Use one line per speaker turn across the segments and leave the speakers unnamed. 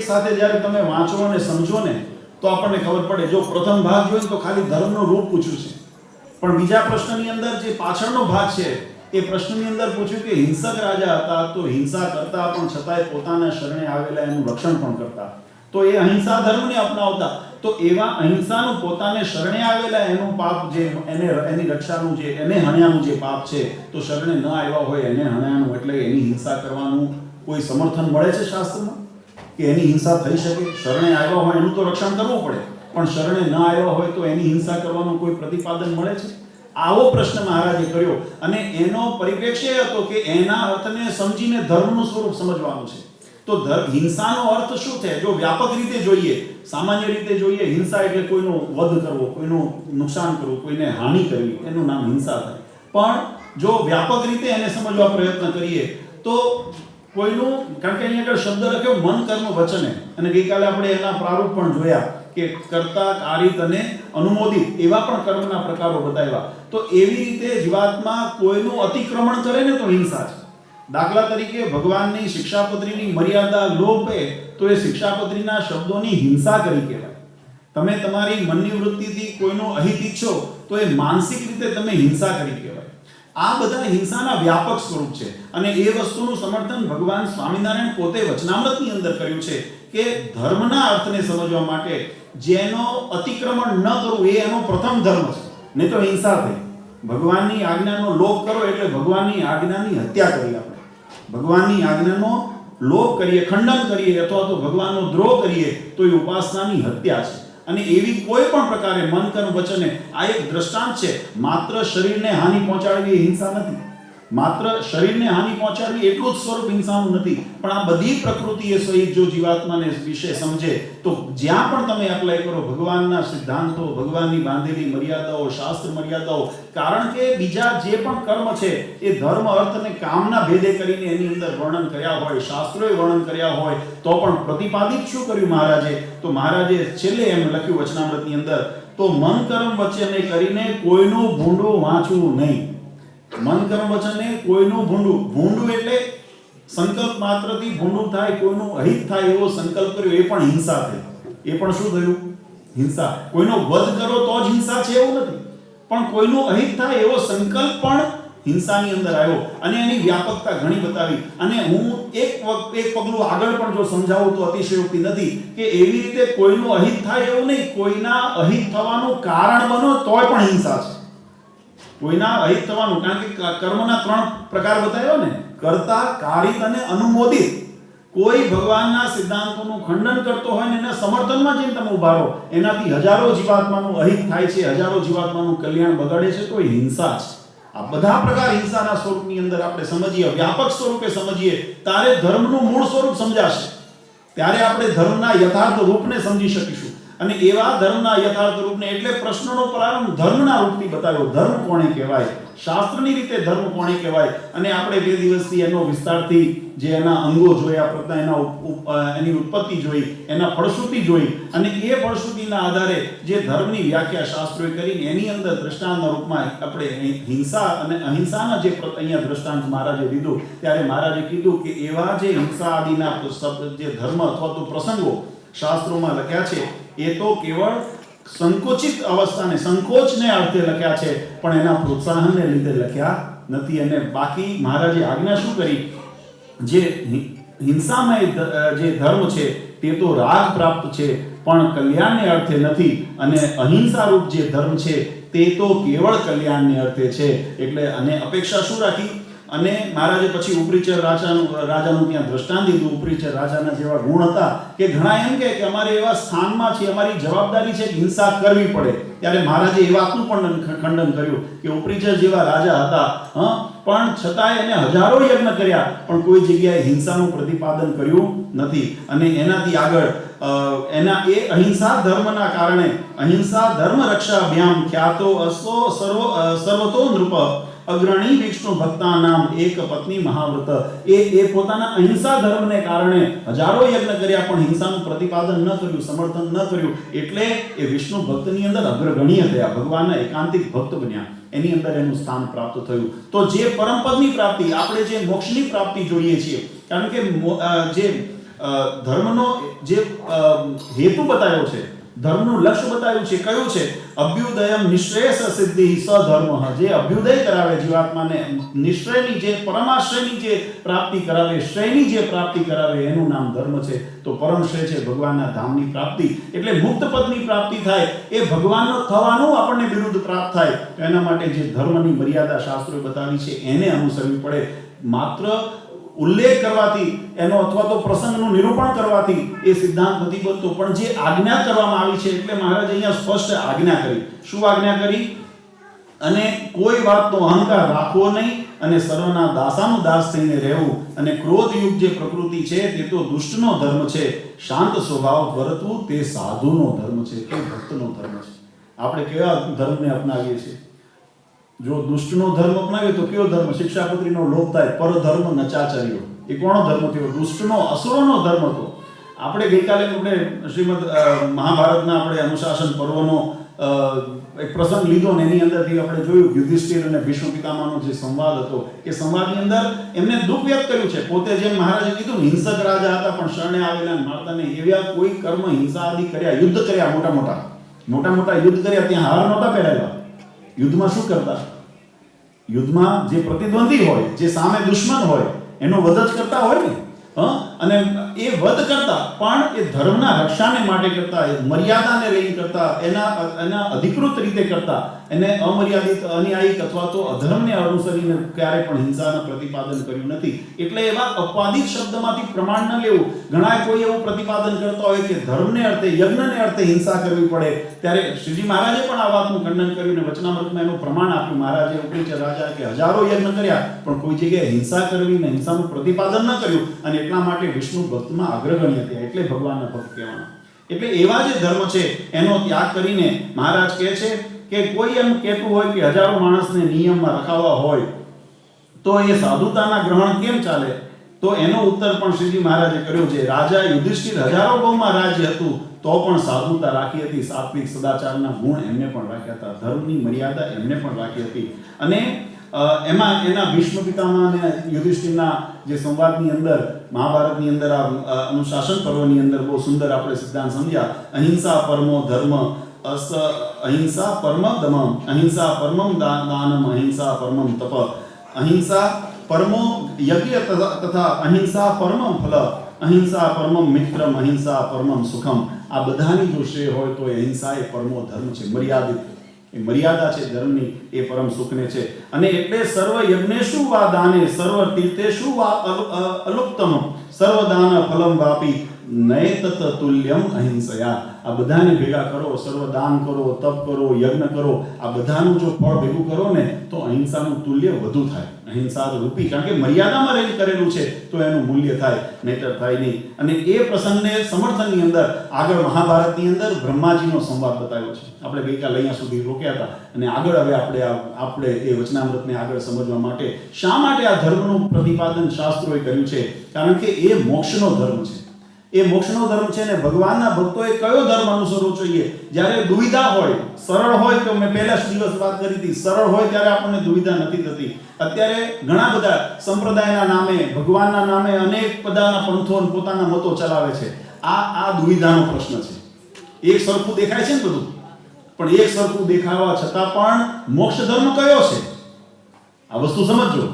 સાથે જ્યારે તમે વાંચો અને સમજો ને તો આપણને ખબર પડે. જો પ્રથમ ભાગ જોઈએ તો ખાલી ધર્મનું રૂપ પૂછ્યું છે, પણ બીજા પ્રશ્નની અંદર જે પાછળનો ભાગ છે એ પ્રશ્નની અંદર પૂછ્યું કે હિંસક રાજા હતા તો હિંસા કરતા પણ છતાંય પોતાના શરણે આવેલા એનું રક્ષણ પણ કરતા, તો એ અહિંસા ધર્મને અપનાવતા. તો એવા અહિંસાનું પોતાને શરણે આવેલા એનું પાપ જે એની રક્ષાનું જે એને હણ્યાનું જે પાપ છે, તો શરણે ન આવ્યા હોય એને હણ્યાનું એટલે એની હિંસા કરવાનું કોઈ સમર્થન મળે છે શાસ્ત્રમાં કે એની હિંસા થઈ શકે? શરણે આવ્યા હોય એનું તો રક્ષણ કરવું પડે, પણ શરણે ન આવ્યા હોય તો એની હિંસા કરવાનું કોઈ પ્રતિપાદન મળે છે? આવો પ્રશ્ન મહારાજે કર્યો અને એનો પરિપ્રેક્ષ્ય હતો કે એના અર્થને સમજીને ધર્મનું સ્વરૂપ સમજવાનું છે. તો હિંસાનો અર્થ શું છે? જો વ્યાપક રીતે જોઈએ, સામાન્ય રીતે જોઈએ, હિંસા એટલે કોઈનો વધ કરવો, કોઈનું નુકસાન કરવું, કોઈને હાનિ કરવી, એનું નામ હિંસા થાય. પણ જો વ્યાપક રીતે એને સમજવા પ્રયત્ન કરીએ તો કોઈનું, કારણ કે અહીંયા આગળ શબ્દ લખ્યો મન કર્મ વચને, અને ગઈકાલે આપણે એના પ્રારૂપ પણ જોયા કે કર્તા, કારિત અને અનુમોદિત એવા પણ કર્મના પ્રકારો બતાવ્યા. તો એવી રીતે જીવાત્મા કોઈનું અતિક્રમણ કરે ને તો હિંસા છે. દાખલા તરીકે ભગવાનની શિક્ષાપત્રીની મર્યાદા લોપે તો એ શિક્ષાપત્રીના શબ્દોની હિંસા કરી કહેવાય. તમે તમારી મનની વૃત્તિથી કોઈનું અહિત ઈચ્છો તો એ માનસિક રીતે તમે હિંસા કરી કહેવાય. આ બધા હિંસાના વ્યાપક સ્વરૂપ છે અને એ વસ્તુનું સમર્થન ભગવાન સ્વામિનારાયણ પોતે વચનામૃતની અંદર કર્યું છે કે ધર્મના અર્થને સમજવા માટે જેનો અતિક્રમણ ન કરવું એ એનો પ્રથમ ધર્મ છે, નહીં તો હિંસા થઈ. ભગવાનની આજ્ઞાનો લોપ કરો એટલે ભગવાનની આજ્ઞાની હત્યા કરી. આપણે ભગવાનની આજ્ઞાનો લોપ કરીએ, ખંડન કરીએ અથવા તો ભગવાનનો દ્રોહ કરીએ તો એ ઉપાસનાની હત્યા છે. અને એવી કોઈ પણ પ્રકારે મન કર્મ વચને આ એક દ્રષ્ટાંત છે. માત્ર શરીરને હાનિ પહોંચાડવી એ હિંસા નથી, માત્ર શરીરને હાનિ પહોંચાડવી એટલું જ સ્વરૂપ હિંસાનું નથી, પણ આ બધી પ્રકૃતિએ સહિત જો જીવાત્માને વિશે સમજે તો જ્યાં પણ તમે એપ્લાય કરો ભગવાનના સિદ્ધાંતો, ભગવાનની બાંધેલી મર્યાદાઓ, શાસ્ત્ર મર્યાદાઓ, કારણ કે બીજા જે પણ કર્મ છે એ ધર્મ, અર્થ અને કામના ભેદે કરીને એની અંદર વર્ણન કર્યા હોય, શાસ્ત્રોએ વર્ણન કર્યા હોય, તો પણ પ્રતિપાદિત શું કર્યું મહારાજે? તો મહારાજે છેલ્લે એમ લખ્યું વચનામૃતની અંદર, તો મન કર્મ વચ્ચે કરીને કોઈનું ભૂંડું વાંચવું નહીં. મન કર્મ વચને કોઈનું ભૂંડું, ભૂંડું એટલે સંકલ્પ માત્રથી ભૂંડું થાય, કોઈનું અહિત થાય એવો સંકલ્પ કર્યો, એ પણ હિંસા થઈ. એ પણ શું થયું? હિંસા. કોઈનો વધ કરો તો જ હિંસા છે એવું નથી, પણ કોઈનું અહિત થાય એવો સંકલ્પ પણ હિંસાની અંદર આવ્યો અને એની વ્યાપકતા ઘણી બતાવી. અને હું એક પગલું આગળ પણ જો સમજાવું તો અતિશયોક્તિ નથી કે એવી રીતે કોઈનું અહિત થાય એવું નહીં, કોઈના અહિત થવાનું કારણ બનો તોય પણ હિંસા છે. કોઈના અહિત થવાનું, કારણ કે કર્મના 3 પ્રકાર બતાવ્યો ને, કર્તા, કારિત અને અનુમોદિત. કોઈ ભગવાનના સિદ્ધાંતોનું ખંડન કરતો હોય ને એના સમર્થનમાં જઈને તમે ઉભા રહો, એનાથી હજારો જીવાત્માનું અહિત થાય છે, હજારો જીવાત્માનું કલ્યાણ બગાડે છે, તો એ હિંસા છે. આ બધા પ્રકાર હિંસાના સ્વરૂપની અંદર આપણે સમજીએ, વ્યાપક સ્વરૂપે સમજીએ, ત્યારે ધર્મનું મૂળ સ્વરૂપ સમજાશે. ત્યારે આપણે ધર્મના યથાર્થ રૂપને સમજી શકીશું. અને એવા ધર્મના યથાર્થ રૂપને, એટલે પ્રશ્નનો પ્રારંભ ધર્મના રૂપથી બતાવ્યો. ધર્મ કોણે કહેવાય, શાસ્ત્રની રીતે ધર્મ કોણે કહેવાય, અને આપણે 2 દિવસથી એનો વિસ્તારથી જે એના અંગો જોયા, એની ઉત્પત્તિ જોઈ, એના ફળશ્રુતિ જોઈ, અને એ ફળશ્રુતિના આધારે જે ધર્મની વ્યાખ્યા શાસ્ત્રોએ કરીને એની અંદર દ્રષ્ટાંતના રૂપમાં આપણે હિંસા અને અહિંસાના જે અહીંયા દ્રષ્ટાંત મહારાજે દીધું, ત્યારે મહારાજે કીધું કે એવા જે હિંસા આદિના જે ધર્મ અથવા તો પ્રસંગો શાસ્ત્રોમાં લખ્યા છે એ તો કેવળ સંકોચિત અવસ્થાને, સંકોચને અર્થે લખ્યા છે, પણ એના પ્રોત્સાહનને લીધે લખ્યા નથી. અને બાકી મહારાજે આજ્ઞા શું કરી? જે હિંસામય જે ધર્મ છે તે તો રાગ પ્રાપ્ત છે પણ કલ્યાણને અર્થે નથી, અને અહિંસા રૂપ જે ધર્મ છે તે તો કેવળ કલ્યાણને અર્થે છે. એટલે અને અપેક્ષા શું રાખી? અને મહારાજે પછી ઉપરીચર રાજાનું ત્યાં દ્રષ્ટાંત દીધું. ઉપરીચર રાજાના જેવા ગુણ હતા કે ઘણા એમ કે અમારે એવા સ્થાનમાં છે, અમારી જવાબદારી છે કે હિંસા કરવી પડે. ત્યારે મહારાજે એ વાતનું પણ ખંડન કર્યું કે ઉપરીચર જેવા રાજા હતા, પણ છતાંય એને હજારો યજ્ઞ કર્યા, પણ કોઈ જગ્યાએ હિંસાનું પ્રતિપાદન કર્યું નથી. અને એનાથી આગળ એના એ અહિંસા ધર્મના કારણે, અહિંસા ધર્મ રક્ષા અભ્યામ ખ્યાતો અસો સર્વતો નૃપ અગ્રણી વિષ્ણુ ભક્તા નામ એક પત્ની મહાવ્રત. એ પોતાના અહિંસા ધર્મને કારણે હજારો યજ્ઞ કર્યા, પણ હિંસાનું પ્રતિપાદન ન કર્યું, સમર્થન ન કર્યું, એટલે એ વિષ્ણુ ભક્તની અંદર અગ્રગણ્ય થયા, ભગવાનના એકાંતિક ભક્ત બન્યા, એની અંદર એનું સ્થાન પ્રાપ્ત થયું. તો જે પરમપદની પ્રાપ્તિ, આપણે જે મોક્ષની પ્રાપ્તિ જોઈએ છીએ, કારણ કે જે ધર્મનો જે હેતુ બતાવ્યો છે, ધર્મનું લક્ષ્ય બતાવ્યું છે, કયું છે? અભ્યુદયમ નિશ્રેયસ સિદ્ધિ સધર્મ, જે અભ્યુદય કરાવે જીવાત્માને, નિશ્રેયની જે પરમાશ્રયની જે પ્રાપ્તિ કરાવે, શ્રેયની જે પ્રાપ્તિ કરાવે, એનું નામ ધર્મ છે. તો પરમ શ્રેય છે ભગવાનના ધામની પ્રાપ્તિ, એટલે મુક્ત પદની પ્રાપ્તિ થાય, એ ભગવાનનો થવાનું આપણને બિરુદ પ્રાપ્ત થાય. તો એના માટે જે ધર્મની મર્યાદા શાસ્ત્રોએ બતાવી છે એને અનુસરવી પડે. માત્ર ઉલ્લેખ કરવાથી એનો અથવા તો પ્રસંગનું નિરૂપણ કરવાથી એ સિદ્ધાંત નથી બનતો, પણ જે આજ્ઞા કરવામાં આવી છે, એટલે મહારાજ અહીંયા સ્પષ્ટ આજ્ઞા કરી. શું આજ્ઞા કરી? અને કોઈ વાતનો અહંકાર રાખવો નહીં, અને સર્વના દાસાનું દાસ થઈને રહેવું, અને ક્રોધયુક્ત જે પ્રકૃતિ છે તે તો દુષ્ટનો ધર્મ છે, શાંત સ્વભાવ વર્તવું તે સાધુનો ધર્મ છે, તે ભક્તનો ધર્મ છે. આપણે કેવા ધર્મને અપનાવીએ છીએ? જો દુષ્ટનો ધર્મ અપનાવ્યો તો કયો ધર્મ? શિક્ષાપત્રીનો લોપ થાય, પરધર્મ નચાચર્યો. એ કોનો ધર્મ થયો? દુષ્ટનો, અસુરોનો ધર્મ હતો. આપણે ગઈકાલે શ્રીમદ મહાભારતના આપણે અનુશાસન પર્વનો એક પ્રસંગ લીધો ને એની અંદરથી આપણે જોયું યુધિષ્ઠિર અને ભીષ્મ પિતામહનો જે સંવાદ હતો, એ સંવાદની અંદર એમને દુઃખ વ્યક્ત કર્યું છે. પોતે જેમ મહારાજે કીધું હિંસક રાજા હતા, પણ શરણે આવેલા મારતા નહીં. એવા કોઈ કર્મ હિંસા આદિ કર્યા, યુદ્ધ કર્યા, મોટા મોટા યુદ્ધ કર્યા, ત્યાં હાર નહોતા પહેરાવ્યા. યુદ્ધમાં શું કરતા? યુદ્ધમાં જે પ્રતિદ્વંદી હોય, જે સામે દુશ્મન હોય, એનો વધ જ કરતા હોય ને. અને એ વધ કરતા પણ એ ધર્મના રક્ષાને માટે કરતા, એ મર્યાદાને લઈને કરતા, એના અધિકૃત રીતે કરતા, એને અમર્યાદિત, અન્યાયિક અથવા તો અધર્મને અનુસરીને ક્યારે પણ હિંસાનું પ્રતિપાદન કર્યું નથી. એટલે એવા અપવાદિત શબ્દમાંથી પ્રમાણ ન લેવું. ઘણા કોઈ એવું પ્રતિપાદન કરતા હોય કે ધર્મને અર્થે, યજ્ઞને અર્થે હિંસા કરવી પડે, ત્યારે શ્રીજી મહારાજે પણ આ વાતનું ખંડન કર્યું અને વચનામૃતમાં એનું પ્રમાણ આપ્યું. મહારાજે ઉપરી છે રાજા કે હજારો યજ્ઞ કર્યા, પણ કોઈ જગ્યાએ હિંસા કરવી ને હિંસાનું પ્રતિપાદન ન કર્યું, અને એટલા માટે વિષ્ણુ ભક્તમાં અગ્રગણ્ય થયા, એટલે ભગવાનના ભક્ત કહેવાના. એટલે એવા જે ધર્મ છે એનો ત્યાગ કરીને મહારાજ કહે છે કે કોઈ એમ કહેતું હોય કે હજારો માણસને નિયમમાં રખાવવા હોય તો એ સાધુતાના ગ્રહણ કેમ ચાલે? તો એનો ઉત્તર પણ શ્રીજી મહારાજે કર્યો છે. રાજા યુધિષ્ઠિર હજારો ગૌમાં રાજ્ય હતું તો પણ સાધુતા રાખી હતી, સાત્વિક સદાચારના ગુણ એમને પણ રાખ્યા હતા, ધર્મની મર્યાદા એમને પણ રાખી હતી. અને એમાં એના ભીષ્મ પિતામહ અને યુધિષ્ઠિરના જે સંવાદની અંદર, મહાભારતની અંદર, આ અનુશાસન પર્વની અંદર બહુ સુંદર આપણે સિદ્ધાંત સમજ્યા. અહિંસા પરમો ધર્મ, અહિંસા પરમ દમમ, અહિંસા પરમમ દાનમ, અહિંસા પરમમ તપ, અહિંસા પરમો યજ્ઞ તથા અહિંસા પરમમ ફલ, અહિંસા પરમમ મિત્રમ, અહિંસા પરમમ સુખમ. આ બધાની જો શ્રેય હોય તો અહિંસા એ પરમો ધર્મ છે, મર્યાદિત. એ મર્યાદા છે ધર્મની, એ પરમ સુખને છે. અને એટલે સર્વ યજ્ઞેષુ વા દાને, સર્વ તીર્થેષુ વા અલુપ્તમ, સર્વ દાન ફલમ વાપી નયતત તુલ્યમ અહિંસયા. આ બધાને ભેગા કરો, સર્વ દાન કરો, તપ કરો, યજ્ઞ કરો, આ બધાનું જો ફળ ભેગું કરો ને તો અહિંસાનું તુલ્ય વધુ થાય, અહિંસા રૂપી. કારણ કે મર્યાદામાં રહી કરેલું છે તો એનું મૂલ્ય થાય, નહીતર થાય નહીં. અને એ પ્રસંગને સમર્થનની અંદર આગળ મહાભારતની અંદર બ્રહ્માજીનો સંવાદ બતાવ્યો છે. આપણે ગઈકાલે અહીંયા સુધી રોક્યા હતા, અને આગળ હવે આપણે એ વચનામૃતને આગળ સમજવા માટે શા માટે આ ધર્મનું પ્રતિપાદન શાસ્ત્રોએ કર્યું છે? કારણ કે એ મોક્ષનો ધર્મ છે, એ મોક્ષનો ધર્મ છે. ને ભગવાનના ભક્તોએ કયો ધર્મ અનુસરવો જોઈએ? જ્યારે દુવિધા હોય, સરળ હોય તો મેં પહેલા જ દિવસ વાત કરી હતી, સરળ હોય ત્યારે આપણને દુવિધા નથી થતી. અત્યારે ઘણા બધા સંપ્રદાયના નામે, ભગવાનના નામે અનેક બધાના પંથો અને પોતાના મતો ચલાવે છે. આ દુવિધાનો પ્રશ્ન છે. એક સરખું દેખાય છે ને બધું, પણ એક સરખું દેખાવા છતાં પણ મોક્ષ ધર્મ કયો છે? આ વસ્તુ સમજો.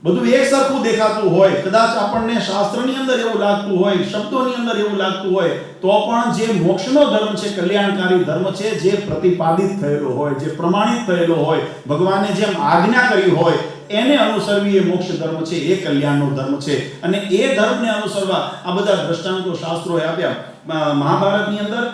બધું એક સરખું દેખાતું હોય, કદાચ આપણને શાસ્ત્રની અંદર એવું લાગતું હોય, શબ્દોની અંદર એવું લાગતું હોય, તો પણ જે મોક્ષનો ધર્મ છે, કલ્યાણકારી ધર્મ છે, જે પ્રતિપાદિત થયેલો હોય, જે પ્રમાણિત થયેલો હોય, ભગવાને જેમ આજ્ઞા કરી હોય એને અનુસરવી એ મોક્ષ ધર્મ છે, એ કલ્યાણનો ધર્મ છે. અને એ ધર્મને અનુસરવા આ બધા દ્રષ્ટાંતો શાસ્ત્રોએ આપ્યા. મહાભારતની અંદર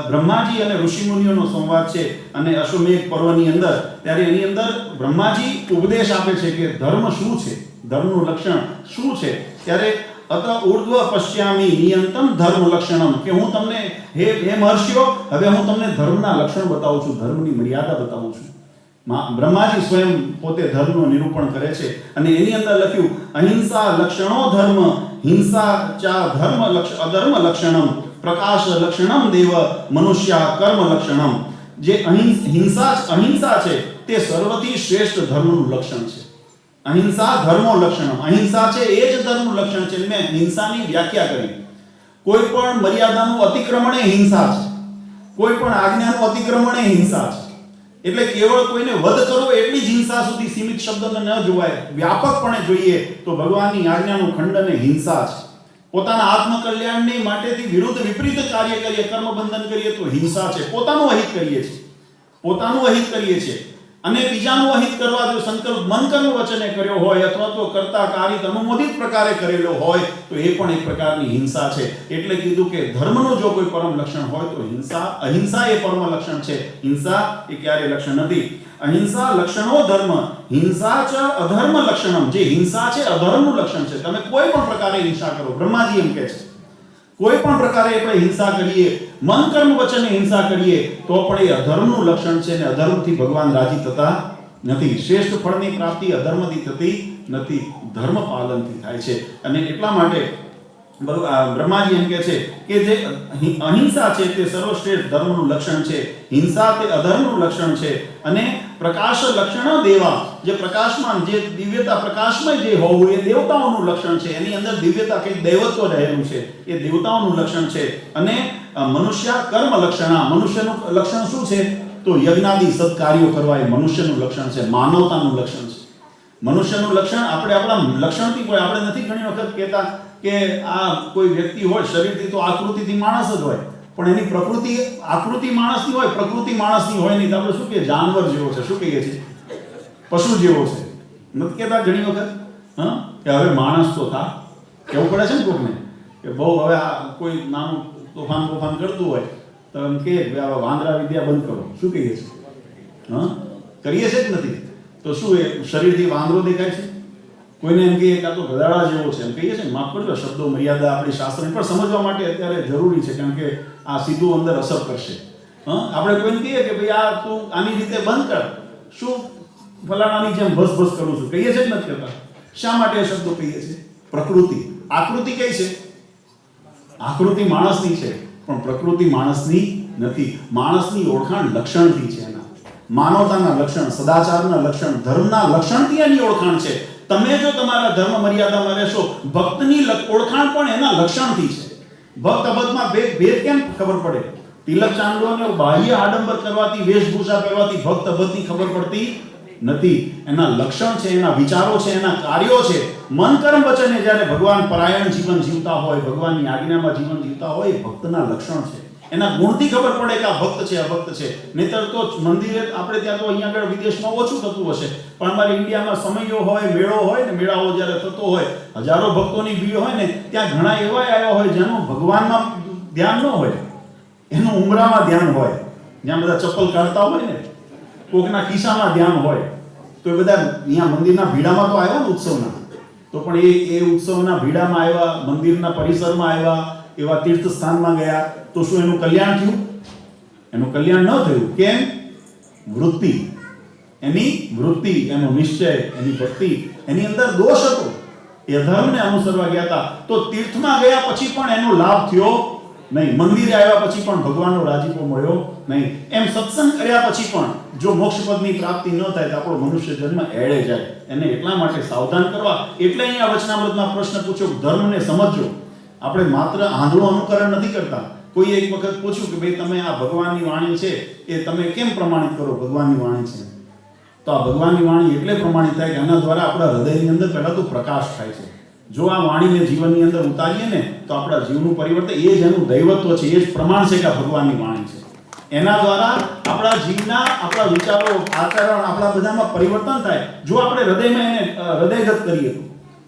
બ્રહ્માજી અને ઋષિમુનિઓનો સંવાદ છે, અને અશ્વમેઘ પર્વની અંદર, ત્યારે એની અંદર બ્રહ્માજી ઉપદેશ આપે છે કે ધર્મ શું છે, ધર્મનું લક્ષણ શું છે. ત્યારે અત ઉર્ધ્વ પશ્યામી નિયંતમ ધર્મ લક્ષણમ, કે હું તમને હે મહર્ષિઓ, હવે હું તમને ધર્મના લક્ષણ બતાવું છું, ધર્મની મર્યાદા બતાવું છું. બ્રહ્માજી સ્વયં પોતે ધર્મનું નિરૂપણ કરે છે, અને એની અંદર લખ્યું અહિંસા લક્ષણો ધર્મ, હિંસા ચા ધર્મ અધર્મ લક્ષણમ, પ્રકાશ લક્ષણમ દેવ મનુષ્યા કર્મ લક્ષણમ. જે અહિંસા છે તે સર્વથી શ્રેષ્ઠ ધર્મનું લક્ષણ છે. અહિંસા ધર્મો લક્ષણમ, અહિંસા છે એ જ ધર્મનું લક્ષણ છે. મેં હિંસાની વ્યાખ્યા કરી. કોઈ પણ મર્યાદાનું અતિક્રમણ એ હિંસા છે, કોઈ પણ આજ્ઞાનું અતિક્રમણ એ હિંસા છે. એટલે કેવળ કોઈને વધ કરવો એટલી જ હિંસા સુધી સીમિત શબ્દને ન જોવાય, વ્યાપકપણે જોઈએ તો ભગવાનની આજ્ઞાનું ખંડન એ હિંસા છે. પોતાના આત્મકલ્યાણની માટેથી વિરુદ્ધ વિપરીત કાર્ય કરીએ, કર્મબંધન કરીએ તો હિંસા છે. પોતાનું અહિત કરીએ છીએ, પોતાનું અહિત કરીએ છીએ અને બીજાનું અહિત કરવા જો સંકલ્પ મન કર્મ વચને કર્યો હોય અથવા તો કરતા કારિત અનુમોદિત પ્રકારે કરેલો હોય તો એ પણ એક પ્રકારની હિંસા છે. એટલે કીધું કે ધર્મનું જો કોઈ પરમ લક્ષણ હોય તો અહિંસા એ પરમ લક્ષણ છે. હિંસા એ ક્યારે લક્ષણ નથી. અહિંસા લક્ષણો ધર્મ, હિંસા ચ અધર્મ લક્ષણમ. જે હિંસા છે અધર્મનું લક્ષણ છે. તમે કોઈ પણ પ્રકારે હિંસા કરો, બ્રહ્માજી એમ કહે છે, કોઈ પણ પ્રકારે આપણે હિંસા કરીએ, મન કર્મ વચને હિંસા કરીએ તો પણ એ અધર્મનું લક્ષણ છે અને અધર્મથી ભગવાન રાજી થતા નથી. શ્રેષ્ઠ ફળની પ્રાપ્તિ અધર્મથી થતી નથી, ધર્મ પાલનથી થાય છે. અને એટલા માટે બ્રહ્માજી એમ કહે છે કે જે અહિંસા છે તે સર્વશ્રેષ્ઠ ધર્મનું લક્ષણ છે, હિંસા તે અધર્મનું લક્ષણ છે. અને પ્રકાશ લક્ષણ દેવા, જે પ્રકાશમાન, જે દિવ્યતા પ્રકાશમય જે હોવું એ દેવતાઓનું લક્ષણ છે. એની અંદર દિવ્યતા કે દૈવત્વ રહેલું છે, એ દેવતાઓનું લક્ષણ છે. અને મનુષ્ય કર્મ લક્ષણા, મનુષ્યનું લક્ષણ શું છે તો યજ્ઞાદિ સત્કાર્યો કરવા એ મનુષ્યનું લક્ષણ છે, માનવતાનું લક્ષણ છે. મનુષ્યનું લક્ષણ આપણે આપણા લક્ષણથી કોઈ, આપણે નથી ઘણી વખત કહેતા કે આ કોઈ વ્યક્તિ હોય શરીરથી તો આકૃતિથી માણસ જ હોય, પણ એની પ્રકૃતિ આકૃતિ માણસની હોય, પ્રકૃતિ માણસની હોય નહીં. તો આપણે શું કહીએ, જાનવર જેવો છે, શું કહીએ છીએ, પશુ જેવો છે. નથી કહેતા ઘણી વખત કે હવે માણસ તો થા, કેવું પડે છે ને કોકને કે બહુ હવે આ કોઈ નાનું તોફાન કરતું હોય તો એમ કે વાંદરા વિદ્યા બંધ કરો, શું કહીએ છીએ, કરીએ છે જ નથી. તો શું એ શરીરથી વાંદરો દેખાય છે? કોઈને એમ કહીએ કે આ તો ગધાડા જેવો છે એમ કહીએ છીએ. માફ કરજો, શબ્દો મર્યાદા આપણી શાસ્ત્રની પણ સમજવા માટે અત્યારે જરૂરી છે, કારણ કે આ સીધું અંદર અસર કરશે. આપણે કોઈને કહીએ કે ભાઈ આ તું આની રીતે બંધ કર, શું ફલાણાની જેમ ભસ કરું છું, કહીએ છે જ નથી કરતા. શા માટે એ શબ્દો કહીએ છીએ? પ્રકૃતિ, આકૃતિ કઈ છે? આકૃતિ માણસની છે પણ પ્રકૃતિ માણસની નથી. માણસની ઓળખાણ લક્ષણથી છે, એના માનવતાના લક્ષણ, સદાચારના લક્ષણ, ધર્મના લક્ષણથી એની ઓળખાણ છે. તમે જો તમારા ધર્મ મર્યાદામાં રહેશો, ભક્તની ઓળખાણ પણ એના લક્ષણથી છે. ભક્ત અબદ્ધમાં ભેદ કેમ ખબર પડે? તિલક ચાંદોને બાહ્ય આડંબર કરવાથી, વેશભૂષા પહેરવાથી ભક્ત અબદ્ધની ખબર પડતી નથી. એના લક્ષણ છે, એના વિચારો છે, એના કાર્યો છે. મન કર્મ વચને જ્યારે ભગવાન પરાયણ જીવન જીવતા હોય, ભગવાનની આજ્ઞામાં જીવન જીવતા હોય, એ ભક્તના લક્ષણ છે. એના ગુણથી ખબર પડે કે આ ભક્ત છે, અભક્ત છે. નહીતર તો મંદિરે આપણે ત્યાં તો અહીંયા આગળ વિદેશમાં ઓછું થતું હશે, પણ અમારે ઇન્ડિયામાં સમયો હોય, મેળો હોય ને, મેળાઓ જ્યારે થતો હોય, હજારો ભક્તોની ભીડ હોય ને, ત્યાં ઘણા એવા આવ્યા હોય જેનું ભગવાનમાં ધ્યાન ન હોય, એનું ઉમરામાં ધ્યાન હોય. જ્યાં બધા ચપ્પલ કાઢતા હોય ને, કોકના ખિસ્સામાં ધ્યાન હોય, તો એ બધા અહીંયા મંદિરના ભીડામાં તો આવ્યા ને ઉત્સવના, તો પણ એ ઉત્સવના ભીડામાં આવ્યા, મંદિરના પરિસરમાં આવ્યા, એવા તીર્થ સ્થાનમાં ગયા, તો શું એનું કલ્યાણ થયું? એનું કલ્યાણ ન થયું. કેમ? વૃત્તિ, એની વૃત્તિ, એનો નિશ્ચય, એની ભક્તિ, એની અંદર દોષ હતો. એ ધર્મને અનુસરવા ગયા હતા, તો તીર્થમાં ગયા પછી પણ એનો લાભ થયો નહીં. મંદિરે આવ્યા પછી પણ ભગવાનનો રાજીપો મળ્યો નહીં. એમ સત્સંગ કર્યા પછી પણ જો મોક્ષપદની પ્રાપ્તિ ન થાય તો આપણો મનુષ્ય જન્મ એળે જાય. એને એટલા માટે સાવધાન કરવા, એટલે અહીંયા વચનામૃતમાં પ્રશ્ન પૂછ્યો, ધર્મને સમજો. આપણે માત્ર આંધળું અનુકરણ નથી કરતા. કોઈ એક વખત પૂછ્યું કે ભાઈ તમે આ ભગવાનની વાણી છે એ તમે કેમ પ્રમાણિત કરો? ભગવાનની વાણી છે તો આ ભગવાનની વાણી એટલે પ્રમાણિત થાય કે આના દ્વારા આપણા હૃદયની અંદર પહેલા તો પ્રકાશ થાય છે. જો આ વાણીને જીવનની અંદર ઉતારીએ ને તો આપણા જીવનું પરિવર્તન, એ જ એનું દૈવત્વ છે, એ જ પ્રમાણ છે કે આ ભગવાનની વાણી છે. એના દ્વારા આપણા જીવના, આપણા વિચારો, આચરણ, આપણા બધામાં પરિવર્તન થાય. જો આપણે હૃદયમાં એને હૃદયગત કરીએ,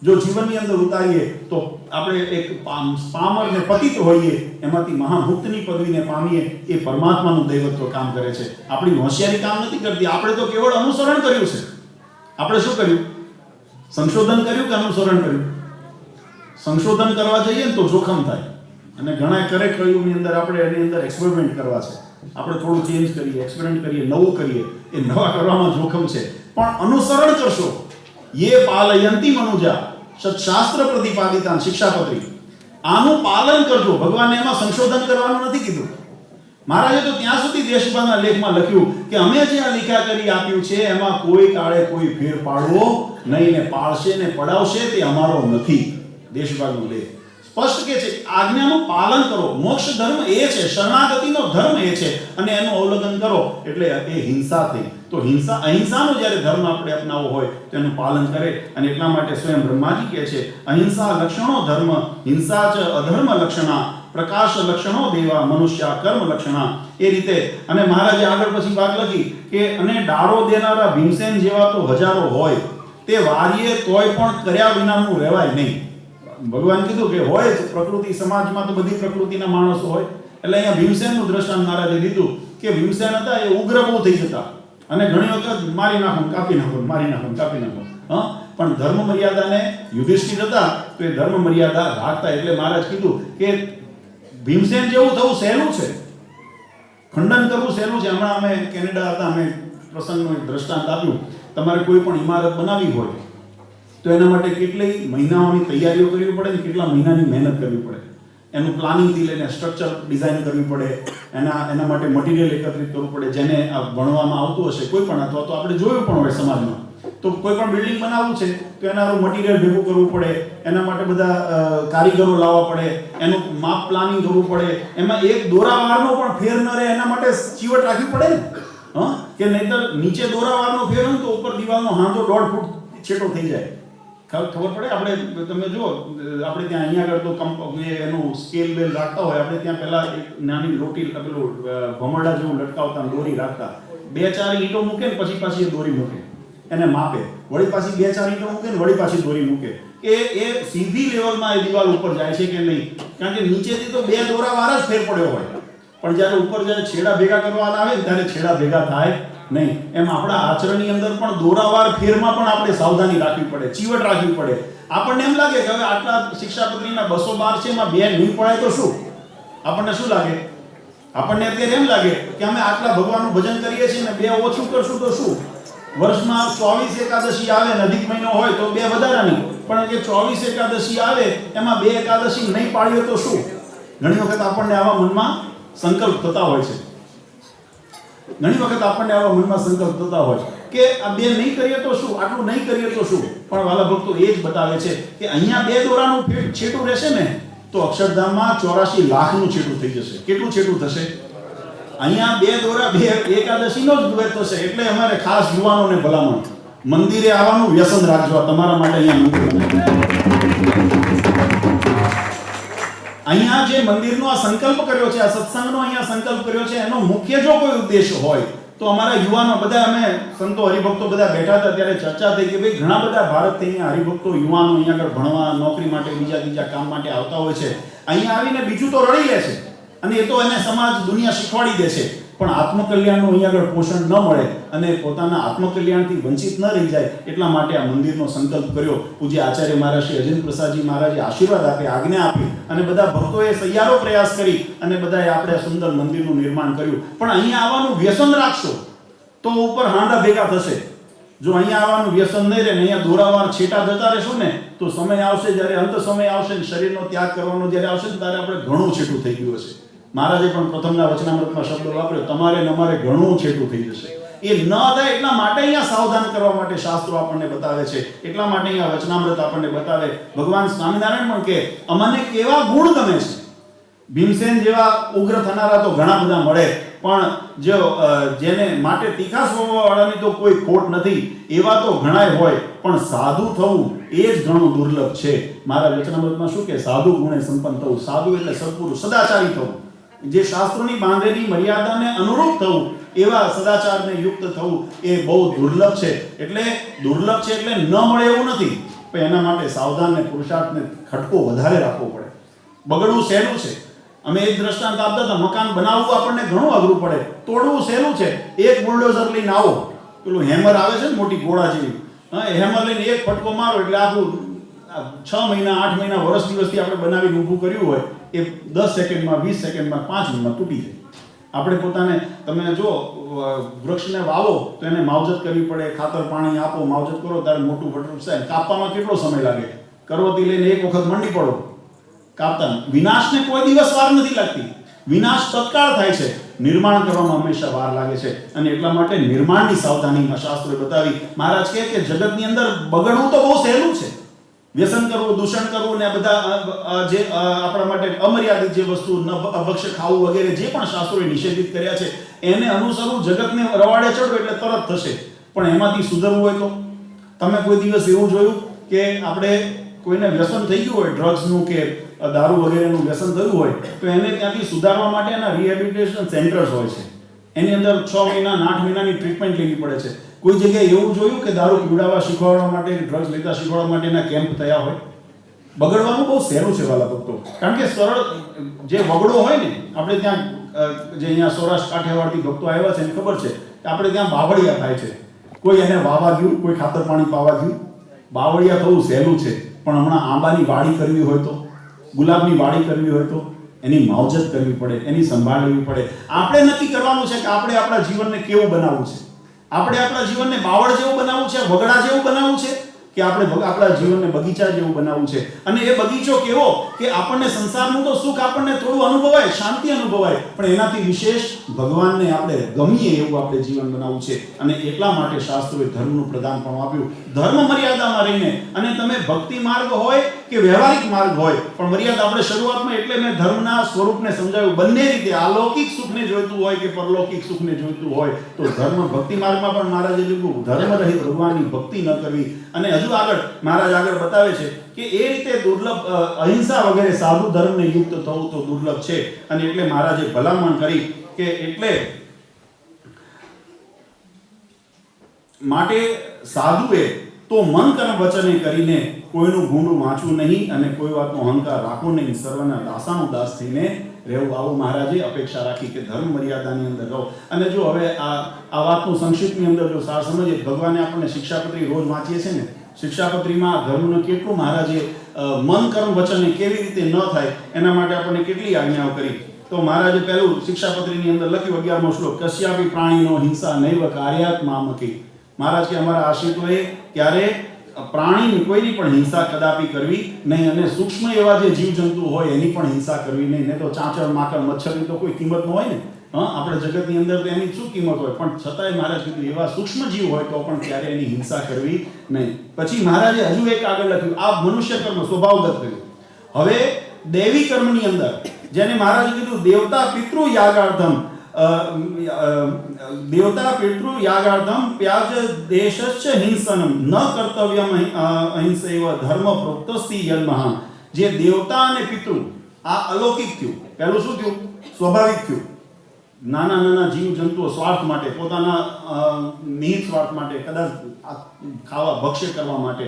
જો જીવનની અંદર ઉતારીએ તો આપણે એક પામર ને પતિત હોઈએ એમાંથી મહામુક્તની પદવીને પામીએ. એ પરમાત્માનું દૈવત્વ કામ કરે છે. આપણી હોશિયારી કામ નથી કરતી. આપણે તો કેવળ અનુસરણ કર્યું છે. આપણે શું કર્યું? સંશોધન કર્યું કે અનુસરણ કર્યું? સંશોધન કરવા જઈએ ને તો જોખમ થાય, અને ઘણા કરેક્ટ કર્યુંની અંદર આપણે એની અંદર એક્સપેરિમેન્ટ કરવા છે. આપણે થોડું ચેન્જ કરીએ, એક્સપેરિમેન્ટ કરીએ, નવું કરીએ. એ નવા કરવામાં જોખમ છે. પણ અનુસરણ કરશો, ये पालयंती मनुजा शास्त्र प्रतिपादिता शिक्षापत्री, આનું પાલન કરજો. ભગવાને એમાં સંશોધન કરવાનું નથી કીધું. મહારાજે તો ત્યાં સુધી દેશભાગના લેખમાં લખ્યું કે અમે જે આ લીખા કરી આપ્યું છે એમાં કોઈ કાળે કોઈ ફેર પાડવો નહીં, ને પાડશે ને પડાવશે તે અમારો નથી. દેશભાગનો લેખ સ્પષ્ટ કે છે આજ્ઞાનું પાલન કરો. મોક્ષ ધર્મ એ છે, શરણાગતિનો ધર્મ એ છે, અને એનું અવલંબન કરો એટલે એ હિંસા થઈ. તો અહિંસાનો જ્યારે ધર્મ આપણે અપનાવવો હોય તો એનું પાલન કરે. અને એટલા માટે સ્વયં બ્રહ્માજી કહે છે અહિંસા લક્ષણો ધર્મ હિંસા ચ અધર્મ લક્ષણા પ્રકાશ લક્ષણો દેવા મનુષ્ય કર્મ લક્ષણા. એ રીતે અને મહારાજે આગળ પછી વાત લખી કે અને ડાળો દેનારા ભીમસેન જેવા તો હજારો હોય, તે વારીએ તોય પણ કર્યા વિનાનું રહેવાય નહીં. ભગવાન કીધું કે હોય જ પ્રકૃતિ, સમાજમાં તો બધી પ્રકૃતિના માણસો હોય. એટલે અહીંયા ભીમસેનનું દ્રષ્ટાંત મહારાજે દીધું કે ભીમસેન હતા એ ઉગ્ર બહુ થઈ જતા અને ઘણી વખત મારી નાખો, કાપી નાખો, મારી નાખો, કાપી નાખો. પણ ધર્મ મર્યાદાને યુધિષ્ઠિર હતા તો એ ધર્મ મર્યાદા રાખતા. એટલે મહારાજ કીધું કે ભીમસેન જેવું થવું સહેલું છે, ખંડન કરવું સહેલું છે. હમણાં અમે કેનેડા હતા, અમે પ્રસંગનું એક દ્રષ્ટાંત આપ્યું. તમારે કોઈ પણ ઇમારત બનાવવી હોય તો એના માટે કેટલી મહિનાઓની તૈયારીઓ કરવી પડે ને કેટલા મહિનાની મહેનત કરવી પડે. એનું પ્લાનિંગથી લઈને સ્ટ્રક્ચર ડિઝાઇન કરવી પડે, એના માટે મટીરિયલ એકત્રિત કરવું પડે. જેને આ ભણવામાં આવતું હશે કોઈ પણ, અથવા તો આપણે જોયું પણ હોય સમાજમાં, તો કોઈ પણ બિલ્ડિંગ બનાવવું છે તો એના મટીરિયલ ભેગું કરવું પડે, એના માટે બધા કારીગરો લાવવા પડે, એનું માપ પ્લાનિંગ કરવું પડે. એમાં એક દોરાવારનો પણ ફેર ન રહે એના માટે ચીવટ રાખવી પડે ને. કે નહીતર નીચે દોરાવારનો ફેર હોય તો ઉપર દિવાલનો હાંધો 1.5 ફૂટ છેટો થઈ જાય. ખબર પડે. આપણે તમે જુઓ આપણે ત્યાં અહીંયા આગળ તો એનું સ્કેલ બેલ રાખતા હોય. આપણે ત્યાં પહેલા એક નાની રોટી પેલું ભમરડા જેવું લટકાવતા, દોરી રાખતા. 2-4 ઈંટો મૂકે ને પછી પાછી એ દોરી મૂકે, એને માપે, વળી પાછી 2-4 ઈંટો મૂકે ને વળી પાછી દોરી મૂકે. એ સીધી લેવલમાં એ દિવાલ ઉપર જાય છે કે નહીં. કારણ કે નીચેથી તો 2 દોરાવાર જ ફેર પડ્યો હોય, પણ જ્યારે ઉપર જ્યારે છેડા ભેગા કરવાના આવે ને ત્યારે છેડા ભેગા થાય નહીં. એમ આપણા આચરણની અંદર પણ દોરાવાર ફેરમાં પણ આપણે સાવધાની રાખવી પડે, ચીવટ રાખવી પડે. આપણને એમ લાગે કે હવે આટલા શિક્ષાપત્રીના 212 છે એમાં 2 નહીં પડાય તો શું? આપણને શું લાગે? આપણને અત્યારે એમ લાગે કે અમે આટલા ભગવાનનું ભજન કરીએ છીએ ને 2 ઓછું કરશું તો શું? વર્ષમાં 24 એકાદશી આવે ને અધિક મહિનો હોય તો 2 વધારાની, પણ જે 24 એકાદશી આવે એમાં 2 એકાદશી નહીં પાડીએ તો શું? ઘણી વખત આપણને આવા મનમાં સંકલ્પ થતા હોય છે. ઘણી વખત આપણને આવા મનમાં સંકલ્પ થતા હોય કે આ 2 નહીં કરીએ તો શું, આટલું નહીં કરીએ તો શું? પણ વાલા ભક્તો એ જ બતાવે છે કે અહીંયા 2 દોરાનું છેટું રહેશે ને તો અક્ષરધામમાં 84 લાખનું છેટું થઈ જશે. કેટલું છેટું થશે? અહીંયા 2 દોરા 2 એકાદશીનો જ દ્વૈત થશે. એટલે અમારે ખાસ યુવાનોને ભલામણ, મંદિરે આવવાનું વ્યસન રાખજો. તમારા માટે અહીંયા જે મંદિરનો આ સંકલ્પ કર્યો છે, આ સત્સંગનો અહીંયા સંકલ્પ કર્યો છે, એનો મુખ્ય જો કોઈ ઉદ્દેશ હોય તો અમારા યુવાનો બધા, અમે સંતો હરિભક્તો બધા બેઠા હતા ત્યારે ચર્ચા થઈ કે ભાઈ ઘણા બધા ભારતથી અહીંયા હરિભક્તો યુવાનો અહીંયા આગળ ભણવા, નોકરી માટે, બીજા કામ માટે આવતા હોય છે. અહીંયા આવીને બીજું તો રડી લે છે અને એ તો એને સમાજ દુનિયા શીખવાડી દે છે, પણ આત્મકલ્યાણનું અહીંયા આગળ પોષણ ન મળે અને પોતાના આત્મકલ્યાણથી વંચિત ન રહી જાય એટલા માટે આ મંદિરનો સંકલ્પ કર્યો. પૂજ્ય આચાર્ય મહારાજ શ્રી અજેન્દ્ર પ્રસાદજી મહારાજે આશીર્વાદ આપી, આજ્ઞા આપી અને બધા ભક્તોએ સહિયારો પ્રયાસ કરી અને બધાએ આપણે સુંદર મંદિરનું નિર્માણ કર્યું. પણ અહીંયા આવવાનું વ્યસન રાખશો તો ઉપર હાંડા ભેગા થશે. જો અહીંયા આવવાનું વ્યસન નહીં રહે ને અહીંયા દોરાવાર છેટા જતા રહેશું ને તો સમય આવશે, જ્યારે અંત સમય આવશે ને શરીરનો ત્યાગ કરવાનો જ્યારે આવશે ને ત્યારે આપણે ઘણું છેટું થઈ ગયું હશે. મહારાજે પણ પ્રથમના વચનામૃતમાં શબ્દો વાપર્યો, તમારે ને અમારે ઘણું છેટું થઈ જશે. એ ન થાય એટલા માટે અહીંયા સાવધાન કરવા માટે શાસ્ત્રો આપણને બતાવે છે. એટલા માટે અહીંયા વચનામૃત આપણને બતાવે. ભગવાન સ્વામિનારાયણ પણ કે અમને કેવા ગુણ ગમે છે. ભીમસેન જેવા ઉગ્ર થનારા તો ઘણા બધા મળે, પણ જો જેને માટે તીખા સ્વભાવવાળાની તો કોઈ ખોટ નથી એવા તો ઘણાય હોય, પણ સાધુ થવું એ જ ઘણું દુર્લભ છે. મારા વચનામૃતમાં શું કે સાધુ ગુણે સંપન્ન થવું. સાધુ એટલે સત્પુરુષ, સદાચારી થવું, જે શાસ્ત્રોની બાંધેલી મર્યાદાને અનુરૂપ થવું, એવા સદાચારને યુક્ત થવું એ બહુ દુર્લભ છે. એટલે દુર્લભ છે એટલે ન મળે એવું નથી, પણ એના માટે સાવધાન ને પુરુષાર્થને ખટકો વધારે રાખવો પડે. બગડવું સહેલું છે. અમે એક દ્રષ્ટાંત આપતા હતા, મકાન બનાવવું આપણને ઘણું અઘરું પડે, તોડવું સહેલું છે. એક બુલડોઝર લઈને આવો, પેલું હેમર આવે છે ને મોટી ઘોડા જેવી, હેમર લઈને એક ફટકો મારો એટલે આખું 6 મહિના 8 મહિના વર્ષ દિવસથી આપણે બનાવીને ઊભું કર્યું હોય એ 10 સેકન્ડમાં 20 સેકન્ડમાં 5 મિનિટમાં તૂટી જાય. આપણે પોતાને, તમે જો વૃક્ષને વાવો તો એને માવજત કરવી પડે, ખાતર પાણી આપો, માવજત કરો ત્યારે મોટું વૃક્ષ થાય. કાપવામાં કેટલો સમય લાગે? કરવતી લઈને એક વખત મંડી પડો કાપતા. વિનાશને કોઈ દિવસ વાર નથી લાગતી, વિનાશ તત્કાળ થાય છે, નિર્માણ કરવામાં હંમેશા વાર લાગે છે. અને એટલા માટે નિર્માણની સાવધાનીમાં શાસ્ત્રોએ બતાવી. મહારાજ કહે કે જગતની અંદર બગડવું તો બહુ સહેલું છે, વ્યસન કરવું, દૂષણ કરવું ને આ બધા જે આપણા માટે અમર્યાદિત જે વસ્તુ અભક્ષ્ય ખાવું વગેરે જે પણ શાસ્ત્રોએ નિષેધિત કર્યા છે એને અનુસરવું, જગતને રવાડે ચડવું એટલે તરત થશે. પણ એમાંથી સુધરવું હોય તો તમે કોઈ દિવસ એવું જોયું કે આપણે કોઈને વ્યસન થઈ ગયું હોય ડ્રગ્સનું કે દારૂ વગેરેનું વ્યસન થયું હોય તો એને ત્યાંથી સુધારવા માટે એના રિહેબિલિટેશન સેન્ટર્સ હોય છે. એની અંદર 6 મહિના 8 મહિનાની ટ્રીટમેન્ટ લેવી પડે છે. કોઈ જગ્યાએ એવું જોયું કે દારૂ પીવડાવવા શીખવાડવા માટે, ડ્રગ્સ લેતા શીખવાડવા માટેના કેમ્પ થયા હોય? બગડવાનું બહુ સહેલું છે વાલા ભક્તો. કારણ કે સરળ જે વગડો હોય ને, આપણે ત્યાં જે અહીંયા સૌરાષ્ટ્ર કાઠિયાવાડથી ભક્તો આવ્યા છે એને ખબર છે કે આપણે ત્યાં બાવળિયા થાય છે. કોઈ એને વાવા ગયું, કોઈ ખાતર પાણી પાવા ગયું. બાવળિયા થવું સહેલું છે, પણ હમણાં આંબાની વાડી કરવી હોય તો, ગુલાબની વાડી કરવી હોય તો એની માવજત કરવી પડે, એની સંભાળ લેવી પડે. આપણે નક્કી કરવાનું છે કે આપણે આપણા જીવનને કેવું બનાવવું છે. આપણે આપણા જીવનને બાવળ જેવું બનાવવું છે, વગડા જેવું બનાવવું છે, કે આપણે આપણા જીવનને બગીચા જેવું બનાવવું છે. અને એ બગીચો કેવો કે આપણને સંસારનું તો સુખ આપણને થોડું અનુભવાય, શાંતિ અનુભવાય, પણ એનાથી વિશેષ ભગવાનને આપણે ગમીએ એવું આપણે જીવન બનાવવું છે. અને એટલા માટે શાસ્ત્રોએ ધર્મનું પ્રધાનપણું આપ્યું. ધર્મ મર્યાદામાં રહીને, અને તમે ભક્તિ માર્ગ હોય કે વ્યવહારિક માર્ગ હોય, પણ મર્યાદા આપણે શરૂઆતમાં એટલે મેં ધર્મના સ્વરૂપને સમજાવ્યું બંને રીતે. અલૌકિક સુખને જોઈતું હોય કે પરલૌકિક સુખને જોઈતું હોય તો ધર્મ ભક્તિ માર્ગમાં પણ મહારાજે લીધું ધર્મ રહિત ભગવાનની ભક્તિ ન કરવી. અને હજુ આગળ મહારાજ આગળ બતાવે છે કે એ રીતે દુર્લભ અહિંસા વગેરે સાધુ ધર્મને યુક્ત થવું તો દુર્લભ છે. અને એટલે મહારાજે ભલામણ કરી કે એટલે માટે સાધુએ તો મન કર્મ વચને કરીને કોઈનું ભૂંડું વાંચવું નહીં અને કોઈ વાતનો અહંકાર રાખવો નહીં, સર્વના દાસાનો દાસ થઈને રહેવું. આવું મહારાજે અપેક્ષા રાખી કે ધર્મ મર્યાદાની અંદર રહો. અને જો હવે આ વાતનું સંક્ષિપ્તની અંદર જો સાર સમજીએ, ભગવાને આપણને શિક્ષાપત્રી રોજ વાંચીએ છીએ ને, શિક્ષાપત્રીમાં ધર્મનું કેટલું મહારાજે મન કર્મ વચને કેવી રીતે ન થાય એના માટે આપણને કેટલી આજ્ઞાઓ કરી. તો મહારાજે પહેલું શિક્ષાપત્રીની અંદર લખ્યું 11મો શ્લોક, કશ્યાપી પ્રાણીનો હિંસા નૈવ કાર્યાત મામકી. મહારાજ કે અમારા આશ્રિતોએ ક્યારે પ્રાણીની કોઈની પણ હિંસા કદાપી કરવી નહીં, અને સૂક્ષ્મ એવા જે જીવજંતુ હોય એની પણ હિંસા કરવી નહીં. ને તો ચાંચડ, માકડ, મચ્છરની તો કોઈ કિંમત ન હોય ને. આપણે જગતની અંદર તો એની શું કિંમત હોય, પણ છતાંય મહારાજ કીધું એવા સૂક્ષ્મ જીવ હોય તો પણ ક્યારે એની હિંસા કરવી નહીં. પછી મહારાજે હજુ એક આગળ લખ્યું, આ મનુષ્ય કર્મ સ્વભાવગત કર્યું. હવે દૈવી કર્મની અંદર જેને મહારાજે કીધું દેવતા પિતૃ યાગાર્થમ, દેવતા પિતૃ યાગાર્થમ પ્યાજ દેશશ્ચ હિંસનમ ન કર્તવ્યમ અહિંસૈવ ધર્મ પ્રોક્તસ્તિ યન્મઃ. જે દેવતા અને પિતૃ આ અલૌકિક થયું. પહેલું શું થયું? સ્વાભાવિક થયું. નાના નાના જીવ જંતુઓ સ્વાર્થ માટે, પોતાના નિહિત સ્વાર્થ માટે, કદાચ ખાવા ભક્ષ્ય કરવા માટે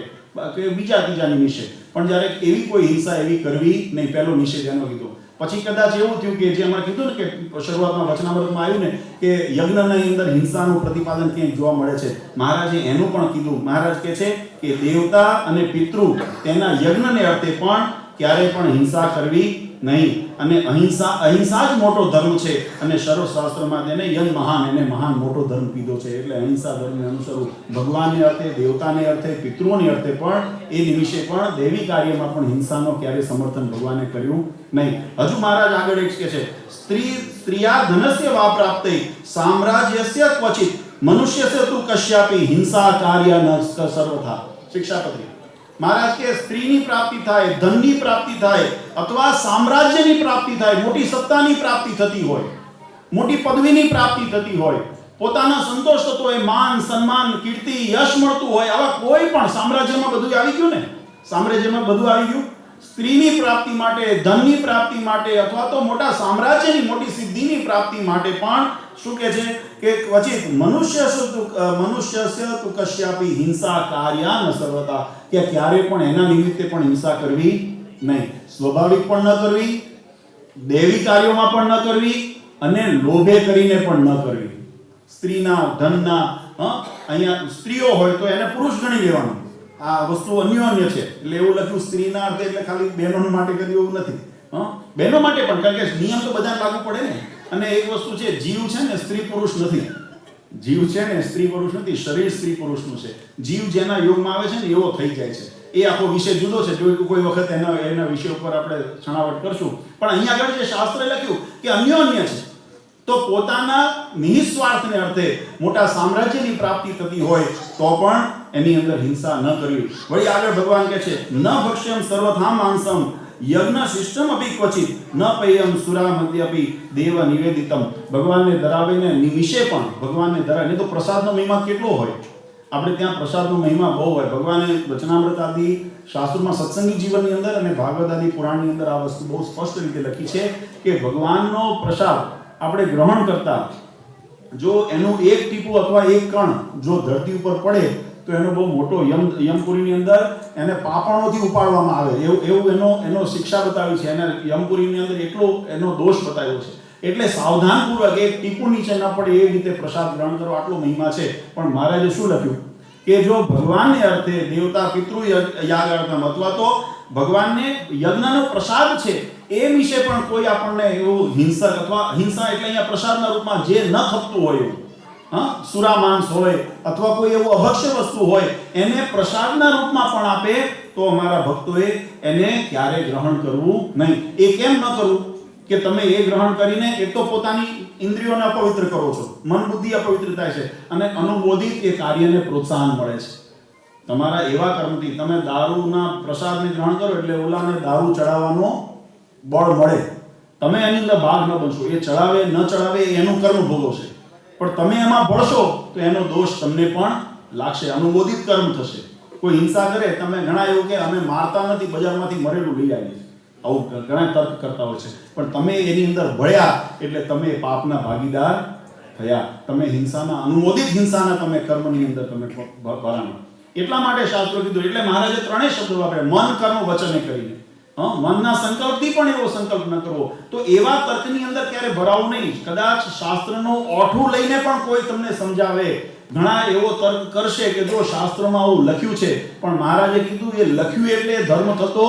કે બીજા ત્રીજાની નિષેધ. પણ જ્યારે એવી કોઈ હિંસા એવી કરવી નહીં, પહેલો નિષેધ એનો કીધો. પછી કદાચ એવું થયું કે જે હમણાં કીધું ને કે શરૂઆતમાં વચનામૃતમાં આવ્યું ને કે યજ્ઞની અંદર હિંસાનું પ્રતિપાદન ક્યાંય જોવા મળે છે, મહારાજે એનું પણ કીધું. મહારાજ કહે છે કે દેવતા અને પિતૃ તેના યજ્ઞને અર્થે પણ ક્યારે પણ હિંસા કરવી નહીં. અને અહિંસા જ મોટો ધર્મ છે. અને સર્વશાસ્ત્રમાં તેને યન મહાન, એને મહાન મોટો ધર્મ કીધો છે. એટલે અહિંસા ધર્મને અનુસરવું. ભગવાનને અર્થે, દેવતાને અર્થે, પિતૃઓને અર્થે પણ એ નિમિષે પણ દૈવી કાર્યમાં પણ હિંસાનો ક્યારે સમર્થન ભગવાને કર્યું નહીં. હજુ મહારાજ આગળ એક કહે છે, સ્ત્રીયા ધનસ્ય વા પ્રાપ્તે સામ્રાજ્યસ્ય ક્વચિત મનુષ્યસ્ય તુ કશ્યાપી હિંસા કાર્ય ન સર્વથા. શિક્ષાપત્રી મહારાજ કે સ્ત્રીની પ્રાપ્તિ થાય, ધનની પ્રાપ્તિ થાય, અથવા સામ્રાજ્યની પ્રાપ્તિ થાય, મોટી સત્તાની પ્રાપ્તિ થતી હોય, મોટી પદવીની પ્રાપ્તિ થતી હોય, પોતાના સંતોષ થતો હોય, માન સન્માન કીર્તિ યશ મળતું હોય, આવા કોઈ પણ સામ્રાજ્યમાં બધું આવી ગયું ને, સામ્રાજ્યમાં બધું આવી ગયું. સ્ત્રીની પ્રાપ્તિ માટે, ધનની પ્રાપ્તિ માટે, અથવા તો મોટા સામ્રાજ્યની મોટી સિદ્ધિની પ્રાપ્તિ માટે પણ શું કહે છે કે ક્વચિત મનુષ્યસ્ય તુ કશ્યાપી હિંસા કાર્યા ન સર્વતા. કે ક્યારે પણ એના નિમિત્તે પણ હિંસા કરવી નહીં. સ્વાભાવિક પણ ન કરવી, દૈવી કાર્યોમાં પણ ન કરવી, અને લોભે કરીને પણ ન કરવી. સ્ત્રીના ધનના, અહીંયા સ્ત્રીઓ હોય તો એને પુરુષ ગણી લેવાનું. આ વસ્તુ અન્યોન્ય છે. એટલે એવું લખ્યું સ્ત્રીના અર્થે એટલે ખાલી બહેનો માટે કર્યું એવું નથી. બહેનો માટે પણ, કારણ કે નિયમ તો બધાને લાગુ પડે ને. અને એક વસ્તુ છે, જીવ છે ને સ્ત્રી પુરુષ નથી. જીવ છે ને સ્ત્રી પુરુષ નથી, શરીર સ્ત્રી પુરુષનું છે. જીવ જેના યોગમાં આવે છે ને એવો થઈ જાય છે. એ આખો વિષય જુદો છે. જો કોઈ વખત એના વિષય ઉપર આપણે છણાવટ કરશું. પણ અહીંયા આગળ જે શાસ્ત્રે લખ્યું કે અન્યોન્ય છે, તો પોતાના નિસ્વાર્થને અર્થે મોટા સામ્રાજ્યની પ્રાપ્તિ થતી હોય તો પણ એની અંદર હિંસા ન કરવી. વળી આગળ ભગવાન કહે છે, ન ભક્ષ્યમ સર્વથા માંસમ યજ્ઞ શિષ્ટમ અપી ક્વચિત ન પેયમ સુરા મદ્યપી દેવ નિવેદિતમ. ભગવાનને ધરાવીને વિશે પણ ભગવાનને ધરાવીને તો પ્રસાદનો મહિમા કેટલો હોય. આપણે ત્યાં પ્રસાદનો મહિમા બહુ હોય. ભગવાને વચનામૃત આદિ શાસ્ત્રોમાં સત્સંગી જીવનની અંદર અને ભાગવત આદિ પુરાણની અંદર આ વસ્તુ બહુ સ્પષ્ટ રીતે લખી છે કે ભગવાનનો પ્રસાદ આપણે ગ્રહણ કરતા જો એનું એક ટીપું અથવા એક કણ જો ધરતી ઉપર પડે તો એનો બહુ મોટો યમપુરીની અંદર એને પાપણોથી ઉપાડવામાં આવે એવું એનો શિક્ષા બતાવી છે. એને યમપુરીની અંદર એટલો એનો દોષ બતાવ્યો છે. એટલે સાવધાનપૂર્વક એક ટીપું નીચે ન પડે એ રીતે પ્રસાદ ગ્રહણ કરો, આટલો મહિમા છે. પણ મહારાજે શું લખ્યું કે જો ભગવાનને અર્થે દેવતા પિતૃ યાગાર્થમ અથવા તો ભગવાનને યજ્ઞનો પ્રસાદ છે એ વિશે પણ કોઈ આપણને એવું હિંસક અથવા હિંસા એટલે અહીંયા પ્રસાદના રૂપમાં જે ન ખપતું હોય એવું, સુરા માંસ હોય અથવા કોઈ એવું અભક્ષ્ય વસ્તુ હોય એને પ્રસાદના રૂપમાં પણ આપે તો અમારા ભક્તોએ એને ક્યારે ગ્રહણ કરવું નહીં. એ કેમ ન કરવું કે તમે એ ગ્રહણ કરીને એક તો પોતાની ઇન્દ્રિયોને અપવિત્ર કરો છો, મન બુદ્ધિ અપવિત્ર થાય છે અને અનુમોદિત એ કાર્યને પ્રોત્સાહન મળે છે. તમારા એવા કર્મથી તમે દારૂના પ્રસાદને ગ્રહણ કરો એટલે ઓલાને દારૂ ચડાવવાનો બળ મળે. તમે એની અંદર ભાગ ન બનશો. એ ચડાવે ન ચડાવે એનું કર્મ ભોગવશે, પણ તમે એમાં ભળશો તો એનો દોષ તમને પણ લાગશે, અનુમોદિત કર્મ થશે. કોઈ હિંસા કરે, તમે ઘણા એવું કે અમે મારતા નથી, બજારમાંથી મરેલું લઈ આવીએ, આવું ઘણા તર્ક કરતા હોય છે. પણ તમે એની અંદર ભળ્યા એટલે તમે પાપના ભાગીદાર થયા. તમે હિંસાના અનુમોદિત હિંસાના તમે કર્મની અંદર તમે ભરાણા. એટલા માટે શાસ્ત્રો કીધું. એટલે મહારાજે ત્રણેય શબ્દો વાપર્યા, મન કર્મ વચને કરીને. મનના સંકલ્પથી પણ એવો સંકલ્પ ન કરવો. તો એવા તર્કની અંદર ક્યારે ભરાવું નહીં. કદાચ શાસ્ત્રનું ઓઠું લઈને પણ કોઈ તમને સમજાવે, ઘણા એવો તર્ક કરશે કે જો શાસ્ત્રમાં આવું લખ્યું છે, પણ મહારાજે કીધું એ લખ્યું એટલે ધર્મ થતો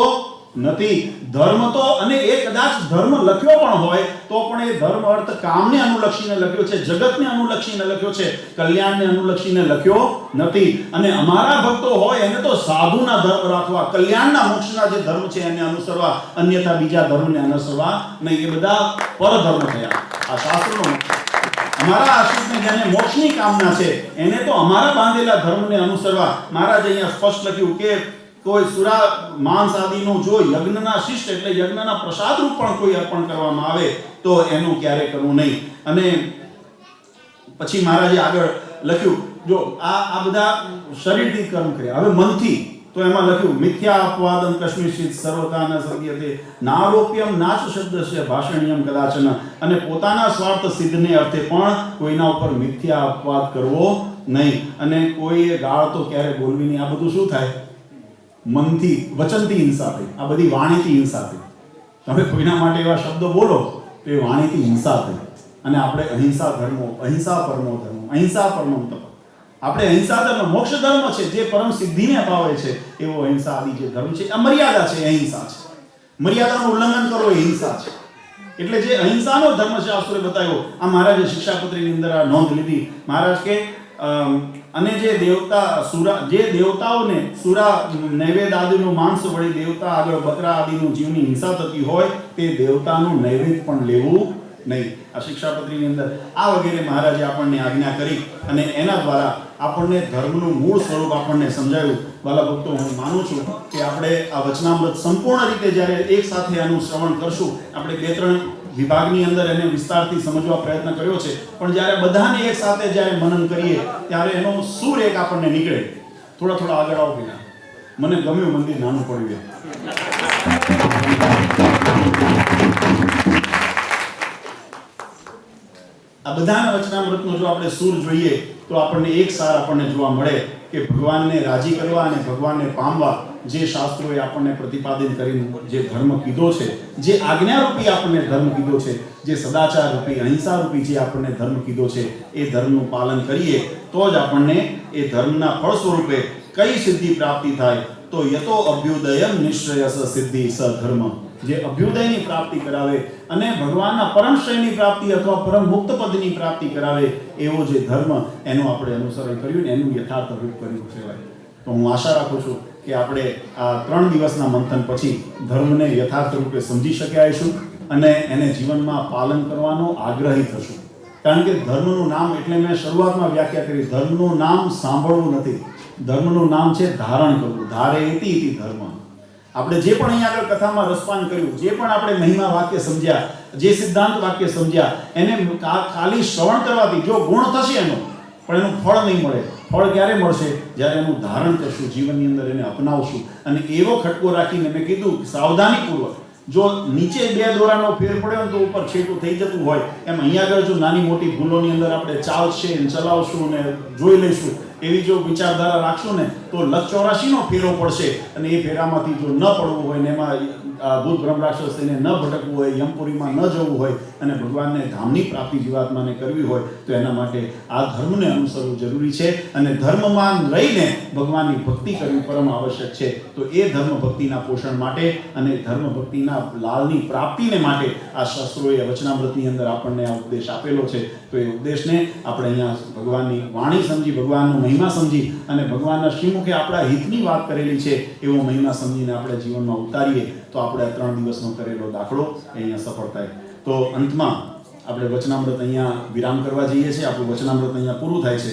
નથી. ધર્મ તો, અને એ કદાચ ધર્મ લખ્યો પણ હોય તો પણ એ ધર્મ અર્થ કામને અનુલક્ષીને લખ્યો છે, જગતને અનુલક્ષીને લખ્યો છે, કલ્યાણને અનુલક્ષીને લખ્યો નથી. અને અમારા ભક્તો હોય એને તો સાધુના ધર્મ રાખવા, કલ્યાણના મોક્ષના જે ધર્મ છે એને અનુસરવા, અન્યથા બીજા ધર્મને અનુસરવા નહીં. એ બધા પરધર્મ થયા. આ શાસ્ત્રનો અમારા આશ્રિતને જેને મોક્ષની કામના છે એને તો અમારા બાંધેલા ધર્મને અનુસરવા. મહારાજ અહીંયા સ્પષ્ટ લખ્યું કે કોઈ સુરા માંસ આદિનું જો યજ્ઞના શિષ્ટ એટલે યજ્ઞના પ્રસાદ રૂપ પણ કોઈ અર્પણ કરવામાં આવે તો એનું ક્યારે કરવું નહીં. અને પછી મહારાજે આગળ લખ્યું, જો આ બધા શરીરથી કર્મ કર્યા, હવે મનથી તો એમાં લખ્યું, મિથ્યા અપવાદમ કશ્મીરશિત સર્વતા ન સત્યતે નારોપ્યમ નાચ શબ્દસ્ય ભાષણ્યમ કદાચન. અને પોતાના સ્વાર્થ સિદ્ધને અર્થે પણ કોઈના ઉપર મિથ્યા અપવાદ કરવો નહીં. અને કોઈએ ગાળ તો ક્યારે બોલવી નહીં. આ બધું શું થાય? મનથી, વચનથી હિંસા થઈ. આ બધી વાણીથી હિંસા થઈ. તમે કોઈના માટે એવા શબ્દો બોલો તો એ વાણીથી હિંસા થઈ. અને આપણે અહિંસા ધર્મો, અહિંસા પરમો ધર્મો, અહિંસા પરમો તપ. આપણે અહિંસા ધર્મ મોક્ષ ધર્મ છે જે પરમ સિદ્ધિને અપાવે છે, એવો અહિંસા આદિ જે ધર્મ છે, આ મર્યાદા છે, અહિંસા છે. મર્યાદાનું ઉલ્લંઘન કરો એ હિંસા છે. એટલે જે અહિંસાનો ધર્મ શાસ્ત્રોએ બતાવ્યો, આ મહારાજે શિક્ષાપત્રીની અંદર આ નોંધ લીધી. મહારાજ કે અને જે દેવતાઓને સુરા નૈવેદ્ય આદિનું માંસ વળી દેવતા આગળ બકરા આદિનું જીવની હિંસા થતી હોય તે દેવતાનું નૈવેદ્ય પણ લેવું નહીં. આ શિક્ષાપત્રીની અંદર આ વગેરે મહારાજે આપણને આજ્ઞા કરી અને એના દ્વારા આપણને ધર્મનું મૂળ સ્વરૂપ આપણને સમજાવ્યું. વાલા ભક્તો, હું માનું છું કે આપણે આ વચનામૃત સંપૂર્ણ રીતે જ્યારે એક સાથે આનું શ્રવણ કરશું, આપણે 2-3 વિભાગની અંદર એને વિસ્તારથી સમજવા પ્રયત્ન કર્યો છે, પણ જ્યારે બધાને એક સાથે જ્યારે મનન કરીએ ત્યારે એનો સૂર એક આપણને નીકળે. થોડા આગળ આવો પેલા. મને ગમ્યું મંદિર નાનું પડ્યું. આ બધાના વચનામૃતનો જો આપણે સૂર જોઈએ તો આપણને એક સાર આપણને જોવા મળે કે ભગવાનને રાજી કરવા અને ભગવાનને પામવા જે શાસ્ત્રોએ આપણને પ્રતિપાદિત કરીને જે ધર્મ કીધો છે, જે આજ્ઞારૂપી આપણને ધર્મ કીધો છે, જે સદાચાર રૂપી, અહિંસા રૂપી જે આપણને ધર્મ કીધો છે, એ ધર્મનું પાલન કરીએ તો જ આપણને એ ધર્મના ફળ સ્વરૂપે કઈ સિદ્ધિ પ્રાપ્તિ થાય? તો યતો અભ્યુદયમ નિશ્ચયસ સિદ્ધિ સ ધર્મ. જે અભ્યુદયની પ્રાપ્તિ કરાવે અને ભગવાનના પરમશ્રેયની પ્રાપ્તિ અથવા પરમ મુક્ત પદની પ્રાપ્તિ કરાવે એવો જે ધર્મ, એનું આપણે અનુસરણ કર્યું ને એનું યથાર્થ રૂપ કર્યું કહેવાય. તો હું આશા રાખું છું કે આપણે આ 3 દિવસના મંથન પછી ધર્મને યથાર્થ રૂપે સમજી શક્યા હશું અને એને જીવનમાં પાલન કરવાનો આગ્રહી થશું. કારણ કે ધર્મનું નામ, એટલે મેં શરૂઆતમાં વ્યાખ્યા કરી, ધર્મનું નામ સાંભળવું નથી, ધર્મનું નામ છે ધારણ કરવું. ધારે ઇતિ ઇતિ ધર્મ. આપણે જે પણ અહીંયા આગળ કથામાં રસપાન કર્યું, જે પણ આપણે મહિમા વાક્ય સમજ્યા, જે સિદ્ધાંત વાક્ય સમજ્યા, એને ખાલી શ્રવણ કરવાથી જો ગુણ થશે એનો, પણ એનું ફળ નહીં મળે. ફળ ક્યારે મળશે? જ્યારે એનું ધારણ કરશું, જીવનની અંદર એને અપનાવશું. અને એવો ખટકો રાખીને મેં કીધું સાવધાનીપૂર્વક, જો નીચે 2 દોરાનો ફેર પડ્યો તો ઉપર છેટું થઈ જતું હોય, એમ અહીંયા આગળ જો નાની મોટી ભૂલોની અંદર આપણે ચાલશે ને ચલાવશું ને જોઈ લઈશું, એવી જો વિચારધારા રાખશું ને તો 184નો ફેરો પડશે. અને એ ફેરામાંથી જો ન પડવું હોય ને એમાં ભૂત બ્રહ્મ રાક્ષસ થઈને ન ભટકવું હોય, યમપુરીમાં ન જવું હોય અને ભગવાનને ધામની પ્રાપ્તિ જીવાત્માને કરવી હોય, તો એના માટે આ ધર્મને અનુસરવું જરૂરી છે. અને ધર્મમાં રહીને ભગવાનની ભક્તિ કરવી પરમ આવશ્યક છે. તો એ ધર્મ ભક્તિના પોષણ માટે અને ધર્મ ભક્તિના લાલની પ્રાપ્તિને માટે આ શાસ્ત્રોએ વચનામૃતની અંદર આપણને આ ઉપદેશ આપેલો છે. તો એ ઉપદેશને આપણે અહીંયા ભગવાનની વાણી સમજી, ભગવાનનો મહિમા સમજી અને ભગવાનના શ્રીમુખે આપણા હિતની વાત કરેલી છે એવો મહિમા સમજીને આપણે જીવનમાં ઉતારીએ તો આપણે 3 દિવસનો કરેલો દાખલો અહીંયા સફળ થાય. તો અંતમાં આપણે વચનામૃત અહીંયા વિરામ કરવા જઈએ છીએ. આપણું વચનામૃત અહીંયા પૂરું થાય છે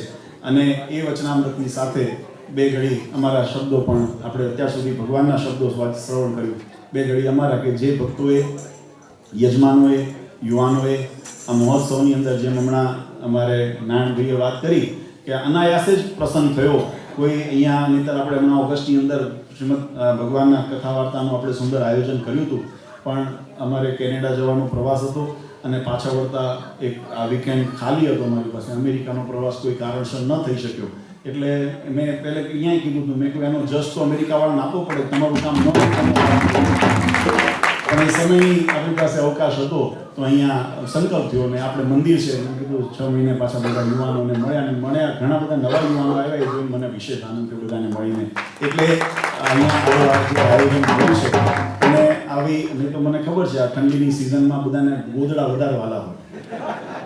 અને એ વચનામૃતની સાથે 2 ઘડી અમારા શબ્દો પણ, આપણે અત્યાર સુધી ભગવાનના શબ્દો શ્રવણ કર્યું, 2 ઘડી અમારા કે જે ભક્તોએ, યજમાનોએ, યુવાનોએ આ મહોત્સવની અંદર, જેમ હમણાં અમારે નારાયણભાઈએ વાત કરી કે અનાયાસે જ પ્રસંગ થયો. કોઈ અહીંયા નહીંતર આપણે હમણાં ઓગસ્ટની અંદર શ્રીમદ ભગવાનના કથા વાર્તાનું આપણે સુંદર આયોજન કર્યું હતું, પણ અમારે કેનેડા જવાનો પ્રવાસ હતો અને પાછા વળતા એક આ વીકેન્ડ ખાલી હતો અમારી પાસે. અમેરિકાનો પ્રવાસ કોઈ કારણસર ન થઈ શક્યો, એટલે મેં પહેલે અહીંયા કીધું હતું, મેં કહ્યું એનો જજ તો અમેરિકાવાળાને આપવો પડે, તમારું કામ ન હોય. પણ એ સમયની આપણી પાસે અવકાશ હતો તો અહીંયા સંકલ્પ થયો અને આપણે મંદિર છે, મેં કીધું 6 મહિને પાછા બધા યુવાનોને મળ્યા ઘણા બધા નવા યુવાનો આવ્યા, એ જોઈને મને વિશેષ આનંદ થયો બધાને મળીને. એટલે અહીંયા આયોજન કર્યું છે. અને આવી, નહીં તો મને ખબર છે આ ઠંડીની સિઝનમાં બધાને ગોદડા વધારે વાલા હોય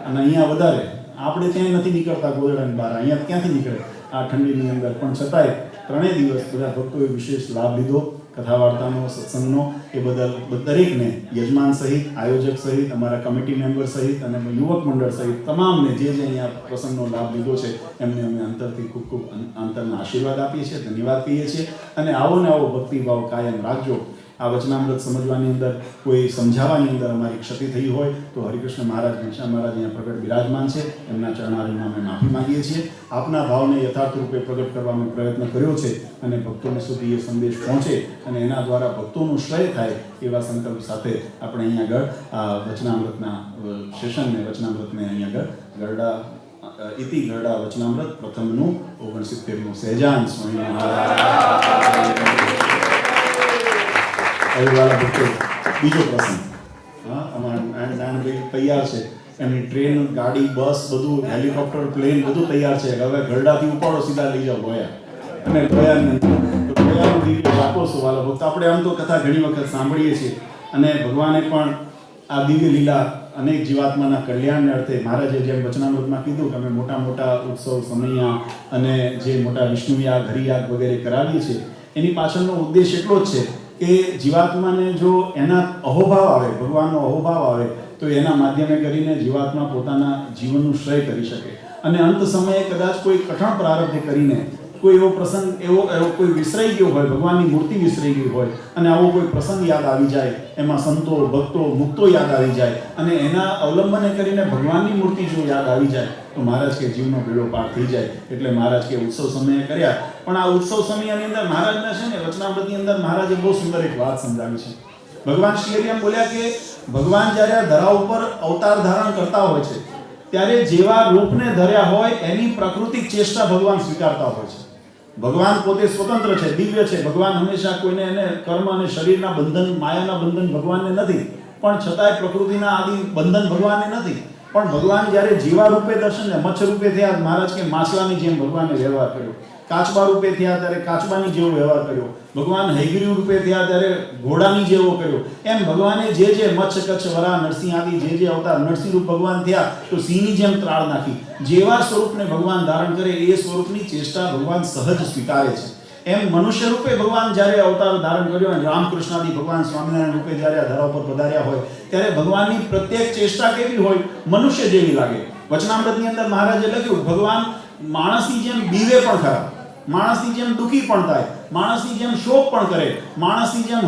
અને અહીંયા વધારે, આપણે ત્યાં નથી નીકળતા ગોદડાની બહાર, અહીંયા ક્યાંથી નીકળે આ ઠંડીની અંદર. પણ છતાંય 3 દિવસ બધા ભક્તોએ વિશેષ લાભ લીધો કથા વાર્તાનો, સત્સંગનો. એ બદલ દરેકને, યજમાન સહિત, આયોજક સહિત, અમારા કમિટી મેમ્બર સહિત અને યુવક મંડળ સહિત તમામને જે અહીંયા પ્રસંગનો લાભ લીધો છે એમને અમે અંતરથી ખૂબ ખૂબ અંતરના આશીર્વાદ આપીએ છીએ, ધન્યવાદ કહીએ છીએ. અને આવો ને આવો ભક્તિભાવ કાયમ રાખજો. આ વચનામૃત સમજવાની અંદર, કોઈ સમજાવવાની અંદર અમારી ક્ષતિ થઈ હોય તો હરિકૃષ્ણ મહારાજ, ઘનશ્યામ મહારાજ અહીંયા પ્રગટ બિરાજમાન છે, એમના ચરણારવિંદમાં અમે માફી માંગીએ છીએ. આપના ભાવને યથાર્થ રૂપે પ્રગટ કરવાનો પ્રયત્ન કર્યો છે અને ભક્તોને સુધી એ સંદેશ પહોંચે અને એના દ્વારા ભક્તોનું શ્રેય થાય એવા સંકલ્પ સાથે આપણે અહીંયા આગળ આ વચનામૃતના સેશનને, વચનામૃતને અહીંયા આગળ ગરડા ઇતિ ગરડા વચનામૃત પ્રથમનું 69મું સહેજાન સ્વામી મહારાજ. વાલા ભક્તો, બીજો પ્રસંગ, અમારા નાનભાઈ તૈયાર છે, એમની ટ્રેન, ગાડી, બસ બધું, હેલિકોપ્ટર, પ્લેન બધું તૈયાર છે. હવે ગરડાથી ઉપાડો, સીધા લઈ જાઓ ગોયા. અને ગોયાનો દિવ્ય રાખો છો વાલા ભક્તો. આપણે આમ તો કથા ઘણી વખત સાંભળીએ છીએ અને ભગવાને પણ આ દિવ્ય લીલા અનેક જીવાત્માના કલ્યાણને અર્થે મહારાજે જેમ વચનામૃતમાં કીધું કે અમે મોટા મોટા ઉત્સવ, સમૈયા અને જે મોટા વિષ્ણુયાગ, હરિયાગ વગેરે કરાવીએ છીએ, એની પાછળનો ઉદ્દેશ એટલો જ છે કે જીવાત્માને જો એના અહોભાવ આવે, ભગવાનનો અહોભાવ આવે, તો એના માધ્યમે કરીને જીવાત્મા પોતાના જીવનનું શ્રેય કરી શકે. અને અંત સમયે કદાચ કોઈ કઠણ પ્રારબ્ધ કરીને કોઈ એવો પ્રસંગ, એવો કોઈ વિસરાઈ ગયો હોય, ભગવાનની મૂર્તિ વિસરાઈ ગઈ હોય અને આવો કોઈ પ્રસંગ યાદ આવી જાય, એમાં સંતો, ભક્તો, મુક્તો યાદ આવી જાય અને એના અવલંબને કરીને ભગવાનની મૂર્તિ જો યાદ આવી જાય તો મહારાજ કે જીવનો બેડો પાર થઈ જાય. એટલે મહારાજ કે ઉત્સવ સમયે કર્યા. પણ આ ઉત્સવ સમયની અંદર મહારાજના છે ને વચનામૃતની અંદર મહારાજે બહુ સુંદર એક વાત સમજાવી છે. ભગવાન શ્રી હરિ એમ બોલ્યા કે ભગવાન જ્યારે આ ધરા ઉપર અવતાર ધારણ કરતા હોય છે ત્યારે જેવા રૂપને ધર્યા હોય એની પ્રાકૃતિક ચેષ્ટા ભગવાન સ્વીકારતા હોય છે. ભગવાન પોતે સ્વતંત્ર છે, દિવ્ય છે. ભગવાન હંમેશા કોઈને એને કર્મ અને શરીરના બંધન, માયાના બંધન ભગવાનને નથી, પણ છતાંય પ્રકૃતિના આદિ બંધન ભગવાનને નથી. પણ ભગવાન જ્યારે જીવા રૂપે દર્શન, મચ્છ રૂપે થયા, મહારાજ કે માછલાની જેમ ભગવાને વ્યવહાર કર્યો. કાચબા રૂપે થયા ત્યારે કાચબાની જેવો વ્યવહાર કર્યો. ભગવાન હૈગ્રીવ રૂપે થયા ત્યારે ઘોડાની જેવો કર્યો. એમ ભગવાને જે મચ્છ, કચ્છ, વરા, નરસિંહ આદિ જે અવતાર, નરસિંહ રૂપ ભગવાન થયા તો સિંહની જેમ ત્રાળ નાખી. જેવા સ્વરૂપને ભગવાન ધારણ કરે એ સ્વરૂપની ચેષ્ટા ભગવાન સહજ સ્વીકારે છે. એમ મનુષ્ય રૂપે ભગવાન જ્યારે અવતાર ધારણ કર્યો અને રામકૃષ્ણાદિ ભગવાન સ્વામિનારાયણ રૂપે જ્યારે આ ધરા ઉપર પધાર્યા હોય ત્યારે ભગવાનની પ્રત્યેક ચેષ્ટા કેવી હોય? મનુષ્ય જેવી લાગે. વચનામૃતની અંદર મહારાજે લખ્યું, ભગવાન માણસની જેમ બીવે પણ ખરા, માણસની જેમ દુઃખી પણ થાય, માણસની જેમ શોક પણ કરે, માણસની જેમ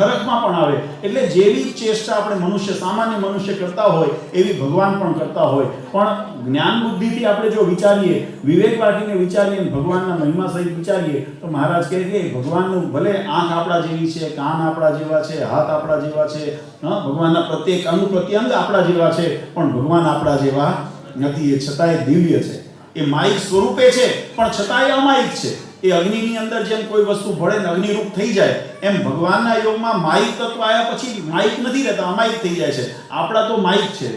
હરખમાં પણ આવે. એટલે જેવી ચેષ્ટા આપણે મનુષ્ય, સામાન્ય મનુષ્ય કરતા હોય એવી ભગવાન પણ કરતા હોય. પણ જ્ઞાન બુદ્ધિથી આપણે જો વિચારીએ, વિવેક રાખીને વિચારીએ, ભગવાનના મહિમા સહિત વિચારીએ તો મહારાજ કહે કે ભગવાનનું ભલે આંખ આપણા જેવી છે, કાન આપણા જેવા છે, હાથ આપણા જેવા છે, ભગવાનના પ્રત્યેક અંગ પ્રત્યંગ આપણા જેવા છે, પણ ભગવાન આપણા જેવા નથી. એ છતાંય દિવ્ય છે. એ માયિક સ્વરૂપે છે પણ છતાંય અમાયિક છે. એ અગ્નિની અંદર જેમ કોઈ વસ્તુ ભળે ને અગ્નિરૂપ થઈ જાય, એમ ભગવાનના યોગમાં માયિક તત્વ આવ્યા પછી માયિક નથી રહેતા, અમાયિક થઈ જાય છે. આપણા તો માયિક છે.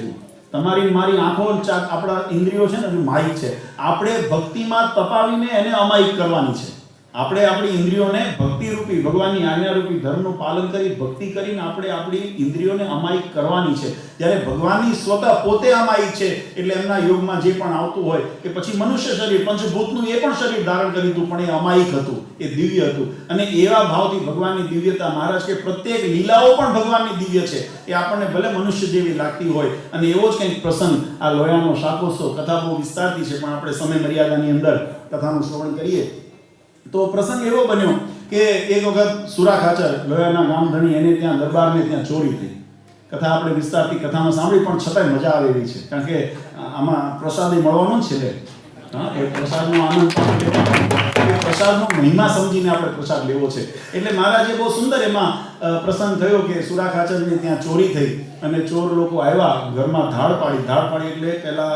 તમારી મારી આંખો, આપણા ઇન્દ્રિયો છે ને, માયિક છે. આપણે ભક્તિમાં તપાવીને એને અમાયિક કરવાની છે. આપણે આપણી ઇન્દ્રિયોને ભક્તિરૂપી, ભગવાનની આજ્ઞારૂપી ધર્મનું પાલન કરી, ભક્તિ કરીને આપણે આપણી ઇન્દ્રિયોને અમાયિક કરવાની છે. જ્યારે ભગવાનની સ્વતઃ પોતે અમાયિક છે એટલે એમના યોગમાં જે પણ આવતું હોય એ પછી મનુષ્ય શરીર, પંચભૂતનું એ પણ શરીર ધારણ કરી હતું, પણ એ અમાયિક હતું, એ દિવ્ય હતું. અને એવા ભાવથી ભગવાનની દિવ્યતા, મહારાજ કે પ્રત્યેક લીલાઓ પણ ભગવાનની દિવ્ય છે. એ આપણને ભલે મનુષ્ય જેવી લાગતી હોય. અને એવો જ કંઈક પ્રસંગ આ લોયાનો શાકોત્સવ, કથા બહુ વિસ્તારથી છે પણ આપણે સમય મર્યાદાની અંદર કથાનું શ્રવણ કરીએ તો પ્રસંગ એવો બન્યો કે એક વખત સુરા ખાચર, લોયાના ગામધણી, એને ત્યાં દરબારને ત્યાં ચોરી થઈ. કથા આપણે વિસ્તારથી કથામાં સાંભળી પણ છતાંય મજા આવે એવી છે, કારણ કે આમાં પ્રસાદ મળવાનો જ છે. એ પ્રસાદનો આનંદ એ પ્રસાદનો મહિમા સમજીને આપણે પ્રસાદ લેવો છે. એટલે મહારાજે બહુ સુંદર એમાં પ્રસંગ થયો કે સુરા ખાચરની ત્યાં ચોરી થઈ અને ચોર લોકો આવ્યા, ઘરમાં ધાડ પાડી એટલે પહેલા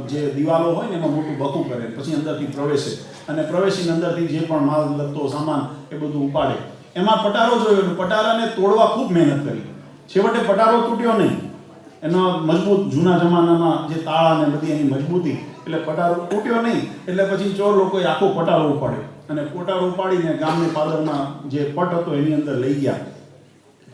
જે દિવાલો હોય ને એમાં મોટું બકું કરે, પછી અંદરથી પ્રવેશે અને પ્રવેશીને અંદરથી જે પણ માલ લત્તો સામાન એ બધું ઉપાડે. એમાં પટારો જોયો, પટારાને તોડવા ખૂબ મહેનત કરી. છેવટે પટારો તૂટ્યો નહીં. એનો મજબૂત, જૂના જમાનામાં જે તાળા ને બધી એની મજબૂતી, એટલે પટારો તૂટ્યો નહીં. એટલે પછી ચોર લોકોએ આખો પટારો ઉપાડ્યો અને પટારો ઉપાડીને ગામની પાદરમાં જે પટ હતો એની અંદર લઈ ગયા.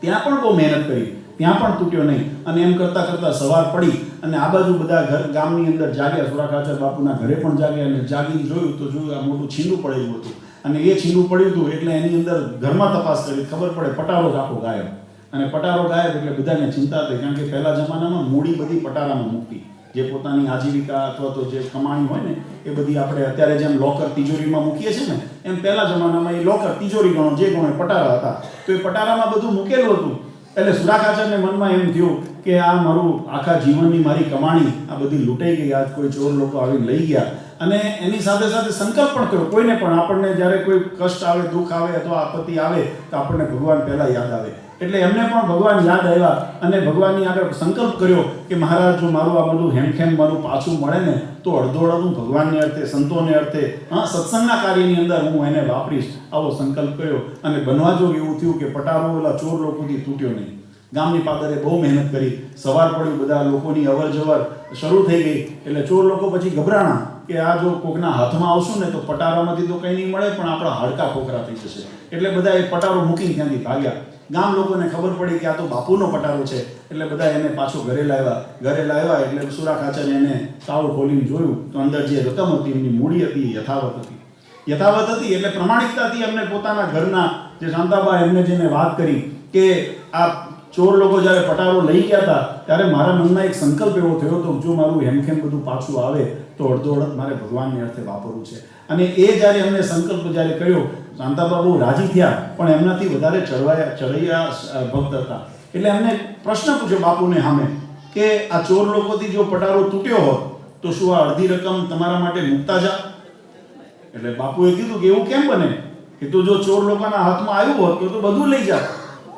ત્યાં પણ બહુ મહેનત કરી, ત્યાં પણ તૂટ્યો નહીં. અને એમ કરતાં કરતાં સવાર પડી અને આ બાજુ બધા ગામની અંદર જાગ્યા. સુરા ખાચર બાપુના ઘરે પણ જાગ્યા અને જાગીને જોયું તો આ મોટું છીંડું પડેલું હતું. અને એ છીંડું પડ્યું હતું એટલે એની અંદર ઘરમાં તપાસ કરી, ખબર પડે પટારો જ આખો ગાયબ. અને પટારો ગાયબ એટલે બધાને ચિંતા થઈ, કારણ કે પહેલા જમાનામાં મૂડી બધી પટારામાં મૂકતી. જે પોતાની આજીવિકા અથવા તો જે કમાણી હોય ને એ બધી આપણે અત્યારે જેમ લોકર તિજોરીમાં મૂકીએ છીએ ને, એમ પહેલા જમાનામાં એ લોકર, તિજોરી ગણો જે ગણો, પટારા હતા. તો એ પટારામાં બધું મૂકેલું હતું. એટલે સુરા ખાચરને મનમાં એમ થયું કે આ મારું આખા જીવનની મારી કમાણી આ બધી લૂંટાઈ ગઈ, આજ કોઈ ચોર લોકો આવીને લઈ ગયા. અને એની સાથે સાથે સંકલ્પ પણ કર્યો, કોઈને પણ આપણને જ્યારે કોઈ કષ્ટ આવે, દુઃખ આવે અથવા આપત્તિ આવે તો આપણને ભગવાન પહેલાં યાદ આવે. એટલે એમને પણ ભગવાન યાદ આવ્યા અને ભગવાનની આગળ સંકલ્પ કર્યો કે મહારાજ, જો મારું આ બધું હેમખેમ મારું પાછું મળે ને તો અડધોઅડધું ભગવાનને અર્થે, સંતોને અર્થે, સત્સંગના કાર્યની અંદર હું એને વાપરીશ, આવો સંકલ્પ કર્યો. અને બનવા જો એવું થયું કે પટારો ઓલા ચોર લોકોથી તૂટ્યો નહીં. ગામની પાદરે બહુ મહેનત કરી, સવાર પડ્યું, બધા લોકોની અવર જવર શરૂ થઈ ગઈ. એટલે ચોર લોકો પછી ગભરાણા કે આ જો કોકના હાથમાં આવશું ને તો પટારામાંથી તો કંઈ નહીં મળે, પણ આપણા હાડકા ખોખરા થઈ જશે. એટલે બધા એ પટારો મૂકીને ત્યાંથી ભાગ્યા. ગામ લોકોને ખબર પડી કે આ તો બાપુનો પટારો છે. એટલે બધા એને પાછો ઘરે લાવ્યા. એટલે સુરા ખાચરે એને તાળું ખોલીને જોયું તો અંદર જે રકમ હતી એમની મૂડી હતી, યથાવત હતી. એટલે પ્રમાણિકતાથી એમને પોતાના ઘરના જે શાંતાબા એમને જેને વાત કરી કે આ ચોર લોકો જ્યારે પટારો લઈ ગયા હતા ત્યારે મારા મનમાં એક સંકલ્પ એવો થયો હતો, જો મારું હેમખેમ બધું પાછું આવે તો અડધોઅડધ મારે ભગવાનને અર્થે વાપરવું છે. અને એ જ્યારે એમને સંકલ્પ જ્યારે કર્યો, શાંતાબા બહુ રાજી થયા, પણ એમનાથી વધારે ચઢૈયા ભક્ત હતા. એટલે એમને પ્રશ્ન પૂછ્યો બાપુને સામે કે આ ચોર લોકોથી જો પટારો તૂટ્યો હોત તો શું આ અડધી રકમ તમારા માટે મૂકતા જા? એટલે બાપુએ કીધું કે એવું કેમ બને કે તો જો ચોર લોકોના હાથમાં આવ્યું હોત તો બધું લઈ જા,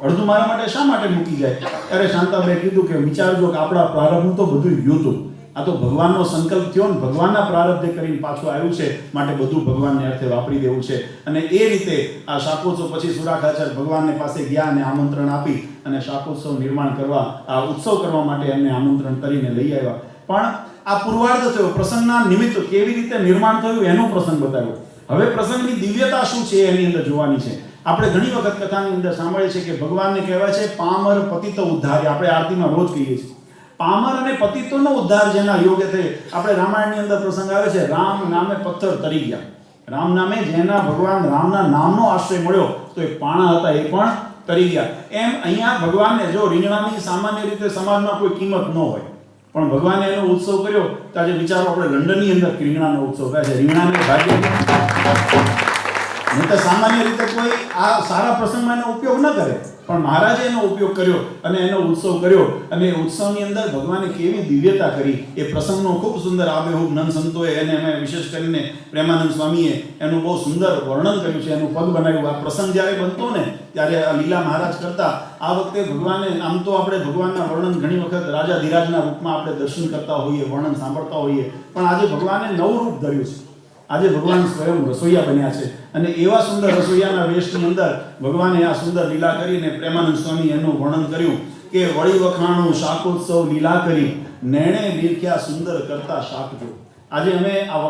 અડધું મારા માટે શા માટે મૂકી જાય? ત્યારે શાંતાબાએ કીધું કે વિચારજો કે આપણા પ્રારબ્ધનું તો બધું ગયું હતું, આ તો ભગવાનનો સંકલ્પ થયો ને ભગવાનના પ્રારબ્ધે કરીને પાછું આવ્યું છે, માટે બધું ભગવાનને અર્થે વાપરી દેવું છે. અને એ રીતે આ શાકોત્સવ પછી સુરા ખાચર ભગવાનને પાસે ગયા અને આમંત્રણ આપી અને શાકોત્સવ નિર્માણ કરવા, આ ઉત્સવ કરવા માટે એમને આમંત્રણ કરીને લઈ આવ્યા. પણ આ પૂર્વાર્ધ થયો, પ્રસંગના નિમિત્ત કેવી રીતે નિર્માણ થયું એનો પ્રસંગ બતાવ્યો. હવે પ્રસંગની દિવ્યતા શું છે એની અંદર જોવાની છે. આપણે ઘણી વખત કથાની અંદર સાંભળીએ છીએ કે ભગવાનને કહેવાય છે પામર પતિત ઉદ્ધાર. આપણે આરતીમાં રોજ કહીએ છીએ પામર અને પતિતોનો ઉદ્ધાર જેના યોગ્ય થઈ. આપણે રામાયણની અંદર પ્રસંગ આવે છે, રામ નામે પથ્થર તરી ગયા. રામ નામે જેના ભગવાન રામના નામનો આશ્રય મળ્યો તો એ પાણા હતા એ પણ તરી ગયા. એમ અહીંયા ભગવાનને જો રીંગણાની સામાન્ય રીતે સમાજમાં કોઈ કિંમત ન હોય, પણ ભગવાને એનો ઉત્સવ કર્યો. તો આજે વિચારો આપણે લંડનની અંદર રીંગણાનો ઉત્સવ કરે છે. રીંગણાને ભાગ્ય નહીં તો સામાન્ય રીતે કોઈ આ સારા પ્રસંગમાં એનો ઉપયોગ ન કરે, પણ મહારાજે એનો ઉપયોગ કર્યો અને એનો ઉત્સવ કર્યો. અને એ ઉત્સવની અંદર ભગવાને કેવી દિવ્યતા કરી એ પ્રસંગનો ખૂબ સુંદર આબેહૂબ નંદ સંતોએ એને અમે વિશેષ કરીને પ્રેમાનંદ સ્વામીએ એનું બહુ સુંદર વર્ણન કર્યું છે, એનું પદ બનાવ્યું. આ પ્રસંગ જ્યારે બનતો ને ત્યારે આ લીલા મહારાજ કરતા આ વખતે ભગવાને, આમ તો આપણે ભગવાનના વર્ણન ઘણી વખત રાજા ધીરાજના રૂપમાં આપણે દર્શન કરતા હોઈએ, વર્ણન સાંભળતા હોઈએ, પણ આજે ભગવાને નવું રૂપ ધર્યું છે. આજે ભગવાન સ્વયં રસોઈયા બન્યા છે અને એવા સુંદર રસોઈયાના વેશની અંદર ભગવાને આ સુંદર લીલા કરીને પ્રેમાનંદ સ્વામી એનું વર્ણન કર્યું કે વળી વખાણું શાકોત્સવ લીલા કરી નેણે નિરખ્યા સુંદર કરતા શાક જો. આજે અમે આ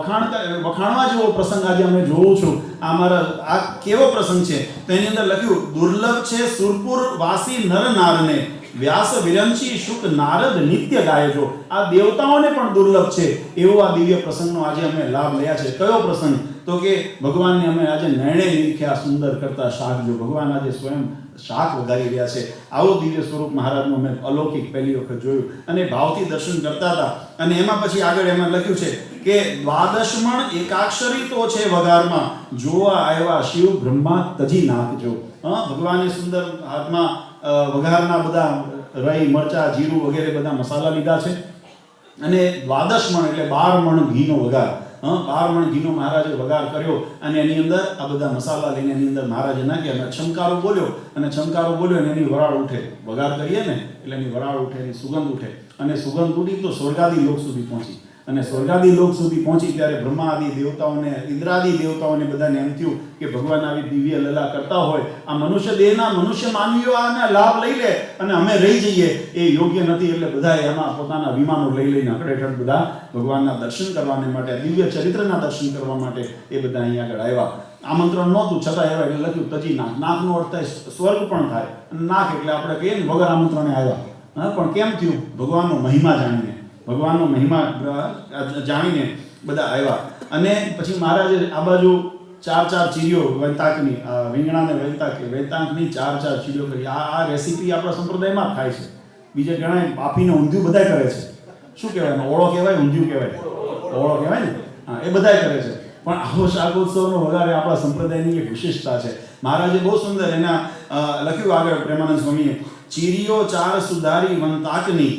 વખાણવા જેવો પ્રસંગ આજે અમે જોઉં છું. આ અમારા આ કેવો પ્રસંગ છે તો એની અંદર લખ્યું દુર્લભ છે સુરપુર વાસી નર નારને વ્યાસ વિરંચી શુક નારદ નિત્ય ગાયજો. આ દેવતાઓને પણ દુર્લભ છે એવો આ દિવ્ય પ્રસંગનો આજે અમે લાભ લયા છે. કયો પ્રસંગ? તો કે ભગવાનને અમે આજે નયણે નિરખ્યા સુંદર કરતા શાક જો. ભગવાન આજે સ્વયં શાક વગાડી રહ્યા છે. આવો દિવ્ય સ્વરૂપ મહારાજનું અમે અલૌકિક પહેલી વખત જોયું અને ભાવથી દર્શન કરતા હતા. અને એમાં પછી આગળ એમાં લખ્યું છે કે દ્વાદશમણ એકાક્ષરી તો છે વગારમાં જોવા આવ્યા શિવ બ્રહ્મા તજી નાખજો. ભગવાને સુંદર હાથમાં વઘારના બધા રઈ મરચા જીરું વગેરે બધા મસાલા લીધા છે અને દ્વાદશ મણ એટલે 12 મણ ઘીનો વઘાર, 12 મણ ઘીનો મહારાજે વઘાર કર્યો અને એની અંદર આ બધા મસાલા લઈને એની અંદર મહારાજે નાખ્યા અને છમકારો બોલ્યો અને એની વરાળ ઉઠે. વઘાર કરીએ ને એટલે એની વરાળ ઉઠે, એની સુગંધ ઉઠે અને સુગંધ ઉઠી તો સ્વર્ગાદી લોક સુધી પહોંચી અને સ્વર્ગાદી લોક સુધી પહોંચી ત્યારે બ્રહ્માદિ દેવતાઓને, ઇન્દ્રાદિ દેવતાઓને બધાને એમ થયું કે ભગવાન આવી દિવ્ય લલા કરતા હોય, આ મનુષ્ય દેહના મનુષ્ય માનવીઓ આના લાભ લઈ લે અને અમે રહી જઈએ એ યોગ્ય નથી. એટલે બધા એમાં પોતાના વિમાનો લઈ લઈને અકડેઠડ બધા ભગવાનના દર્શન કરવાને માટે, દિવ્ય ચરિત્રના દર્શન કરવા માટે એ બધા અહીંયા આગળ આવ્યા. આમંત્રણ નહોતું છતાં આવ્યા એટલે લખ્યું તજી નાક. નાકનો અર્થ થાય સ્વર્ગ પણ થાય. નાક એટલે આપણે કહીએ ને વગર આમંત્રણે આવ્યા. પણ કેમ થયું? ભગવાનનો મહિમા જાણીને, ભગવાનનો મહિમા જાણીને બધા આવ્યા. અને પછી મહારાજે આ બાજુ 4 ચીરીઓ વૈતાકની, રીંગણાને વૈતાકની 4 ચીરીઓ કરી. આ રેસીપી આપણા સંપ્રદાયમાં જ થાય છે. બીજે ઘણા બાફીને ઊંધિયું બધા કરે છે. શું કહેવાય? ઓળો કહેવાય, ઊંધિયું કહેવાય, ઓળો કહેવાય ને, હા એ બધા કરે છે. પણ આવો શાકોત્સવનો વઘાર આપણા સંપ્રદાયની એક વિશેષતા છે. મહારાજે બહુ સુંદર એના લખ્યું આગળ પ્રેમાનંદ સ્વામીએ, ચીરીઓ 4 સુધારી વંતાકની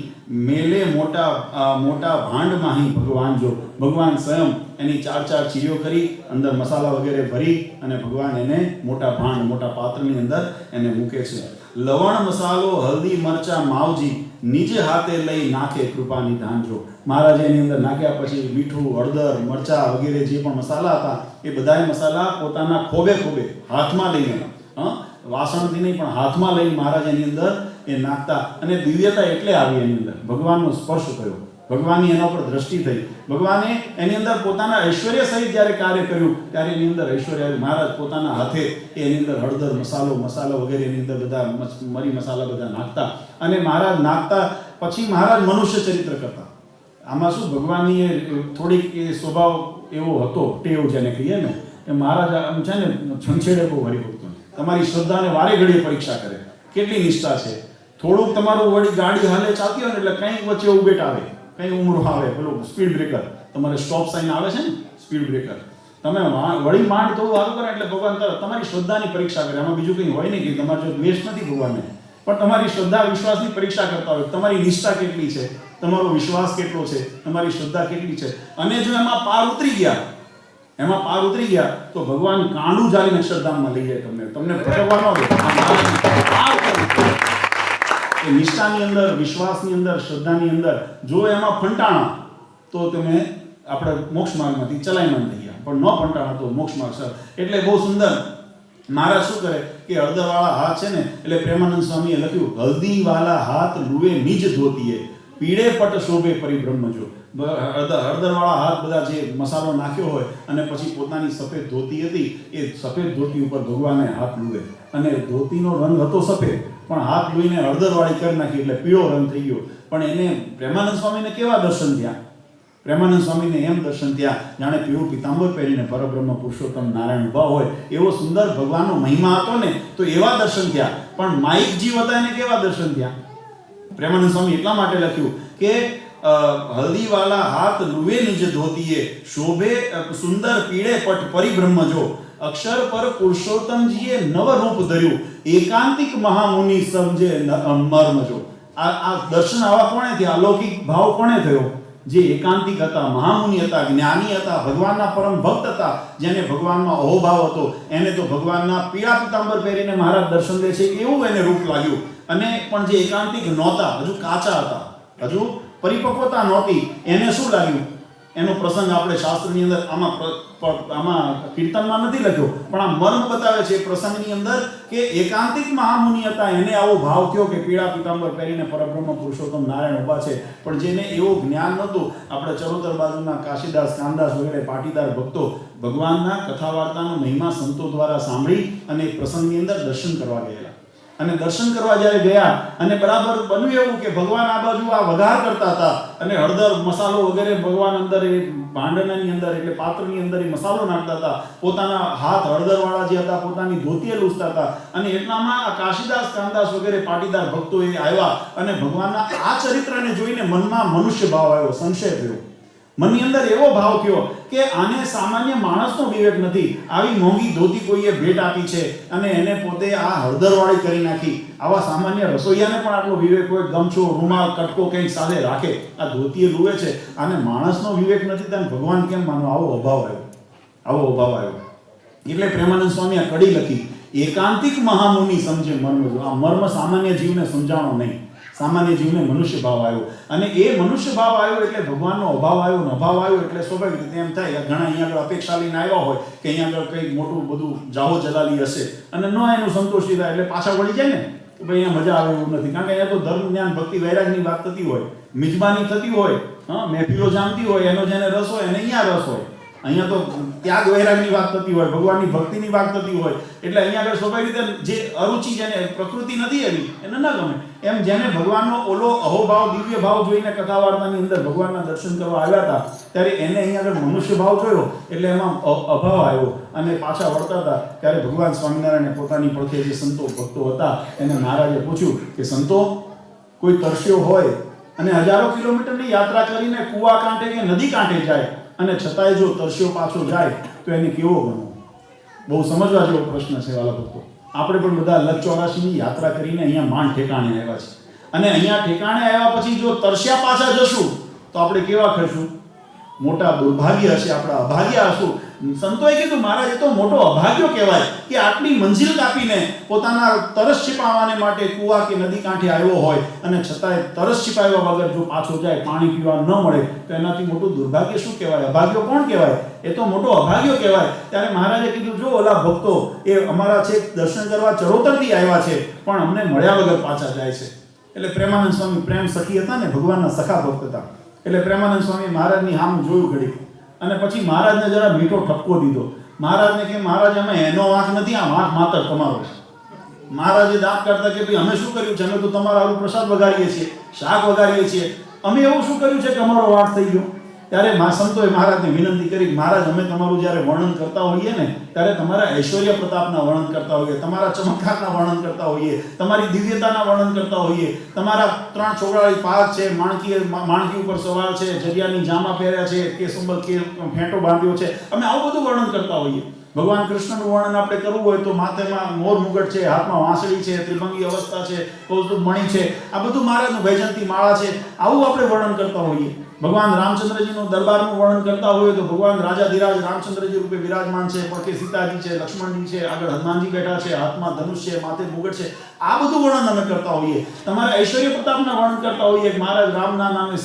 મેલે મોટા ભાંડ માહી ભગવાન જો. ભગવાન સ્વયં એની 4 ચીરીઓ કરી, અંદર મસાલા વગેરે ભરી અને ભગવાન એને મોટા ભાંડ, મોટા પાત્રની અંદર એને મૂકે છે. લવણ મસાલો હલ્દી મરચા માવજી નિજ હાથે લઈ નાખે કૃપા નિધાન જો. મહારાજે એની અંદર નાખ્યા પછી મીઠું, હળદર, મરચા વગેરે જે પણ મસાલા હતા એ બધાય મસાલા પોતાના ખોબે હાથમાં લઈને, વાસણથી નહીં પણ હાથમાં લઈને મહારાજ એની અંદર એ નાખતા. અને દિવ્યતા એટલે આવી એની અંદર ભગવાનનો સ્પર્શ કર્યો, ભગવાનની એના પર દ્રષ્ટિ થઈ. ભગવાને એની અંદર પોતાના ઐશ્વર્ય સહિત જ્યારે કાર્ય કર્યું ત્યારે એની અંદર ઐશ્વર્ય આવ્યું. મહારાજ પોતાના હાથે એની અંદર હળદર, મસાલો વગેરે એની અંદર બધા મરી મસાલા બધા નાખતા. અને મહારાજ નાખતા પછી મહારાજ મનુષ્ય ચરિત્ર કરતા. આમાં શું ભગવાનની થોડીક એ સ્વભાવ એવો હતો, ટેવ જેને કહીએ ને, કે મહારાજ આમ છે ને છંછેડે બહુ હરિભક્તો. તમારી શ્રદ્ધાને વારે ઘડીએ પરીક્ષા કરે, કેટલી નિષ્ઠા છે. થોડુંક તમારું વળી ગાડી હાલે ચાલતી હોય ને એટલે કંઈક વચ્ચે ઉભેટ આવે, કંઈ ઉમરો આવે, પેલું સ્પીડ બ્રેકર, તમારે સ્ટોપ સાઇન આવે છે ને સ્પીડ બ્રેકર, તમે વળી માંડ થોડું આગળ કરે એટલે ભગવાન તરત તમારી શ્રદ્ધાની પરીક્ષા કરે. આમાં બીજું કંઈ હોય નહીં કે તમારે જો દ્વેષ નથી ભગવાનને, પણ તમારી શ્રદ્ધા વિશ્વાસની પરીક્ષા કરતા હોય. તમારી નિષ્ઠા કેટલી છે, તમારો વિશ્વાસ કેટલો છે, તમારી શ્રદ્ધા કેટલી છે. અને જો એમાં પાર ઉતરી ગયા તો ભગવાન કાંડું જાળીને અક્ષરધામમાં લઈ જાય. તમને ભટકવા ન દે. એ નિષ્ઠાની અંદર, વિશ્વાસની અંદર, શ્રદ્ધાની અંદર જો એમાં ફંટાણા તો તમે આપણે મોક્ષ માર્ગમાંથી ચલાયમાન થઈ ગયા, પણ ન ફંટાણા તો મોક્ષ માર્ગ. એટલે બહુ સુંદર મહારાજ શું કરે કે હળદરવાળા હાથ છે ને, એટલે પ્રેમાનંદ સ્વામીએ લખ્યું, હલ્દીવાલા હાથ લુએ નિજ ધોતીએ પીળે પટ શોભે પરિબ્રહ્મ જો. હળદરવાળા હાથ બધા જે મસાલો નાખ્યો હોય અને પછી પોતાની સફેદ ધોતી હતી, એ સફેદ ધોતી ઉપર ભગવાને હાથ લુએ અને ધોતીનો રંગ હતો સફેદ, પણ હાથ લુઈને હળદરવાળી કરી નાખી એટલે પીળો રંગ થઈ ગયો. પણ એને પ્રેમાનંદ સ્વામીને કેવા દર્શન થયા? પ્રેમાનંદ સ્વામીને એમ દર્શન થયા જાણે પીળું પિતાંબર પહેરીને પરબ્રહ્મ પુરુષોત્તમ નારાયણ ઉભા હોય એવો સુંદર ભગવાનનો મહિમા હતો ને, તો એવા દર્શન થયા. પણ માઇક જીવ હતા એને કેવા દર્શન થયા? પ્રેમાનંદ સ્વામી એટલા માટે લખ્યું કે હલ્દીવાલા હાથ લુવે નિજ ધોતીએ, શોભે સુંદર પીળે પટ પરિબ્રહ્મ જો, અક્ષર પર પુરુષોત્તમજીએ નવ રૂપ ધર્યું, એકાંતિક મહામુનિ સમજે મર્મ જો. આ દર્શન આવા કોણે થયા? અલૌકિક ભાવ કોણે થયો? જે એકાંતિક હતા, મહામુનિ હતા, જ્ઞાની હતા, ભગવાનના પરમ ભક્ત હતા, જેને ભગવાનમાં અહોભાવ હતો, એને તો ભગવાનના પીળા પિતાંબર પહેરીને મહારાજ દર્શન દે છે એવું એને રૂપ લાગ્યું. અને પણ જે એકાંતિક નહોતા, હજુ કાચા હતા, હજુ પરિપક્વતા નહોતી, એને શું લાગ્યું? એનો પ્રસંગ આપણે શાસ્ત્રની અંદર આમાં કીર્તનમાં નથી લખ્યો, પણ આ મર્મ બતાવે છે પ્રસંગની અંદર કે એકાંતિક મહામુનિ હતા, એને આવો ભાવ થયો કે પીળા પિતાંબર પહેરીને પરબ્રહ્મ પુરુષોત્તમ નારાયણ ઉભા છે. પણ જેને એવું જ્ઞાન નહોતું, આપણે ચરોતર બાજુના કાશીદાસ, કામદાસ વગેરે પાટીદાર ભક્તો ભગવાનના કથા વાર્તાનો મહિમા સંતો દ્વારા સાંભળી અને પ્રસંગની અંદર દર્શન કરવા ગયેલા. અને દર્શન કરવા જ્યારે ગયા અને બરાબર બન્યું એવું કે ભગવાન આ બાજુ આ વઘાર કરતા હતા અને હળદર મસાલો વગેરે ભગવાન અંદર એ ભાંડણાની અંદર એટલે પાત્રની અંદર એ મસાલો નાખતા હતા, પોતાના હાથ હળદરવાળા જે હતા પોતાની ધોતીએ લૂછતા હતા. અને એટલામાં આ કાશીદાસ, કામદાસ વગેરે પાટીદાર ભક્તો એ આવ્યા અને ભગવાનના આ ચરિત્રને જોઈને મનમાં મનુષ્ય ભાવ આવ્યો, સંશય થયો. મનની અંદર એવો ભાવ થયો કે આને સામાન્ય માણસનો વિવેક નથી, આવી મોંઘી ધોતી કોઈએ ભેટ આપી છે અને એને પોતે આ હળદરવાળી કરી નાખી. આવા સામાન્ય રસોઈયાને પણ આટલો વિવેક હોય, ગમછો, રૂમાલ, કટકો કંઈક સાથે રાખે, આ ધોતીએ લુવે છે, આને માણસનો વિવેક નથી, તેને ભગવાન કેમ માનો? આવો અભાવ આવ્યો, આવો અભાવ આવ્યો. એટલે પ્રેમાનંદ સ્વામી આ કડી લખી, એકાંતિક મહામુનિ સમજે મર્મ જો. આ મર્મ સામાન્ય જીવને સમજાણો નહીં, સામાન્ય જીવને મનુષ્ય ભાવ આવ્યો. અને એ મનુષ્ય ભાવ આવ્યો એટલે ભગવાનનો અભાવ આવ્યો, ન અભાવ આવ્યો એટલે સ્વાભાવિક રીતે એમ થાય ઘણા અહીંયા આગળ અપેક્ષા લઈને આવ્યા હોય કે અહીંયા આગળ કંઈક મોટું બધું જાહો જલાલી હશે અને ન એનું સંતોષી થાય એટલે પાછા વળી જાય ને કે ભાઈ અહીંયા મજા આવે એવું નથી. કારણ કે અહીંયા તો ધર્મ, જ્ઞાન, ભક્તિ, વૈરાગની વાત થતી હોય, મિજબાની થતી હોય, મહેફિલો જામતી હોય, એનો જેને રસ હોય એને અહીંયા રસ હોય. અહીંયા તો ત્યાગ વૈરાગની વાત થતી હોય, ભગવાનની ભક્તિની વાત થતી હોય, એટલે અહીંયા આગળ સ્વાભાવિક રીતે જે અરુચિ, જેને પ્રકૃતિ નથી એવી, એને ન ગમે. એમ જેને ભગવાનનો ઓલો અહોભાવ, દિવ્ય ભાવ જોઈને કથા વાર્તાની અંદર ભગવાનના દર્શન કરવા આવ્યા હતા, ત્યારે એને અહીંયા આગળ મનુષ્ય ભાવ જોયો એટલે એમાં અભાવ આવ્યો અને પાછા વળતા હતા. ત્યારે ભગવાન સ્વામિનારાયણે પોતાની પડખે જે સંતો ભક્તો હતા એને મહારાજે પૂછ્યું કે સંતો, કોઈ તરસ્યો હોય અને હજારો કિલોમીટરની યાત્રા કરીને કૂવા કાંઠે કે નદી કાંઠે જાય અને છતાંય જો તરસ્યો પાછો જાય તો એને કેવો ગણવો? બહુ સમજવા જેવો પ્રશ્ન છે વાલા ભક્તો. આપણે પણ બધા લખ 84ની યાત્રા કરીને અહીંયા માંડ ઠેકાણે આવ્યા છે અને અહીંયા ઠેકાણે આવ્યા પછી જો તરસ્યા પાછા જશું તો આપણે કેવા કરશું? મોટા દુર્ભાગ્ય હશે, આપણા અભાગ્ય હશું. સંતોએ કીધું મહારાજ એ તો મોટો અભાગ્યો કહેવાય કે આટલી મંજિલ કાપીને પોતાના તરસ छिपाવવાને માટે કૂવા કે નદી કાંઠે આવ્યો હોય અને છતાંય તરસ छिपाવ્યા વગર જો પાછો જાય, પાણી પીવા ન મળે તો એનાથી મોટું દુર્ભાગ્ય શું કહેવાય? અભાગ્યો કોણ કહેવાય? એ તો મોટો અભાગ્યો કહેવાય. ત્યારે મહારાજે કીધું જો ઓલા ભક્તો એ અમારા છે દર્શન કરવા ચરોતરથી આવ્યા છે પણ અમને મળ્યા વગર પાછા જાય છે. એટલે પ્રેમાનંદ સ્વામી પ્રેમ સખી હતા ને, ભગવાનના સખા ભક્ત હતા. એટલે પ્રેમાનંદ સ્વામી મહારાજની સામે જોયું ઘડી અને પછી મહારાજને જરા મીઠો ઠપકો દીધો. મહારાજને કે મહારાજ અમે એનો વાંક નથી, આ વાંક માત્ર તમારો છે. મહારાજે દાંત કાઢતા કે ભાઈ અમે શું કર્યું છે? અમે તો તમારા આવું પ્રસાદ વગાડીએ છીએ, શાક વગાડીએ છીએ, અમે એવું શું કર્યું છે કે અમારો વાંક થઈ ગયો? ત્યારે સંતોએ મહારાજને વિનંતી કરી, મહારાજ અમે તમારું જ્યારે વર્ણન કરતા હોઈએ ને ત્યારે તમારા ઐશ્વર્ય પ્રતાપના વર્ણન કરતા હોઈએ, તમારા ચમત્કારના વર્ણન કરતા હોઈએ, તમારી દિવ્યતાના વર્ણન કરતા હોઈએ, તમારા 3 છોકરાળી પાક છે, માણકી ઉપર સવાર છે, જરિયાની જામા પહેર્યા છે, કેસુંબર કે ફેંટો બાંધ્યો છે, અમે આવું બધું વર્ણન કરતા હોઈએ. ભગવાન કૃષ્ણનું વર્ણન આપણે કરવું હોય તો માથેમાં મોર મુગટ છે, હાથમાં વાંસળી છે, ત્રિભંગી અવસ્થા છે, કૌસ્તુભ મણિ છે, આ બધું મહારાજનું વૈજયંતી માળા છે, આવું આપણે વર્ણન કરતા હોઈએ. ભગવાન રામચંદ્રજીનું દરબારનું વર્ણન કરતા હોઈએ તો ભગવાન રાજાધિરાજ રામચંદ્રજી રૂપે વિરાજમાન છે, પડખે સીતાજી છે, લક્ષ્મણજી છે, આગળ હનુમાનજી બેઠા છે, હાથમાં ધનુષ છે, માથે મુગટ છે, આ બધું વર્ણન અમે કરતા હોઈએ. તમારા ઐશ્વર્ય પ્રતાપના વર્ણન કરતા હોઈએ કે મહારાજ રામના નામે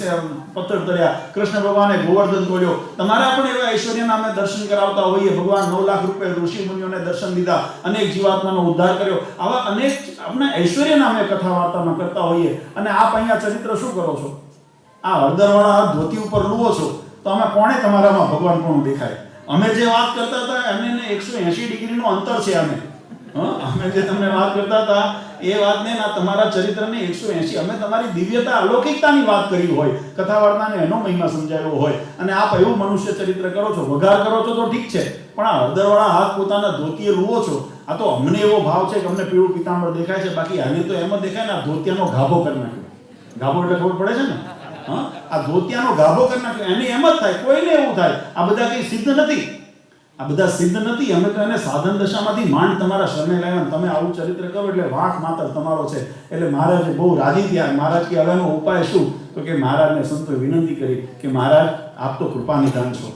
પથ્થર તર્યા, કૃષ્ણ ભગવાને ગોવર્ધન તોડ્યો, તમારા પણ એવા ઐશ્વર્યના અમે દર્શન કરાવતા હોઈએ. ભગવાન 9 લાખ રૂપિયા ઋષિ મુનિઓને દર્શન દીધા, અનેક જીવાત્માનો ઉદ્ધાર કર્યો, આવા અનેક આપણા ઐશ્વર્યના અમે કથા વાર્તામાં કરતા હોઈએ. અને આપ અહીંયા ચરિત્ર શું કરો છો? આ હળદરવાળા ધોતી ઉપર લુવો છો તો આમાં કોણે તમારામાં ભગવાન પણ દેખાય? અમે જે વાત કરતા હતા એને 180 ડિગ્રીનો અંતર છે. અમે જે તમને વાત કરતા હતા એ વાતને ના તમારા ચરિત્રને 180 અમે તમારી દિવ્યતા અલૌકિકતાની વાત કરી હોય, કથા વાર્તાને એનો મહિમા સમજાવ્યો હોય, અને આપ એવું મનુષ્ય ચરિત્ર કરો છો, વઘાર કરો છો તો ઠીક છે, પણ આ હળદરવાળા હાથ પોતાના ધોતીએ લુવો છો, આ તો અમને એવો ભાવ છે કે અમને પીળું પિતાંબર દેખાય છે, બાકી આને તો એમ જ દેખાય ને આ ધોતિયાનો ગાભો કરી નાખ્યો. ગાભો એટલે ખબર પડે છે ને? આ ધોતિયાનો ગાભો કરી નાખ્યો, એને એમ જ થાય, કોઈને એવું થાય. આ બધા કઈ સિદ્ધ નથી, આ બધા સિદ્ધ નથી. અમે તો એને સાધન દશામાંથી માંડ તમારા શરણે લાવ્યા, તમે આવું ચરિત્ર કરો એટલે વાંક માત્ર તમારો છે. એટલે મહારાજે બહુ રાજી થયા. મહારાજ કે હવેનો ઉપાય શું? તો કે મહારાજને સંતોએ વિનંતી કરી કે મહારાજ આપ તો કૃપાનિધાન છો,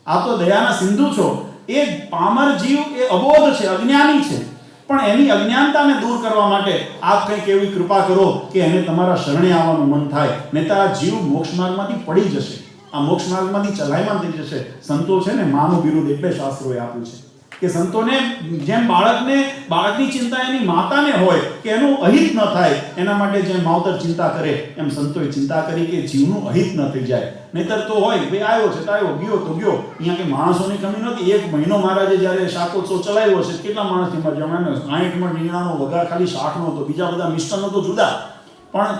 આપ તો દયાના સિંધુ છો. એ પામર જીવ એ અબોધ છે, અજ્ઞાની છે, પણ એની અજ્ઞાનતાને દૂર કરવા માટે આપ કંઈક એવી કૃપા કરો કે એને તમારા શરણે આવવાનું મન થાય, નહીં તો આ જીવ મોક્ષ માર્ગમાંથી પડી જશે, આ મોક્ષ માર્ગમાંથી ચલાયમાન થઈ જશે. સંતો છે ને માનું બિરુદ એટલે શાસ્ત્રોએ આપ્યું છે કે સંતોને જેમ બાળકની ચિંતા એની માતાને હોય કે એનું અહિત ન થાય, એના માટે જેમ માવતર ચિંતા કરે એમ સંતોએ ચિંતા કરી કે જીવનું અહિત ન થઈ જાય. નહીતર તો હોય ભાઈ આવ્યો છે તો આવ્યો, ગયો તો ગયો. અહીંયા કે માણસોની કમી નથી. 1 મહિનો મહારાજે જ્યારે શાકોત્સવ ચલાવ્યો છે, કેટલા માણસથી મરજવાના 60 મણ રીંગણાનો વઘાર ખાલી શાકનો હતો, બીજા બધા મિષ્ટાનો તો જુદા. પણ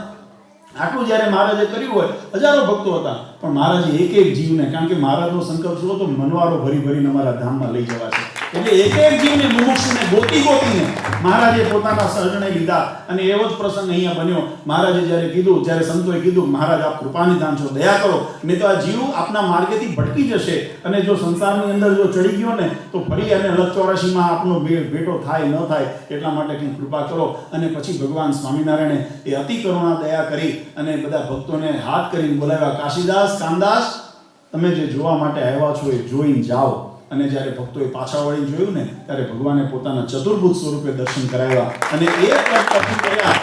આટલું જ્યારે મહારાજે કર્યું હોય, હજારો ભક્તો હતા, પણ મહારાજે એક જીવને, કારણ કે મહારાજનો સંકલ્પ શું હતો? મનવારો ભરી ભરીને અમારા ધામમાં લઈ જવા છે. એટલે એક જીવને મુમુક્ષુને ગોતીને મહારાજે પોતાના શરણે લીધા. અને એવો જ પ્રસંગ અહીંયા બન્યો. મહારાજે જ્યારે કીધું, જ્યારે સંતોએ કીધું મહારાજ આપ કૃપાનિધાન છો, દયા કરો, નહીં તો આ જીવ આપના માર્ગેથી ભટકી જશે, અને જો સંસારની અંદર જો ચડી ગયો ને તો ફરી અને 84માં આપનો ભેટો થાય ન થાય, એટલા માટે કંઈ કૃપા કરો. અને પછી ભગવાન સ્વામિનારાયણે એ અતિ કરુણા દયા કરી અને બધા ભક્તોને હાથ કરીને બોલાવ્યા, કાશીદાસ, કામદાસ, તમે જે જોવા માટે આવ્યા છો એ જોઈને જાઓ. અને જ્યારે ભક્તોએ પાછા વળી જોયું ને ત્યારે ભગવાને પોતાના ચતુર્ભુજ સ્વરૂપે દર્શન કરાવ્યા અને એ પ્રગટ કર્યા.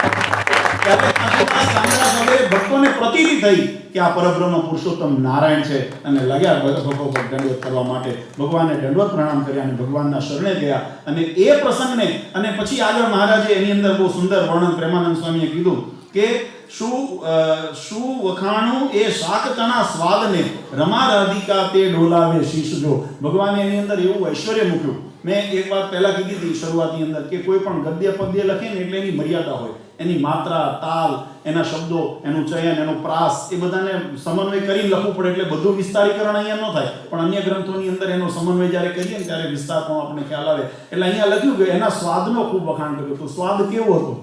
ત્યારે કાશીદાસ વગેરે ભક્તોને પ્રતીતિ થઈ કે આ પરબ્રહ્મ પુરુષોત્તમ નારાયણ છે, અને લગ્યા ભગવાન પર દંડવત કરવા માટે. ભગવાનને દંડવત પ્રણામ કર્યા અને ભગવાનના શરણે ગયા. અને એ પ્રસંગને અને પછી આગળ મહારાજે એની અંદર બહુ સુંદર વર્ણન પ્રેમાનંદ સ્વામીએ કીધું કે શું વખાણું એ શાકતના સ્વાદને, રમા રાધિકા તે ડોલાવે શીશ જો. ભગવાને એની અંદર એવું ઐશ્વર્ય મૂક્યું. મેં એક વાત પહેલા કીધી હતી શરૂઆતની અંદર કે કોઈ પણ ગદ્ય પદ્ય લખે ને એટલે એની મર્યાદા હોય, એની માત્રા, તાલ, એના શબ્દો, એનું ચયન, એનો પ્રાસ, એ બધાને સમન્વય કરીને લખવું પડે. એટલે બધું વિસ્તારીકરણ અહીંયા ન થાય, પણ અન્ય ગ્રંથોની અંદર એનો સમન્વય જ્યારે કરીએ ને ત્યારે વિસ્તારમાં આપણને ખ્યાલ આવે. એટલે અહીંયા લખ્યું કે એના સ્વાદનો ખૂબ વખાણ કર્યું. તો સ્વાદ કેવો હતો?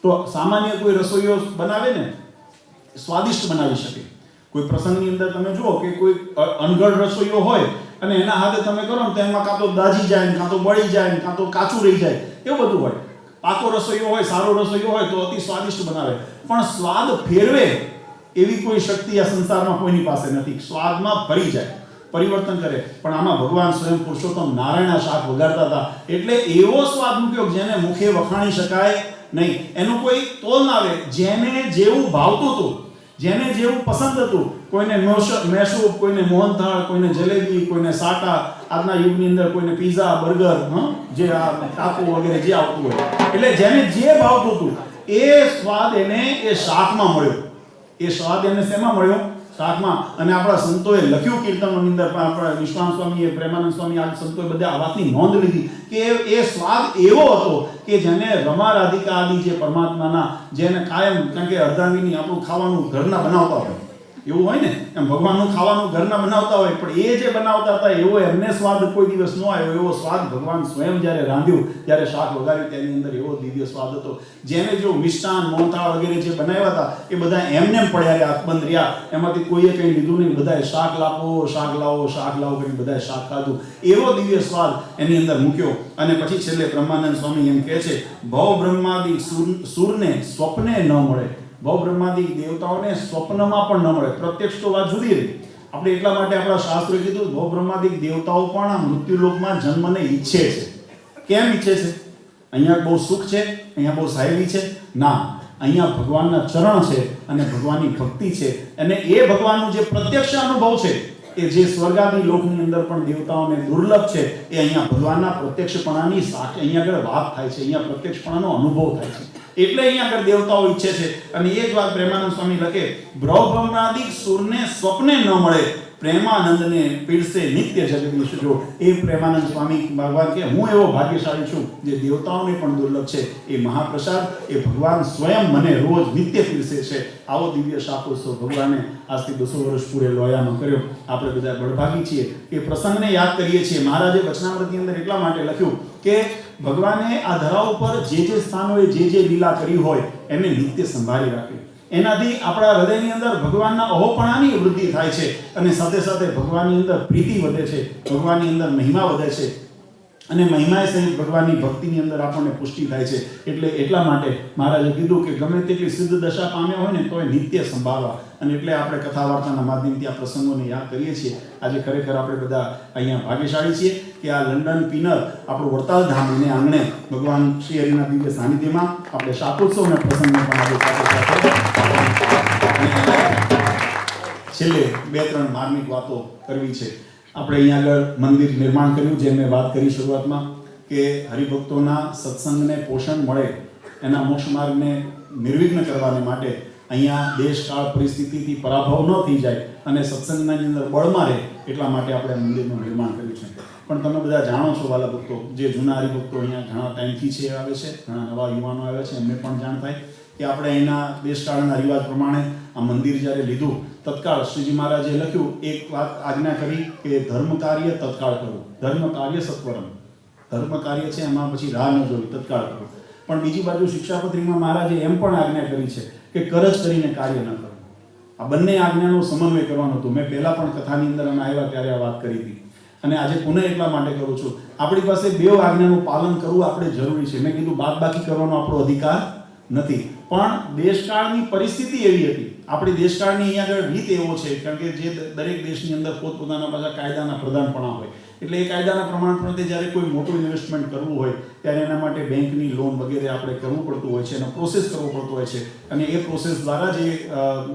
તો સામાન્ય કોઈ રસોઈયો બનાવે ને સ્વાદિષ્ટ બનાવી શકે. કોઈ પ્રસંગની અંદર તમે જુઓ કે કોઈ અનગઢ રસોઈયો હોય અને એના હાથે તમે કરો ને તો એમાં કાં તો દાજી જાય ને, કાં તો બળી જાય ને, કાં તો કાચું રહી જાય, એવું બધું હોય. પાકો રસોઈયો હોય, સારો રસોઈયો હોય તો અતિ સ્વાદિષ્ટ બનાવે, પણ સ્વાદ ફેરવે એવી કોઈ શક્તિ આ સંસારમાં કોઈની પાસે નથી. સ્વાદમાં ફરી જાય, પરિવર્તન કરે. પણ આમાં ભગવાન સ્વયં પુરુષોત્તમ નારાયણ શાક વગાડતા હતા એટલે એવો સ્વાદ મૂક્યો જેને મુખે વખાણી શકાય નહીં. એનું કોઈ તોલ ના આવે. જેને જેવું ભાવતું હતું, જેને જેવું પસંદ હતું, કોઈને મેસૂબ, કોઈને મોહનથાળ, કોઈને જલેબી, કોઈને સાટા, આજના યુગની અંદર કોઈને પીઝા, બર્ગર, જે આ ટાકો વગેરે જે આવતું હોય, એટલે જેને જે ભાવતું હતું એ સ્વાદ એને એ શાકમાં મળ્યો. એ સ્વાદ એને શેમાં મળ્યો? શાકમાં. અને આપણા સંતોએ લખ્યું કીર્તનોની અંદર, આપણા વિશ્વાન સ્વામીએ, પ્રેમાનંદ સ્વામી, આ સંતોએ બધા આ વાતની નોંધ લીધી કે એ સ્વાદ એવો હતો કે જેને રમા રાધિકા આદિ જે પરમાત્માના, જેને કાયમ, કારણ કે અર્ધાંગીની આપણું ખાવાનું ઘરના બનાવતા હોય એવું હોય ને, એમ ભગવાનનું ખાવાનું ઘરના બનાવતા હોય, પણ એ જે બનાવતા હતા એવો એમને સ્વાદ કોઈ દિવસ ન આવ્યો. એવો સ્વાદ ભગવાન સ્વયં જ્યારે રાંધ્યું, જ્યારે શાક વગાડ્યું, તેની અંદર એવો દિવ્ય સ્વાદ હતો. જેને જો મિષ્ટાન, મોહનથાળ વગેરે જે બનાવ્યા હતા એ બધા એમને પડ્યા રહ્યા, આત્મંદ રહ્યા. એમાંથી કોઈએ કંઈ લીધું નહીં. બધાએ શાક લાવો, શાક લાવો, શાક લાવો કરીને બધાએ શાક ખાધું. એવો દિવ્ય સ્વાદ એની અંદર મૂક્યો. અને પછી છેલ્લે બ્રહ્માનંદ સ્વામી એમ કહે છે, ભવ બ્રહ્માદિ સુરને સ્વપ્ને ન મળે. ભવ બ્રહ્માદિ દેવતાઓને સ્વપ્નમાં પણ ન મળે. પ્રત્યક્ષ તો વાત જુદી રહી. આપણે એટલા માટે આપણા શાસ્ત્રોએ કીધું ભવ બ્રહ્માદિક દેવતાઓ પણ આ મૃત્યુલોકમાં જન્મને ઈચ્છે છે. કેમ ઈચ્છે છે? અહીંયા બહુ સુખ છે, અહીંયા બહુ સાહેબી છે? ના, અહીંયા ભગવાનના ચરણ છે અને ભગવાનની ભક્તિ છે. અને એ ભગવાનનું જે પ્રત્યક્ષ અનુભવ છે એ જે સ્વર્ગાદી લોકની અંદર પણ દેવતાઓને દુર્લભ છે, એ અહીંયા ભગવાનના પ્રત્યક્ષપણાની સાથે અહીંયા આગળ વાત થાય છે, અહીંયા પ્રત્યક્ષપણાનો અનુભવ થાય છે. એટલે અહીંયા આગળ દેવતાઓ ઈચ્છે છે. અને એ જ વાત પ્રેમાનંદ સ્વામી લખે, ભ્રવ બ્રહ્માદિક સુરને સ્વપ્ને ન મળે, પ્રેમાનંદને પીરસે નિત્ય જગદીશ જો. એ પ્રેમાનંદ સ્વામી ભગવાન કે હું એવો ભાગ્યશાળી છું જે દેવતાઓને પણ દુર્લભ છે. એ મહાપ્રસાદ એ ભગવાન સ્વયં મને રોજ નિત્ય પીરસે છે. આવો દિવ્ય શાકોત્સવ ભગવાને આજથી 200 વર્ષ પૂરે લોયામાં કર્યો. આપણે બધા બળભાગી છીએ કે પ્રસંગને યાદ કરીએ છીએ. મહારાજે વચનામૃતની અંદર એટલા માટે લખ્યું કે ભગવાને આ ધરા ઉપર જે સ્થાનોએ જે લીલા કરી હોય એને નિત્ય સંભાળી રાખી. એનાથી આપણા હૃદયની અંદર ભગવાનના અહોપણાની વૃદ્ધિ થાય છે અને સાથે સાથે ભગવાનની અંદર પ્રીતિ વધે છે, ભગવાનની અંદર મહિમા વધે છે અને મહિમાએ સહિત ભગવાનની ભક્તિની અંદર આપણને પુષ્ટિ થાય છે. એટલે એટલા માટે મહારાજે કીધું કે ગમે તેટલી સિદ્ધ દશા પામ્યા હોય ને તો એ નિત્ય સંભાળવા. અને એટલે આપણે કથા વાર્તાના માધ્યમથી આ પ્રસંગોને યાદ કરીએ છીએ. આજે ખરેખર આપણે બધા અહીંયા ભાગ્યશાળી છીએ કે આ લંડન પિનર આપણું વડતાલ ધામ એને આંગણે ભગવાન શ્રી હરિના દિવ્ય સાનિધ્યમાં આપણે શાકોત્સવના પ્રસંગને પણ આપણે સાથે છેલ્લે 2-3 માર્મિક વાતો કરવી છે. આપણે અહીંયા આગળ મંદિર નિર્માણ કર્યું, જે મેં વાત કરી શરૂઆતમાં કે હરિભક્તોના સત્સંગને પોષણ મળે, એના મોક્ષ માર્ગને નિર્વિઘ્ન કરવાને માટે અહીંયા દેશકાળ પરિસ્થિતિથી પરાભવ ન થઈ જાય અને સત્સંગની અંદર બળમાં રહે એટલા માટે આપણે મંદિરનું નિર્માણ કર્યું છે. પણ તમે બધા જાણો છો વાલા ભક્તો, જે જૂના હરિભક્તો અહીંયા ઘણા ટાઈમથી છે આવે છે, ઘણા નવા યુવાનો આવે છે, એમને પણ જાણ થાય કે આપણે અહીંના દેશકાળના રિવાજ પ્રમાણે આ મંદિર જ્યારે લીધું તત્કાળ શ્રીજી મહારાજે લખ્યું, એક વાત આજ્ઞા કરી કે ધર્મ કાર્ય તત્કાળ કરવું, ધર્મ કાર્ય સત્વરમ. ધર્મ કાર્ય છે એમાં પછી રાહ ન જોવી, તત્કાળ કરવું. પણ બીજી બાજુ શિક્ષાપત્રીમાં મહારાજે એમ પણ આજ્ઞા કરી છે કે કરજ કરીને કાર્ય ન કરવું. આ બંને આજ્ઞાનો સમન્વય કરવાનો હતું. મેં પહેલા પણ કથાની અંદર અમે આવ્યા ત્યારે આ વાત કરી હતી અને આજે પુનઃ એટલા માટે કરું છું. આપણી પાસે બે આજ્ઞાનું પાલન કરવું આપણે જરૂરી છે. મેં કીધું બાદબાકી કરવાનો આપણો અધિકાર નથી, પણ દેશકાળની પરિસ્થિતિ એવી હતી. આપણી દેશકાળની અહીંયા આગળ રીત એવો છે, કારણ કે જે દરેક દેશની અંદર પોતપોતાના પાછા કાયદાના પ્રધાનપણા હોય, એટલે એ કાયદાના પ્રમાણપણે જ્યારે કોઈ મોટું ઇન્વેસ્ટમેન્ટ કરવું હોય ત્યારે એના માટે બેંકની લોન વગેરે આપણે કરવું પડતું હોય છે, એનો પ્રોસેસ કરવો પડતો હોય છે અને એ પ્રોસેસ દ્વારા જે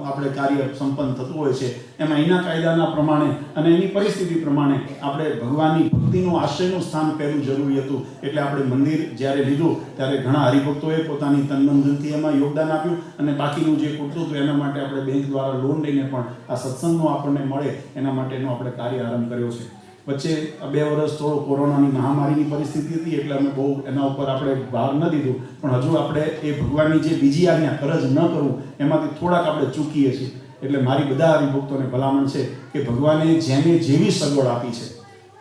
આપણે કાર્ય સંપન્ન થતું હોય છે એમાં એના કાયદાના પ્રમાણે અને એની પરિસ્થિતિ પ્રમાણે આપણે ભગવાનની ભક્તિનું આશ્રયનું સ્થાન પહેલું જરૂરી હતું. એટલે આપણે મંદિર જ્યારે લીધું ત્યારે ઘણા હરિભક્તોએ પોતાની તનમનથી એમાં યોગદાન આપ્યું અને બાકીનું જે ખૂટતું હતું એના માટે આપણે બેંક દ્વારા લોન લઈને પણ આ સત્સંગનો આપણને મળે એના માટેનો આપણે કાર્ય આરંભ કર્યો છે. વચ્ચે 2 વર્ષ થોડો કોરોનાની મહામારીની પરિસ્થિતિ હતી એટલે અમે બહુ એના ઉપર આપણે ભાર ન દીધું, પણ હજુ આપણે એ ભગવાનની જે બીજી આજ્ઞા કરજ ન કરવું એમાંથી થોડાક આપણે ચૂકીએ છીએ. એટલે મારી બધા હરિભક્તોને ભલામણ છે કે ભગવાને જેને જેવી સગવડ આપી છે,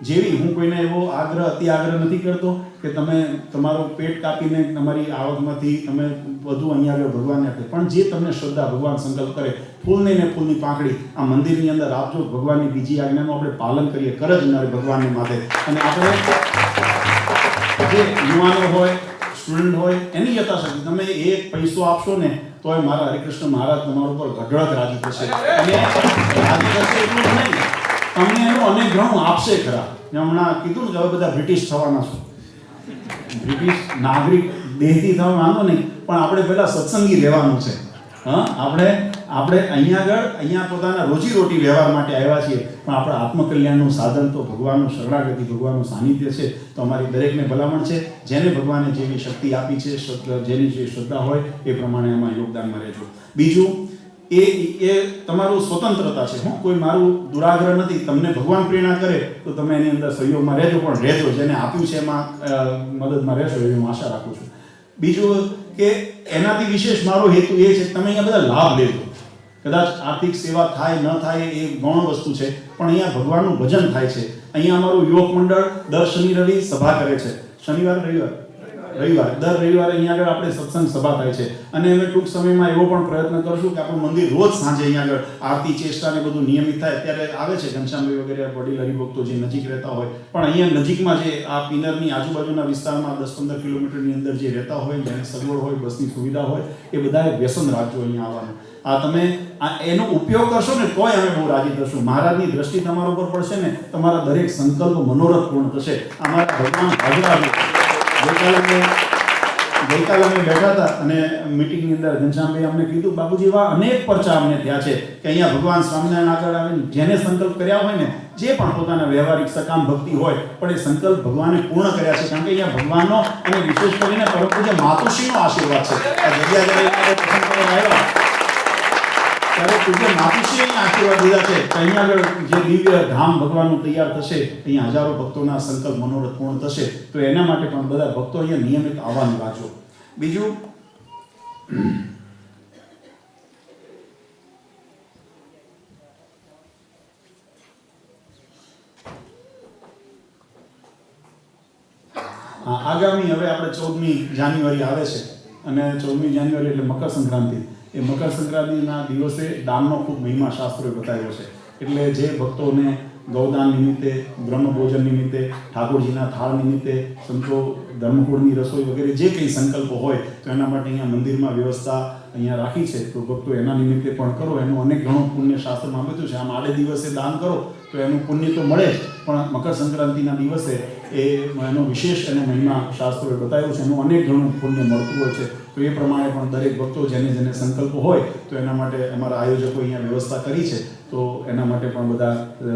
જેવી, હું કોઈને એવો અતિ આગ્રહ નથી કરતો કે તમે તમારું પેટ કાપીને તમારી આવકમાંથી તમે બધું અહીંયા આગળ ભગવાનને આપે, પણ જે તમને શ્રદ્ધા ભગવાન સંકલ્પ કરે, ફૂલની ને ફૂલની પાંખડી આ મંદિરની અંદર આપજો. ભગવાનની બીજી આજ્ઞાનું આપણે પાલન કરીએ, કરજ ન ભગવાનને માટે. અને આપણે જે યુવાનો હોય, સ્ટુડન્ટ હોય, એની યથાશક્તિ તમે 1 પૈસો આપશો ને તોય મારા હરિકૃષ્ણ મહારાજ તમારા ઉપર ગઢળક રાજી થશે. અને રાજી થશે એટલું જ નહીં, તમને એનું અનેક ઘણું આપશે ખરા. મેં હમણાં કીધું ને કે હવે બધા બ્રિટિશ થવાના છે. બ્રિટિશ નાગરિક દેહથી થવા વાંધો નહીં, પણ આપણે પહેલાં સત્સંગી રહેવાનું છે. આપણે અહીંયા પોતાના રોજીરોટી વ્યવહાર માટે આવ્યા છીએ, પણ આપણા આત્મકલ્યાણનું સાધન તો ભગવાનનું શરણાગતિ, ભગવાનનું સાનિધ્ય છે. તો અમારી દરેકને ભલામણ છે, જેને ભગવાને જેવી શક્તિ આપી છે, જેની જે શ્રદ્ધા હોય એ પ્રમાણે એમાં યોગદાનમાં રહેજો. બીજું એ તમારું સ્વતંત્રતા છે. કોઈ મારું દુરાગ્રહ નથી. તમને ભગવાન પ્રેરણા કરે તો તમે એની અંદર સહયોગમાં રહેજો, પણ રહેજો, જેને આપ્યું છે એમાં મદદમાં રહેશો એવી હું આશા રાખું છું. બીજું કે એનાથી વિશેષ મારો હેતુ એ છે કે તમે અહીંયા બધા લાભ લેજો. કદાચ આર્થિક સેવા થાય ન થાય એ ગૌણ વસ્તુ છે, પણ અહીંયા ભગવાનનું ભજન થાય છે. અહીંયા અમારું યુવક મંડળ દર શનિ રવિ સભા કરે છે. રવિવાર દર રવિવારે અહીંયા આગળ આપણે સત્સંગ સભા થાય છે. અને અમે ટૂંક સમયમાં એવો પણ પ્રયત્ન કરશું કે આપણું મંદિર રોજ સાંજે અહીંયા આગળ આરતી ચેષ્ટા ને બધું નિયમિત થાય. અત્યારે આવે છે ઘનશ્યામભાઈ વગેરે વડીલ હરિભક્તો જે નજીક રહેતા હોય, પણ અહીંયા નજીકમાં જે આ પિનરની આજુબાજુના વિસ્તારમાં 10-15 કિલોમીટરની અંદર જે રહેતા હોય, જેને સગવડ હોય, બસની સુવિધા હોય, એ બધાએ વ્યસન રાખજો અહીંયા આવવાનું. આ તમે એનો ઉપયોગ કરશો ને તોય અમે બહુ રાજી થશું. મહારાજની દ્રષ્ટિ તમારા ઉપર પડશે ને, તમારા દરેક સંકલ્પ મનોરથ પૂર્ણ થશે. અમારા ભગવાન હાજર. ગઈકાલે અમે બેઠા હતા અને મીટિંગની અંદર ઘનશ્યામભાઈ અમને કીધું, બાબુજી એવા અનેક પરચા અમને થયા છે કે અહીંયા ભગવાન સ્વામિનારાયણ આગળ આવીને જેને સંકલ્પ કર્યા હોય ને, જે પણ પોતાના વ્યવહારિક સકામ ભક્તિ હોય, પણ એ સંકલ્પ ભગવાને પૂર્ણ કર્યા છે. કારણ કે અહીંયા ભગવાનનો અને વિશેષ કરીને પરમ પૂજ્ય માતુશ્રીનો આશીર્વાદ છે. આ જગ્યા જ્યારે પસંદ કરવા આવ્યા ત્યારે પૂજ્ય માતુશ્રીએ અહીંયા આશીર્વાદ દીધા છે કે અહીંયા આગળ જે દિવ્ય ધામ ભગવાનનું તૈયાર થશે, અહીંયા હજારો ભક્તોના સંકલ્પ મનોરથ પૂર્ણ થશે, તો એના માટે પણ બધા ભક્તો અહીંયા નિયમિત આવવાનું રાખજો. બીજું, આગામી હવે આપણે 14મી જાન્યુઆરી આવે છે અને 14મી જાન્યુઆરી એટલે મકર સંક્રાંતિ. એ મકર સંક્રાંતિના દિવસે દાનનો ખૂબ મહિમા શાસ્ત્રોએ બતાવ્યો છે. એટલે જે ભક્તોને ગૌદાન નિમિત્તે, બ્રહ્મભોજન નિમિત્તે, ઠાકોરજીના થાળ નિમિત્તે, સંતો ધર્મકુળની રસોઈ વગેરે જે કંઈ સંકલ્પો હોય તો એના માટે અહીંયા મંદિરમાં વ્યવસ્થા અહીંયા રાખી છે. તો ભક્તો એના નિમિત્તે પણ કરો. એનું અનેક ઘણું પુણ્ય શાસ્ત્રમાં બધું છે. આમ આડે દિવસે દાન કરો તો એનું પુણ્ય તો મળે જ, પણ મકર સંક્રાંતિના દિવસે એનો વિશેષ એનો મહિમા શાસ્ત્રોએ બતાવ્યો છે. એનું અનેક ઘણું પુણ્ય મળતું હોય છે. તો એ પ્રમાણે પણ દરેક ભક્તો જેને જેને સંકલ્પો હોય તો એના માટે અમારા આયોજકો અહીંયા વ્યવસ્થા કરી છે. તો એના માટે પણ બધા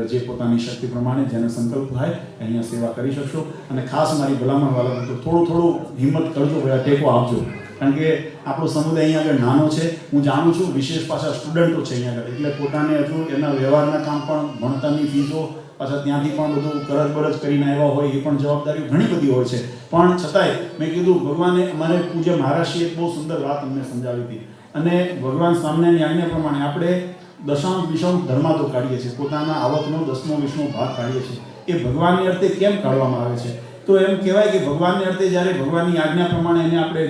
જે પોતાની શક્તિ પ્રમાણે જેને સંકલ્પ થાય અહીંયા સેવા કરી શકશો. અને ખાસ મારી ભલામણ વાળા તો થોડું હિંમત કરજો, બધા ટેકો આપજો. કારણ કે આપણો સમુદાય અહીંયા આગળ નાનો છે. હું જાણું છું, વિશેષ પાછા સ્ટુડન્ટો છે અહીંયા આગળ, એટલે પોતાને હજુ એના વ્યવહારના કામ પણ, ભણતરની ફીસો પાછા ત્યાંથી પણ બધું કરજ બરજ કરીને આવ્યા હોય, એ પણ જવાબદારીઓ ઘણી બધી હોય છે. પણ છતાંય મેં કીધું, ભગવાને અમારે પૂજ્ય મહારાષ્ટ્રીએ એક બહુ સુંદર વાત અમને સમજાવી હતી. અને ભગવાન સ્વામિનારાયણની આજ્ઞા પ્રમાણે આપણે દશાંશ વિષાંશ ધર્માદો કાઢીએ છીએ, પોતાના આવકનો 10મો 20મો ભાગ કાઢીએ છીએ. એ ભગવાનની અર્થે કેમ કાઢવામાં આવે છે? તો એમ કહેવાય કે ભગવાનની અર્થે જ્યારે ભગવાનની આજ્ઞા પ્રમાણે એને આપણે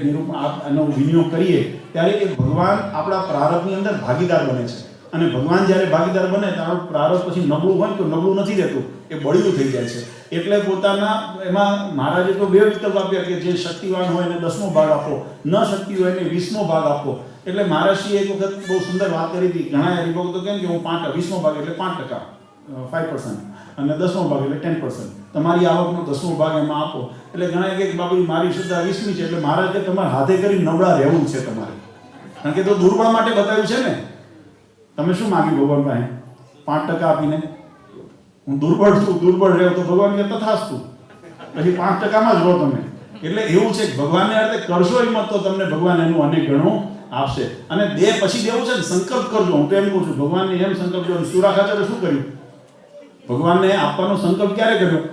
એનો વિનિયોગ કરીએ ત્યારે એ ભગવાન આપણા પ્રારબ્ધની અંદર ભાગીદાર બને છે. અને ભગવાન જ્યારે ભાગીદાર બને ત્યારે પ્રારબ્ધ પછી નબળું હોય તો નબળું નથી રહેતું, એ બળિયું થઈ જાય છે. એટલે પોતાના એમાં મહારાજે તો 2 વિકલ્પ આપ્યા કે જે શક્તિવાન હોય એને 10મો ભાગ આપો, ન શક્તિ હોય એને 20મો ભાગ આપો. એટલે મહારાજશ્રીએ એક વખત બહુ સુંદર વાત કરી હતી. ઘણા હરિભક્તો કેમ કે હું 20મો ભાગ એટલે 5%, 5%, અને 10મો ભાગ એટલે 10%, તમારી આવકનો 10મો ભાગ એમાં આપો. એટલે ઘણા કે બાબુજી મારી શ્રદ્ધા 20મી છે. એટલે મહારાજ કે તમારે હાથે કરી નબળા રહેવું છે તમારે, કારણ કે તો દુર્બળ માટે બતાવ્યું છે ને. તમે શું માગ્યું ભગવાન પાસે? 5% આપીને હું દુર્બળ છું, દુર્બળ રહ્યો, તો ભગવાન કે તથાસ્તુ, પછી 5%માં જ રહો તમે. એટલે એવું છે કે ભગવાનને અર્થે કરશો હિંમત તો તમને ભગવાન એનું અનેક ગણું આપશે. અને પછી દેવું છે ને, સંકલ્પ કરજો. હું તો એમ કહું છું, ભગવાનને એમ સંકલ્પ જો સુરા ખાચરે શું કર્યું? ભગવાનને આપવાનો સંકલ્પ ક્યારે કર્યો?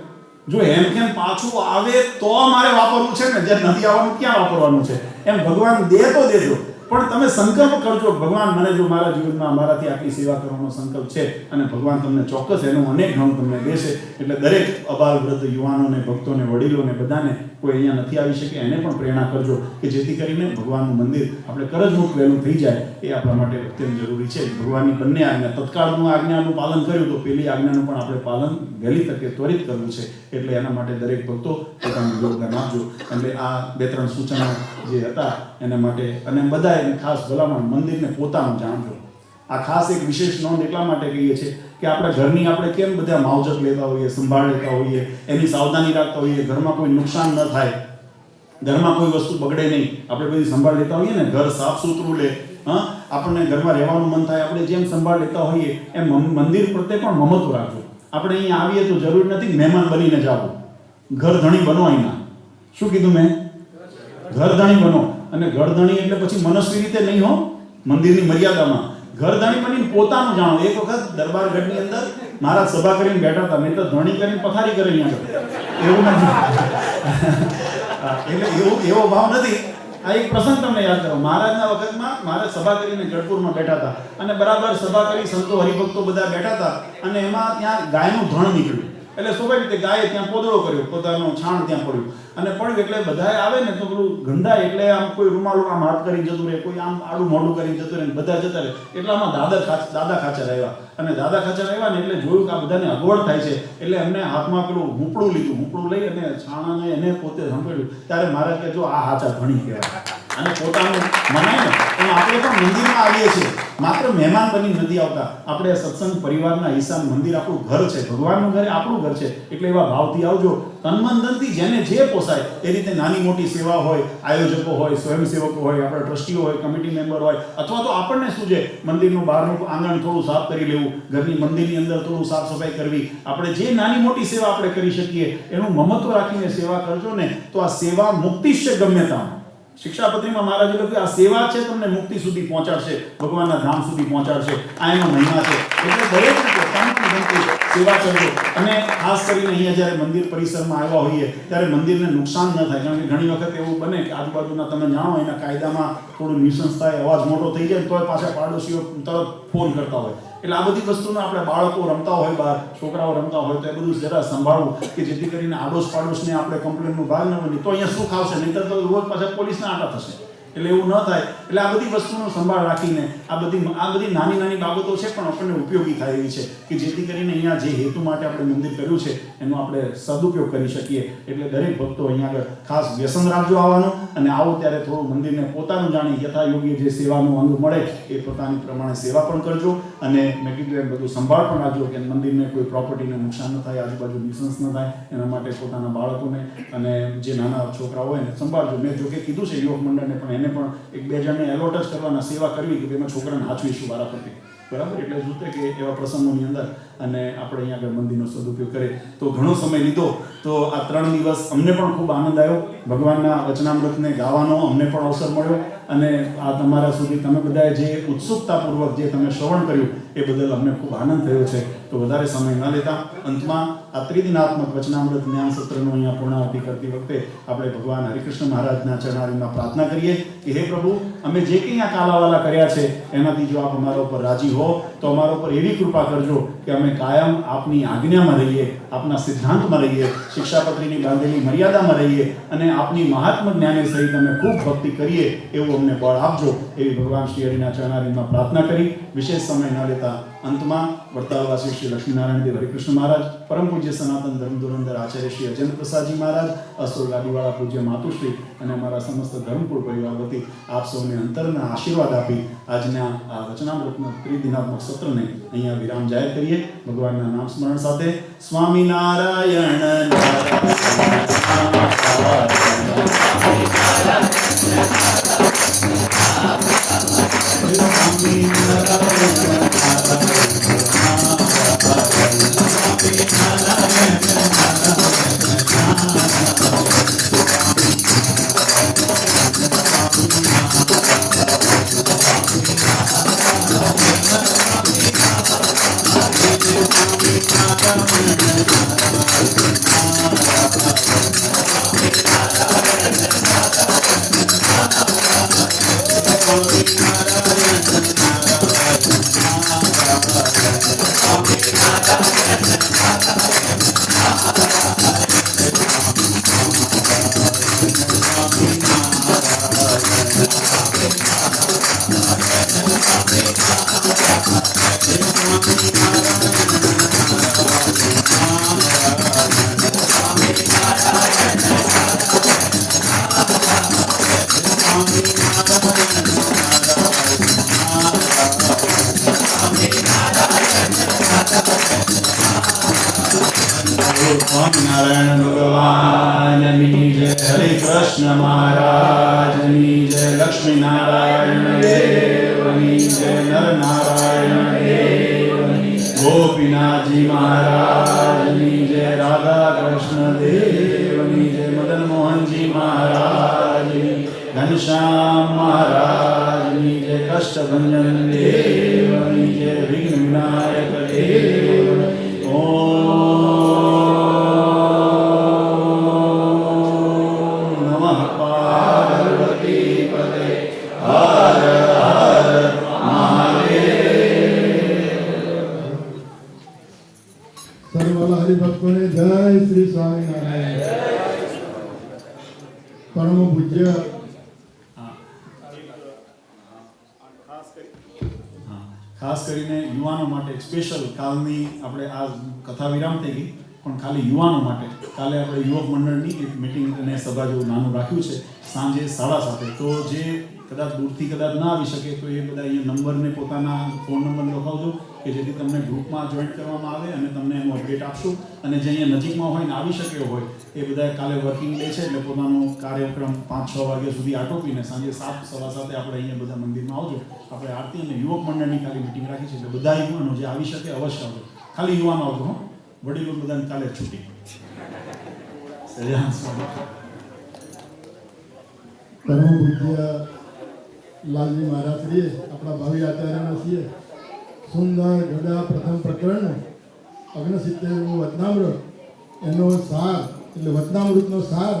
જો એમ કેમ પાછું આવે તો મારે વાપરવું છે ને, જે નથી આવવાનું ક્યાં વાપરવાનું છે? એમ ભગવાન દે તો દેજો, પણ તમે સંકલ્પ કરજો, ભગવાન મને જો મારા જીવનમાં મારાથી આટલી સેવા કરવાનો સંકલ્પ છે, અને ભગવાન તમને ચોક્કસ એનું અનેક ઘણું તમને દેશે. એટલે દરેક અબાલ વૃદ્ધ યુવાનોને, ભક્તોને, વડીલોને, બધાને કોઈ અહીંયા નથી આવી શકે એને પણ પ્રેરણા કરજો કે જેથી કરીને ભગવાનનું મંદિર આપણે કરજમુક્ત વહેલું થઈ જાય. એ આપણા માટે અત્યંત જરૂરી છે. ભગવાનની બંને આજ્ઞા, તત્કાળનું આજ્ઞાનું પાલન કર્યું તો પેલી આજ્ઞાનું પણ આપણે પાલન વહેલી તકે ત્વરિત કરવું છે. એટલે એના માટે દરેક ભક્તો પોતાનું યોગદાન આપજો. એટલે આ 2-3 સૂચનો જે હતા એના માટે, અને બધા ખાસ ભલામણ, મંદિરને પોતાનું જાણજો. આ ખાસ એક વિશેષ નોંધ એટલા માટે કહીએ છીએ કે આપણા ઘરની આપણે કેમ બધા માવજત લેતા હોઈએ, સંભાળ લેતા હોઈએ, એની સાવધાની રાખતા હોઈએ, ઘરમાં કોઈ નુકસાન ન થાય, ઘરમાં કોઈ વસ્તુ બગડે નહીં, આપણે બધી સંભાળ લેતા હોઈએ ને, ઘર સાફ સુથરું લે, આપણને ઘરમાં રહેવાનું મન થાય, આપણે જેમ સંભાળ લેતા હોઈએ એમ મંદિર પ્રત્યે પણ મમત્વ રાખજો. આપણે અહીંયા આવીએ તો જરૂર નથી મહેમાન બનીને જાઓ, ઘર ધણી બનો. અહીંના શું કીધું મેં? ઘર ધણી બનો. અને ઘર ધણી એટલે પછી મનસ્વી રીતે નહીં હો, મંદિરની મર્યાદામાં ઘરધણી બનીને પોતાનું જાણો. એક વખત દરબારગઢની અંદર મહારાજ સભા કરીને બેઠા હતા, મેં તો ધણી કરીને પથારી કરેલી આગળ, એવું નથી. એટલે એવો ભાવ નથી. આ એક પ્રસંગ તમને યાદ કરો. મહારાજના વખતમાં મહારાજ સભા કરીને ગઢપુરમાં બેઠા હતા, અને બરાબર સભા કરી, સંતો હરિભક્તો બધા બેઠા હતા, અને એમાં ત્યાં ગાયનું ધણ નીકળ્યું. એટલે સ્વાભાવિક રીતે ગાયે ત્યાં પોદળો કર્યો, પોતાનો છાણ ત્યાં પડ્યું, અને પડ્યું એટલે બધાએ આવે ને તો પેલું ગંધાય, એટલે આમ કોઈ રૂમાલું આમ હાથ કરી જતું રહે, કોઈ આમ આડું મોઢું કરી જતું રહે, બધા જતા રહે. એટલામાં દાદા ખાચર આવ્યા, અને દાદા ખાચર આવ્યા ને એટલે જોયું કે આ બધાને અગવડ થાય છે, એટલે એમને હાથમાં પેલું હુંપડું લીધું. હુંપડું લઈ અને છાણાને એને પોતે સંભળ્યું. ત્યારે મહારાજ કે જો આ હાચા ઘણી કહેવાય, અને પોતાનું મનાય ને. એમ આપણે પણ મંદિરમાં આવીએ છીએ, માત્ર મહેમાન બની નથી આવતા. આપણે સત્સંગ પરિવારના હિસાબ, મંદિર આપણું ઘર છે, ભગવાનનું ઘર આપણું ઘર છે. એટલે એવા ભાવથી આવજો, તનમનથી જેને જે પોસાય એ રીતે. નાની મોટી સેવા હોય, આયોજકો હોય, સ્વયંસેવકો હોય, આપણા ટ્રસ્ટીઓ હોય, કમિટી મેમ્બર હોય, અથવા તો આપણને શું છે, મંદિરનું બહારનું આંગણ થોડું સાફ કરી લેવું, ઘરની મંદિરની અંદર થોડું સાફ સફાઈ કરવી, આપણે જે નાની મોટી સેવા આપણે કરી શકીએ એનું મમત્વ રાખીને સેવા કરજો ને, તો આ સેવા મુક્તિશ્ય ગમ્યતા. શિક્ષાપત્રીમાં મહારાજે લખ્યું આ સેવા છે તમને મુક્તિ સુધી પહોંચાડશે, ભગવાનના ધામ સુધી પહોંચાડશે, આ એનો મહિમા છે. એટલે દરેક રીતે શાંતિથી સેવા કરજો. અને ખાસ કરીને અહીંયા જ્યારે મંદિર પરિસરમાં આવ્યા હોઈએ ત્યારે મંદિરને નુકસાન ન થાય, કારણ કે ઘણી વખત એવું બને કે આજુબાજુના તમે જાણો એના કાયદામાં થોડું ન્યુસન્સ થાય, અવાજ મોટો થઈ જાય તો પાછા પાડોશીઓ તરત ફોન કરતા હોય. એટલે આ બધી વસ્તુનો આપણે બાળકો રમતા હોય બહાર, છોકરાઓ રમતા હોય તો એ બધું જરા સંભાળવું કે જેથી કરીને આડોશ પાડોશને આપણે કમ્પ્લેનનું ભાગ ન બની તો અહીંયા સુખ આવશે, નહીંતર તો રોજ પાછા પોલીસના આટા થશે. એટલે એવું ન થાય. એટલે આ બધી વસ્તુનો સંભાળ રાખીને આ બધી નાની નાની બાબતો છે પણ આપણને ઉપયોગી થાય એવી છે કે જેથી કરીને અહીંયા જે હેતુ માટે આપણે મંદિર કર્યું છે એનો આપણે સદુપયોગ કરી શકીએ. એટલે દરેક ભક્તો અહીંયા આગળ ખાસ વ્યસન રાખજો આવવાનું, અને આવો ત્યારે થોડું મંદિરને પોતાનું જાણી યથાયોગ્ય જે સેવાનું અંગ મળે એ પોતાની પ્રમાણે સેવા પણ કરજો. અને મેં કીધું એમ બધું સંભાળ પણ રાખજો કે મંદિરને કોઈ પ્રોપર્ટીને નુકસાન ન થાય, આજુબાજુ ન્યુસન્સ ન થાય. એના માટે પોતાના બાળકોને અને જે નાના છોકરાઓ હોય ને સંભાળજો. મેં જોકે કીધું છે યુવક મંડળને પણ એને પણ એક બે જણને એલોટ જ કરવાના, સેવા કરવી કે એમાં છોકરાને હાચવીશું વારાફરતી, બરાબર. એટલે જોતે કે એવા પ્રસંગોની અંદર અને આપણે અહીંયા આગળ મંદિરનો સદુપયોગ કરીએ. તો ઘણો સમય લીધો, તો આ 3 દિવસ અમને પણ ખૂબ આનંદ આવ્યો, ભગવાનના વચનામૃતને ગાવાનો અમને પણ અવસર મળ્યો. અને આ તમારા સુધી તમે બધાએ જે ઉત્સુકતાપૂર્વક જે તમે શ્રવણ કર્યું એ બદલ અમને ખૂબ આનંદ થયો છે. તો વધારે સમય ન લેતા અંતમાં આ ત્રિદિનાત્મક વચનામૃત જ્ઞાન સત્રનું અહીંયા પૂર્ણાહુતિ કરતી વખતે આપણે ભગવાન હરિકૃષ્ણ મહારાજના ચરણારવિંદમાં પ્રાર્થના કરીએ કે હે પ્રભુ, અમે જે કંઈ આ કાલાવાલા કર્યા છે એનાથી જો આપ અમારા ઉપર રાજી હો તો અમારા ઉપર એવી કૃપા કરજો કે અમે કાયમ આપની આજ્ઞામાં રહીએ, આપના સિદ્ધાંતમાં રહીએ, શિક્ષાપત્રીની બાંધેલી મર્યાદામાં રહીએ અને આપની મહાત્મ જ્ઞાને સહિત અમે ખૂબ ભક્તિ કરીએ એવું અમને બળ આપજો. એવી ભગવાન શ્રી હરિના ચરણારવિંદમાં પ્રાર્થના કરી વિશેષ સમય ન લેતા અંતમાં વડતાલવાસી શ્રી લક્ષ્મીનારાયણ દેવ હરિકૃષ્ણ મહારાજ, પરમ પૂજ્ય સનાતન ધર્મ ધુરંધર આચાર્ય શ્રી અજેન્દ્ર પ્રસાદજી મહારાજ, અસુર ગાદીવાળા પૂજ્ય માતુશ્રી અને અમારા સમસ્ત ધર્મકુળ પરિવાર વતી આપ સૌને અંતરના આશીર્વાદ આપી આજના આ વચનામૃતના ત્રિદિનાત્મક સત્રને અહીંયા વિરામ જાહેર કરીએ. ભગવાનના નામ સ્મરણ સાથે સ્વામિનારાયણ સ્વામિનારાયણ ભગવાનની જય, હરે કૃષ્ણ મહારાજની જય, લક્ષ્મીનારાયણ દેવની જય, નરનારાયણ દેવની, ગોપીનાથજી મહારાજની જય, રાધા કૃષ્ણ દેવની જય, મદન મોહનજી મહારાજની, ઘનશ્યામ મહારાજની જય, કષ્ટભંજન દેવની જય, વિઘ્ન વિનાયક દેવની.
ભક્તોને જય શ્રી સ્વામિનારાયણ. પરમ પૂજ્ય
ખાસ કરીને યુવાનો માટે સ્પેશિયલ કાલની આપણે આ કથા વિરામ થઈ ગઈ, પણ ખાલી યુવાનો માટે કાલે આપણે યુવક મંડળની એક મિટિંગ અને સભા જેવું નાનું રાખ્યું છે સાંજે 7:30. તો જે કદાચ દૂરથી કદાચ ના આવી શકે તો એ બધા અહીંયા નંબરને પોતાના ફોન નંબર લખાવજો કે જેથી તમને ગ્રુપમાં જોઈન્ટ કરવામાં આવે અને તમને એનું અપડેટ આપશું. અને જે અહીંયા નજીકમાં હોય ને આવી શકે હોય એ બધા કાલે વર્કિંગ ડે છે એટલે પોતાનો કાર્યક્રમ 5-6 વાગ્યા સુધી આટોપીને સાંજે 7-7:15 આપણે અહીંયા બધા મંદિરમાં આવજો. આપણે આરતી અને યુવક મંડળની કાલે મિટિંગ રાખી છે એટલે બધા યુવાનો જે આવી શકે અવશ્ય આવજો. ખાલી યુવાનો આવજો, હો, વડીલો બધાને કાલે છૂટી. સજાન સ્વાગત.
પરમ પૂજ્ય લાલજી મહારાજ શ્રીએ આપણા ભાવિ આચાર્યના છીએ સુંદર ગદા પ્રથમ પ્રકરણ 69 વચનામૃત એનો સાર એટલે વચનામૃતનો સાર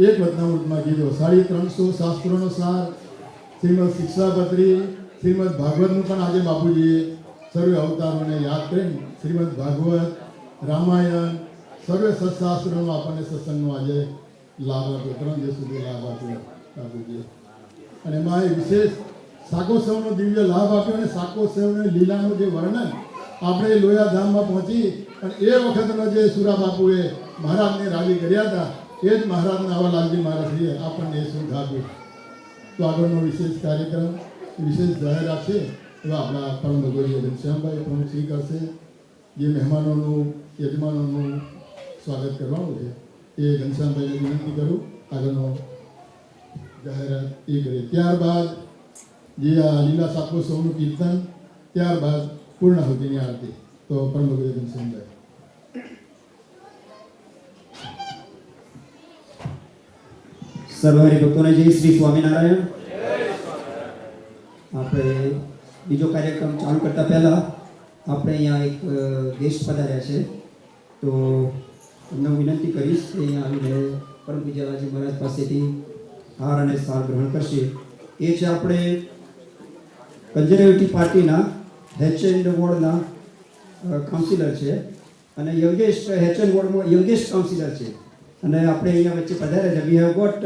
એક વચનામૃતમાં કીધો 350 શાસ્ત્રોનો સાર શ્રીમદ શિક્ષાપત્રી શ્રીમદ ભાગવતનું પણ આજે બાપુજીએ સર્વે અવતારોને યાદ કરીને શ્રીમદ ભાગવત રામાયણ સર્વે સત્શાસ્ત્રોનો આપણને સત્સંગનો આજે લાભ આપ્યો 3 દિવસ સુધી લાભ આપ્યો બાપુજીએ અને એમાં એ વિશેષ શાકોત્સવનો દિવ્ય લાભ આપ્યો અને શાકોત્સવની લીલાનું જે વર્ણન આપણે લોયાધામમાં પહોંચી અને એ વખતનો જે સુરા બાપુએ મહારાજને રાજી કર્યા હતા એ જ મહારાજના આવા લાલજી મહારાજશ્રીએ આપણને એ સુખ આપ્યું. તો આગળનો વિશેષ કાર્યક્રમ વિશેષ જાહેરાત છે એવા આપણા પરમ ભગવદીય ઘનશ્યામભાઈ પ્રમુખશ્રી કરશે. જે મહેમાનોનું યજમાનોનું સ્વાગત કરવાનું છે એ ઘનશ્યામભાઈને વિનંતી કરું આગળનો જાહેરાત એ કરીએ. ત્યારબાદ જે આ લીલા શાકોત્સવનું કીર્તન, ત્યારબાદ પૂર્ણાહુતિની આરતી. તો પરમ ભગવદીય ઘનશ્યામભાઈ.
સર્વહરિ ભક્તોને જય શ્રી સ્વામિનારાયણ. આપણે બીજો કાર્યક્રમ ચાલુ કરતા પહેલા આપણે અહીંયા એક ગેસ્ટ પધાર્યા છે, તો એમને હું વિનંતી કરીશ કે અહીંયા આવીને પરમ પૂજ્ય લાલજી મહારાજ પાસેથી હાર અને સાર ગ્રહણ કરશે. એ છે આપણે કન્ઝર્વેટિવ પાર્ટીના હેચએન્ડ વોર્ડના કાઉન્સિલર છે અને યંગેસ્ટ હેચએન્ડ વોર્ડમાં યંગેસ્ટ કાઉન્સિલર છે અને આપણે અહીંયા વચ્ચે પધાર્યા છે. We have got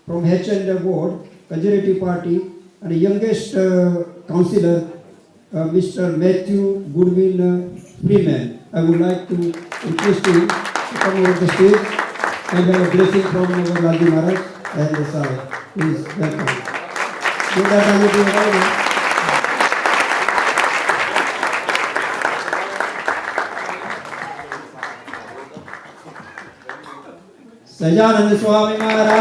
from Hatch End ward conservative party અને youngest councillor Mr. Matthew Goodwin Freeman. I would like to request him to come over the stage and have a blessing from our Lalji Maharaj and the Sir. Please welcome. Good afternoon to everyone. Sahajanand Swami Maharaj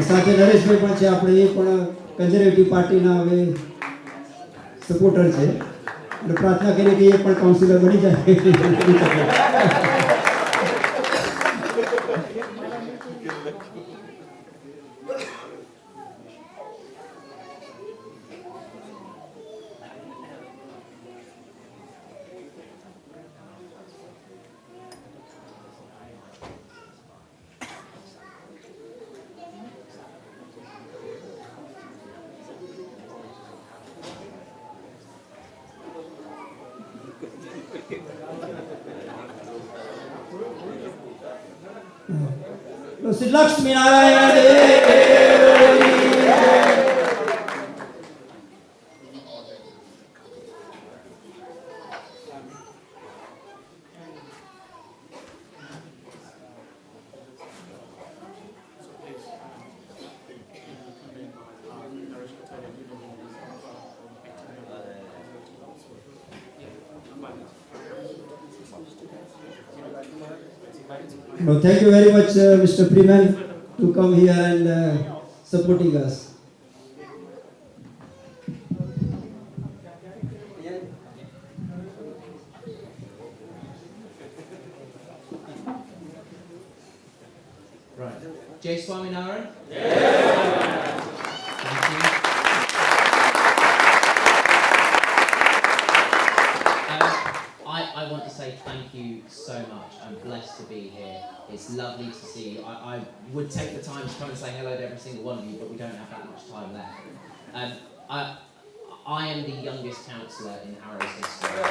સાથે નરેશભાઈ પણ છે. આપણે એ પણ conservative પાર્ટીના હવે supporter છે એટલે પ્રાર્થના કરીએ કે એ પણ કાઉન્સિલર બની જાય. Shri Lakshmi Narayan Well, thank you very much, Mr. Freeman, to come here and supporting us.
Right. Jai Swaminarayan. I want to say thank you so much. I'm blessed to be here. It's lovely to see you. I would take the time to come and say hello to every single one of you, but we don't have that much time left. I am the youngest councillor in Harrow's history.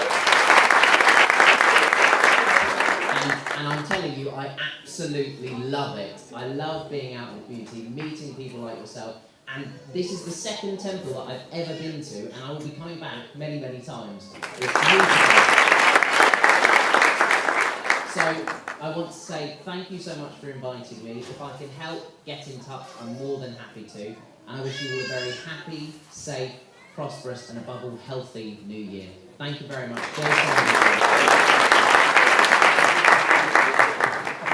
And I'm telling you, I absolutely love it. I love being out in the community, meeting people like yourself. And this is the second temple that I've ever been to, and I will be coming back many, many times. It's beautiful. So I want to say thank you so much for inviting me. If I can help get in touch, I'm more than happy to. And I wish you all a very happy, safe, prosperous, and above all, healthy New Year. Thank you very much.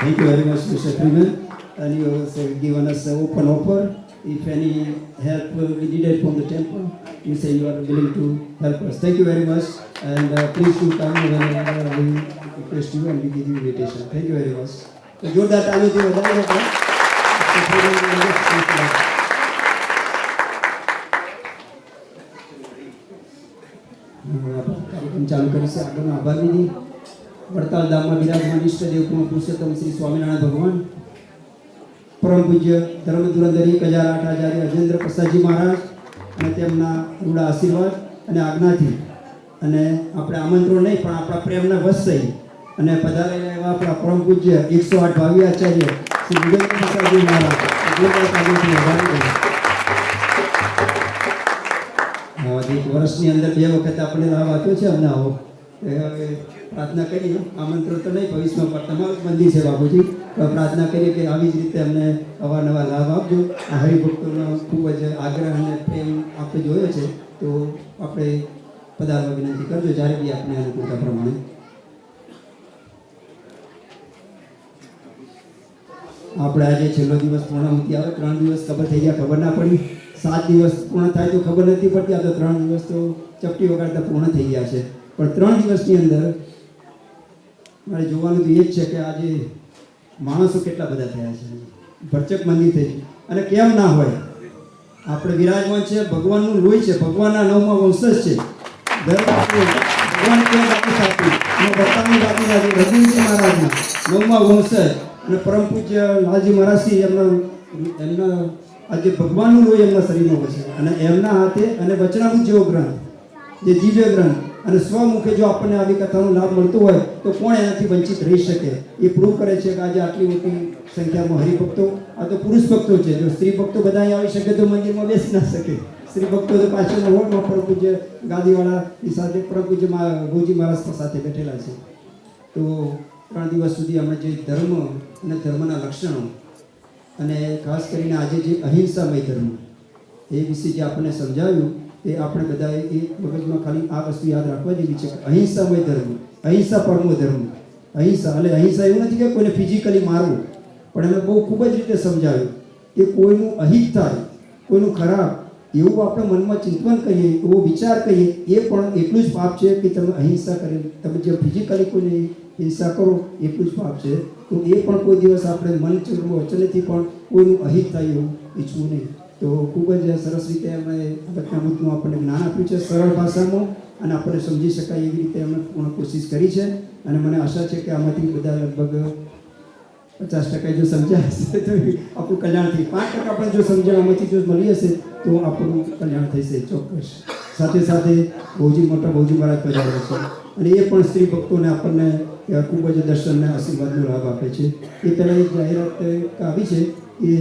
Thank you very much, Mr. Freeman. And you also given us an open offer. If any help we needed from the temple, you say you are willing to help us. Thank you very much. And please do come whenever we request you and we give you invitation. Thank you very much. So, જોરદાર તાળીઓથી વધાવી આપો. કાર્યક્રમ ચાલુ કરી છે. આગળનો આભાર વિધિ. વડતાલ ધામમાં બિરાજમાન ઈષ્ટદેવ પૂર્ણ પુરુષોત્તમ શ્રી સ્વામિનારાયણ ભગવાન, પરમ પૂજ્ય ધર્મ ધુરંધર 1008 આચાર્ય અજેન્દ્ર પ્રસાદજી મહારાજ અને તેમના રૂડા આશીર્વાદ અને આજ્ઞાથી અને આપણે આમંત્રણ નહીં પણ આપણા પ્રેમના વશ થઈ અને પધારેલા એવા આપણા પરમ પૂજ્ય 108 ભાવિ આચાર્ય શ્રી વિજય પ્રસાદજી મહારાજ એક વર્ષની અંદર 2 વખત આપણે લાભ આપ્યો છે. અમને આવો હવે પ્રાર્થના કરીએ, આમંત્રણ તો નહીં ભવિષ્યમાં પણ તમારું મંદિર છે બાપુજી, પ્રાર્થના કરીએ કે આવી જ રીતે અમને અવારનવાર લાભ આપજો. આ હરિભક્તોનો ખૂબ જ આગ્રહ અને પ્રેમ આપણે જોયો છે, તો આપણે પધારવા વિનંતી કરજો જ્યારે બી આપણે અનુકૂળતા પ્રમાણે. આપણે આજે છેલ્લો દિવસ પૂર્ણાહુતિ આવે, 3 દિવસ ખબર થઈ ગયા, ખબર ના પડી. 7 દિવસ પૂર્ણ થાય તો ખબર નથી પડતી, આ તો 3 દિવસ તો ચપટી વગાડતા પૂર્ણ થઈ ગયા છે. પણ 3 દિવસની અંદર મારે જોવાનું તો એ જ છે કે આજે માણસો કેટલા બધા થયા છે, ભરચક મંદિર થઈ છે. અને કેમ ના હોય, આપણે વિરાજમાન છે, ભગવાનનું લોહી છે, ભગવાનના 9મા વંશજ છે. ભગવાન કેમ બાકી સાથી અને બતાવની બાકી સાથી રઘુજી મહારાજના 9મા વંશજ અને પરમ પૂજ્ય લાલજી મહારાજથી એમના આજે ભગવાનનું લોહી એમના શરીરમાં વસે અને એમના હાથે અને વચનામૃત જેવો ગ્રંથ, જે દિવ્ય ગ્રંથ અને સ્વમુખે જો આપણને આવી કથાનો લાભ મળતો હોય તો કોણ એનાથી વંચિત રહી શકે? એ પ્રૂવ કરે છે કે આજે આટલી મોટી સંખ્યામાં હરિભક્તો, આ તો પુરુષ ભક્તો છે. જો સ્ત્રી ભક્તો બધા અહીં આવી શકે તો મંદિરમાં બેસી ના શકે. સ્ત્રી ભક્તો તો પાછળના હોલમાં પરમ પૂજ્ય ગાદીવાળાની સાથે પરમ પૂજ્ય ગોજી મહારાજ સાથે બેઠેલા છે. તો 3 દિવસ સુધી અમે જે ધર્મ અને ધર્મના લક્ષણો અને ખાસ કરીને આજે જે અહિંસામય ધર્મ એ વિશે જે આપણને સમજાવ્યું, એ આપણે બધાએ એ મગજમાં ખાલી આ વસ્તુ યાદ રાખવા જેવી છે કે અહિંસામય ધર્મ, અહિંસા પરમો ધર્મ. અહિંસા એટલે અહિંસા એવું નથી કે કોઈને ફિઝિકલી મારવું, પણ એમને બહુ ખૂબ જ રીતે સમજાવ્યું કે કોઈનું અહિત થાય, કોઈનું ખરાબ એવું આપણે મનમાં ચિંતન કરીએ, એવો વિચાર કરીએ, એ પણ એટલું જ પાપ છે કે તમે અહિંસા કરી. તમે જે ફિઝિકલી કોઈને હિંસા કરો એટલું જ પાપ છે. તો એ પણ કોઈ દિવસ આપણે મન વચનેથી પણ કોઈનું અહિત થાય એવું ઈચ્છવું નહીં. તો ખૂબ જ સરસ રીતે એમણે વચનામૃતનું આપણને જ્ઞાન આપ્યું છે સરળ ભાષામાં અને આપણને સમજી શકાય એવી રીતે એમણે પૂર્ણ કોશિશ કરી છે. અને મને આશા છે કે આમાંથી બધા લગભગ 50% જો સમજ્યા હશે તો આપણું કલ્યાણ થઈ, 5% આપણે જો સમજ્યા આમાંથી જો મળી હશે તો આપણું કલ્યાણ થશે ચોક્કસ. સાથે સાથે બહુજી મોટા બહુજી મહારાજ પધારે છે અને એ પણ સ્ત્રી ભક્તોને આપણને ખૂબ જ દર્શનને આશીર્વાદનો લાભ આપે છે. એ પહેલાં એક જાહેરાત આવી છે કે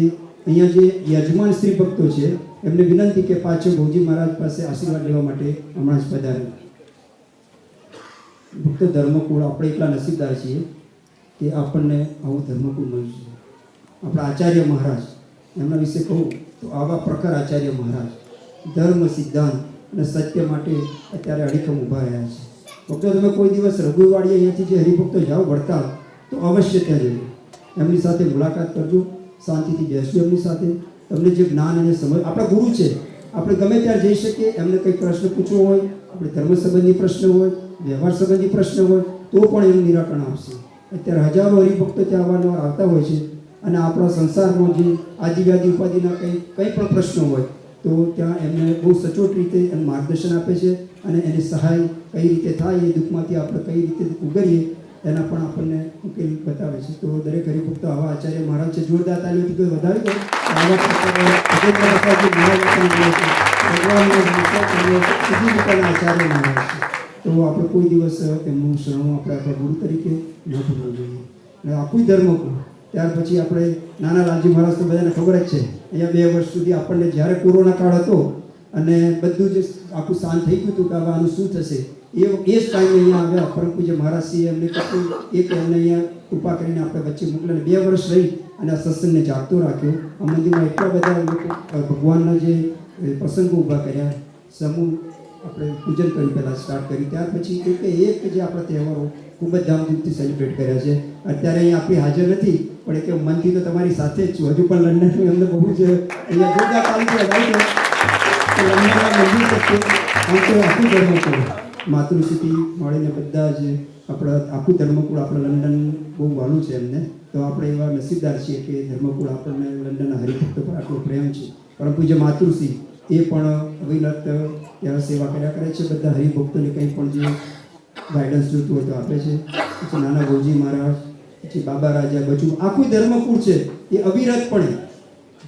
અહીંયા જે યજમાન સ્ત્રી ભક્તો છે એમને વિનંતી કે પાછળ ભોજી મહારાજ પાસે આશીર્વાદ લેવા માટે હમણાં જ પધારે. ભક્ત ધર્મકુળ આપણે એટલા નસીબદાર છીએ કે આપણને આવું ધર્મકુળ મળ્યું છે. આપણા આચાર્ય મહારાજ, એમના વિશે કહું તો આવા પ્રખર આચાર્ય મહારાજ ધર્મ, સિદ્ધાંત અને સત્ય માટે અત્યારે અડીખમ ઊભા રહ્યા છે. ભક્તો તમે કોઈ દિવસ રઘુવાડી અહીંયાથી જે હરિભક્તો જાઓ વડતાલ તો અવશ્ય ત્યાં જજો, એમની સાથે મુલાકાત કરજો, શાંતિથી બેસજો એમની સાથે. તમને જે જ્ઞાન અને સમજ, આપણા ગુરુ છે, આપણે ગમે ત્યારે જઈ શકીએ. એમને કંઈક પ્રશ્ન પૂછવો હોય, આપણે ધર્મ સંબંધી પ્રશ્ન હોય, વ્યવહાર સંબંધી પ્રશ્ન હોય તો પણ એનું નિરાકરણ આપશે. અત્યારે હજારો હરિભક્તો ત્યાં અવારનવાર આવતા હોય છે અને આપણા સંસારમાં જે આદિવ્યાધિ ઉપાધિના કંઈ પણ પ્રશ્નો હોય તો ત્યાં એમને બહુ સચોટ રીતે એનું માર્ગદર્શન આપે છે અને એની સહાય કઈ રીતે થાય, એ દુઃખમાંથી આપણે કઈ રીતે ઉગરીએ એના પણ આપણને ઉકેલ બતાવે છે. તો દરેક હરિભક્તો આવા આચાર્ય મહારાજ છે, જોરદાર તાલીઓથી કોઈ વધાવી દો. આવા ભગવાનના આચાર્ય મહારાજ છે, તો આપણે કોઈ દિવસ એમનું શરણું આપણે આપણા ગુરુ તરીકે ન ભૂલવું જોઈએ. અને આખું ધર્મકુળ ત્યાર પછી આપણે નાના લાલજી મહારાજ તો બધાને ખબર જ છે. અહીંયા 2 વર્ષ સુધી આપણને જ્યારે કોરોના કાળ હતો અને બધું જ આખું શાંત થઈ ગયું હતું કે હવે આનું શું થશે, એ જ ટાઈમે અહીંયા આવ્યા પરમ પૂજ્ય મહારાજશ્રીએ એમને કહ્યું એક એમને અહીંયા કૃપા કરીને આપણે વચ્ચે મોકલે. 2 વર્ષ રહી અને આ સત્સંગને જાગતો રાખ્યો. આ મંદિરમાં એટલા બધા લોકો ભગવાનના જે પ્રસંગો ઊભા કર્યા, સમૂહ આપણે પૂજન કર્યું, પહેલાં સ્ટાર્ટ કર્યું, ત્યાર પછી એક જે આપણા તહેવારો ખૂબ જ ધામધૂમથી સેલિબ્રેટ કર્યા છે. અત્યારે અહીંયા આપણી હાજર નથી પણ કે મનથી તો તમારી સાથે જ છું. હજુ પણ લંડનનું એમને બહુ જ અહીંયા જોરદાર તારીખ લંડનના મંદિર છે, આમ તો આખું ધર્મ છે, માતૃશ્રીથી મળીને બધા જ આપણા આખું ધર્મકુળ આપણે લંડન બહુ વહાલું છે એમને, તો આપણે એવા નસીબદાર છીએ કે ધર્મકુળ આપણને લંડનના હરિભક્તો પર આટલો પ્રેમ છે. પરમ પૂજ્ય માતૃશ્રી એ પણ અવિરત ત્યાં સેવા કર્યા કરે છે. બધા હરિભક્તોને કંઈ પણ જે ગાઈડન્સ જોઈતું હોય તો આપે છે. પછી નાના ગોજી મહારાજ, પછી બાબા રાજા બચુ, આખું ધર્મકુળ છે એ અવિરતપણે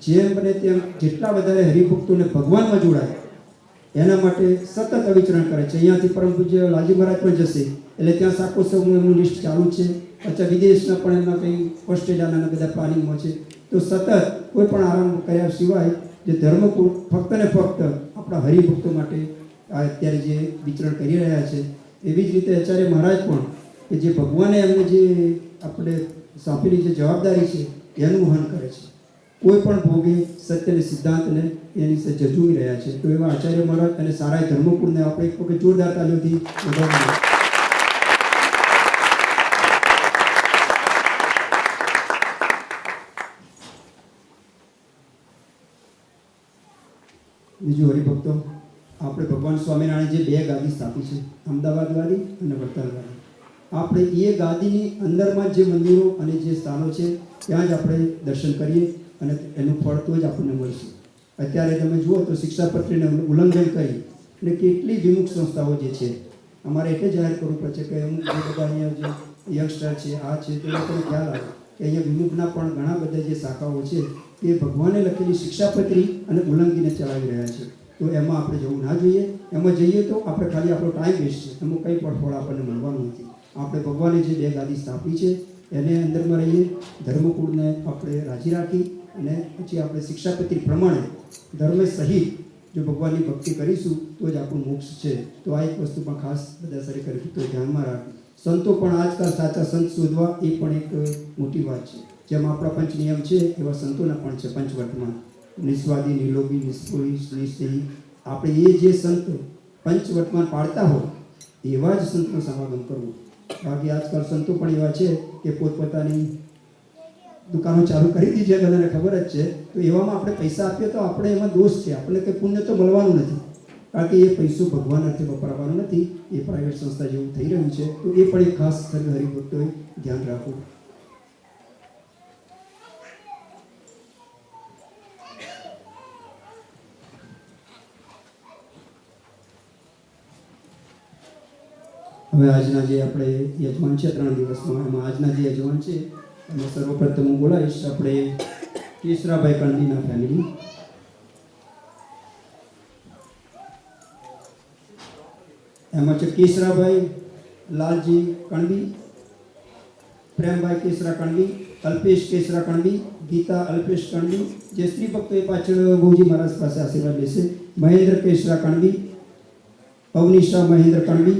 જેમ બને તેમ જેટલા વધારે હરિભક્તોને ભગવાનમાં જોડાય એના માટે સતત અવિચરણ કરે છે. અહીંયાથી પરમ પૂજ્ય લાલજી મહારાજ પણ જશે એટલે ત્યાં શાકોત્સવનું એમનું લિસ્ટ ચાલુ છે. પછી વિદેશના પણ એમના કંઈ ઓસ્ટ્રેલિયાના બધા પ્લાનિંગમાં છે. તો સતત કોઈ પણ આરામ કર્યા સિવાય જે ધર્મકુળ ફક્ત ને ફક્ત આપણા હરિભક્તો માટે અત્યારે જે વિચરણ કરી રહ્યા છે, એવી જ રીતે આચાર્ય મહારાજ પણ કે જે ભગવાને એમને જે આપણે સોંપેલી જે જવાબદારી છે એનું વહન કરે છે. કોઈ પણ ભોગે સત્ય અને સિદ્ધાંતને એની સાથે જજુમી રહ્યા છે. તો એવા આચાર્ય મહારાજ અને સારા ધર્મકુળને આપણે એક વખત જોરદાર તાલીઓથી વધાવીએ. બીજું હરિભક્તો, આપણે ભગવાન સ્વામિનારાયણ જે 2 ગાદી સ્થાપી છે, અમદાવાદ ગાદી અને વડતાલ ગાદી, આપણે એ ગાદીની અંદરમાં જે મંદિરો અને જે સ્થાનો છે ત્યાં જ આપણે દર્શન કરીએ અને એનું ફળ તો જ આપણને મળશે. અત્યારે તમે જુઓ તો શિક્ષાપત્રીને ઉલ્લંઘન કરી અને કેટલી વિમુખ સંસ્થાઓ જે છે, અમારે એટલે જાહેર કરવું પડશે કે અમુક જે બધા અહીંયા જે યંગસ્ટર છે આ છે તે લોકોને ખ્યાલ આવે કે અહીંયા વિમુખના પણ ઘણા બધા જે શાખાઓ છે એ ભગવાને લખેલી શિક્ષાપત્રી અને ઉલ્લંઘીને ચલાવી રહ્યા છે. તો એમાં આપણે જવું ના જોઈએ. એમાં જઈએ તો આપણે ખાલી આપણો ટાઈમ વેસ્ટ છે, એમાં કંઈ પણ ફળ આપણને મળવાનું નથી. આપણે ભગવાને જે 2 ગાદી સ્થાપી છે એને અંદરમાં રહીએ, ધર્મકુળને આપણે રાજી રાખી અને પછી આપણે શિક્ષાપત્રી પ્રમાણે ધર્મ સહિત જો ભગવાનની ભક્તિ કરીશું તો જ આપણું મોક્ષ છે. તો આ એક વસ્તુ પણ ખાસ બધા સરી કરી તો ધ્યાનમાં રાખી. સંતો પણ આજકાલ સાચા સંત શોધવા એ પણ એક મોટી વાત છે. જેમ આપણા પંચ નિયમ છે એવા સંતોના પણ છે પંચવટમાં, નિસ્વાદી, નિલોભી, નિષ્ફળી, નિસ્નેહી. આપણે એ જે સંત પંચવટમાં પાળતા હોય એવા જ સંતનો સમાગમ કરવો. બાકી આજકાલ સંતો પણ એવા છે કે પોતપોતાની દુકાનો ચાલુ કરી દીધી છે, બધાને ખબર જ છે. તો એવામાં આપણે પૈસા આપીએ તો આપણે એમાં દોષ છે, આપણને કંઈ પુણ્ય તો મળવાનું નથી. કારણ કે એ પૈસો ભગવાન અર્થે વપરાવાનો નથી, એ પ્રાઇવેટ સંસ્થા જેવું થઈ રહ્યું છે. તો એ પણ એક ખાસ હરિભક્તોએ ધ્યાન રાખવું. હવે આજના જે આપણે યજમાન છે 3 દિવસમાં, એમાં આજના જે યજમાન છે એમાં સર્વપ્રથમ હું બોલાવીશ આપણે કેશરાભાઈ કણબીના ફેમિલી. એમાં છે કેશરાભાઈ લાલજી કણબી, પ્રેમભાઈ કેશરા કણબી, અલ્પેશ કેશરા કણબી, ગીતા અલ્પેશ કણબી, જે સ્ત્રી ભક્તો એ પાછળ ગોજી મહારાજ પાસે આશીર્વાદ લેશે, મહેન્દ્ર કેશરા કણબી, અવનિશા મહેન્દ્ર કણબી,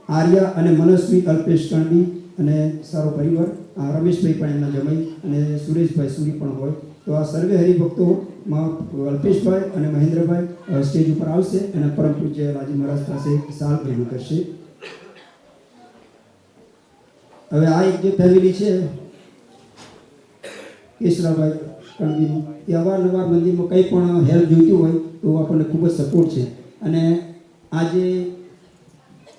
આર્યા અને મનસ્વી અલ્પેશ કણબી અને સારો પરિવાર. રમેશભાઈ પણ એમના જમાઈ અને સુરેશભાઈ સુરી પણ હોય. તો આ સર્વે હરિભક્તોમાં અલ્પેશભાઈ અને મહેન્દ્રભાઈ સ્ટેજ ઉપર આવશે અને પરમ પૂજ્ય લાલજી મહારાજ પાસે સાલ ગ્રહણ કરશે. હવે આ એક જે ફેમિલી છે કેશરાભાઈ કણબીનું, એ અવારનવાર મંદિરમાં કંઈ પણ હેલ્પ જોઈતી હોય તો આપણને ખૂબ જ સપોર્ટ છે. અને આજે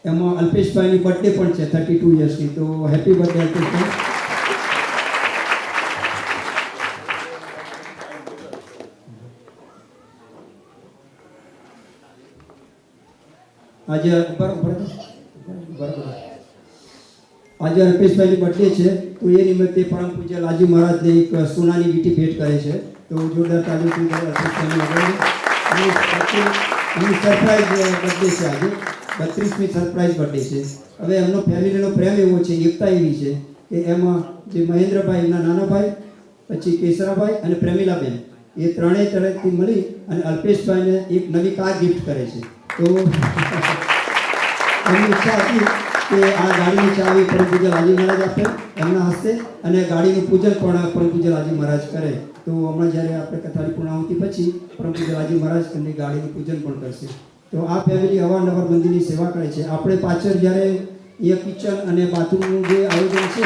એમાં અલ્પેશભાઈની બર્થડે પણ છે 32 યર્સની. તો હેપી બર્થડે અલ્પેશભાઈ. આજે આજે અલ્પેશભાઈની બર્થડે છે. તો એ નિમિત્તે પરમ પૂજ્ય લાલજી મહારાજને એક સોનાની વીંટી ભેટ કરે છે. તો જોરદાર તાલીઓથી અલ્પેશભાઈની સરપ્રાઈઝ બર્થડે છે આજે, 32મી સરપ્રાઈઝ બર્થડે છે. હવે એમનો ફેમિલીનો પ્રેમ એવો છે, એકતા એવી છે કે એમાં જે મહેન્દ્રભાઈ એમના નાના ભાઈ, પછી કેશરાભાઈ અને પ્રેમિલાબેન, એ ત્રણેય તરફથી મળી અને અલ્પેશભાઈને એક નવી કાર ગિફ્ટ કરે છે. તો એમની ઈચ્છા હતી કે આ ગાડીની ચાવી પરમ પૂજ્ય લાલજી મહારાજ આપે એમના હસ્તે અને ગાડીનું પૂજન પણ પરમ પૂજ્ય લાલજી મહારાજ કરે. તો હમણાં જ્યારે આપણે કથાની પૂર્ણાહુતિ પછી પરમ પૂજ્ય લાલજી મહારાજ એમની ગાડીનું પૂજન પણ કરશે. તો આ ફેમિલી અવારનવાર મંદિરની સેવા કરે છે. આપણે પાછળ જ્યારે એ કિચન અને બાથરૂમનું જે આયોજન છે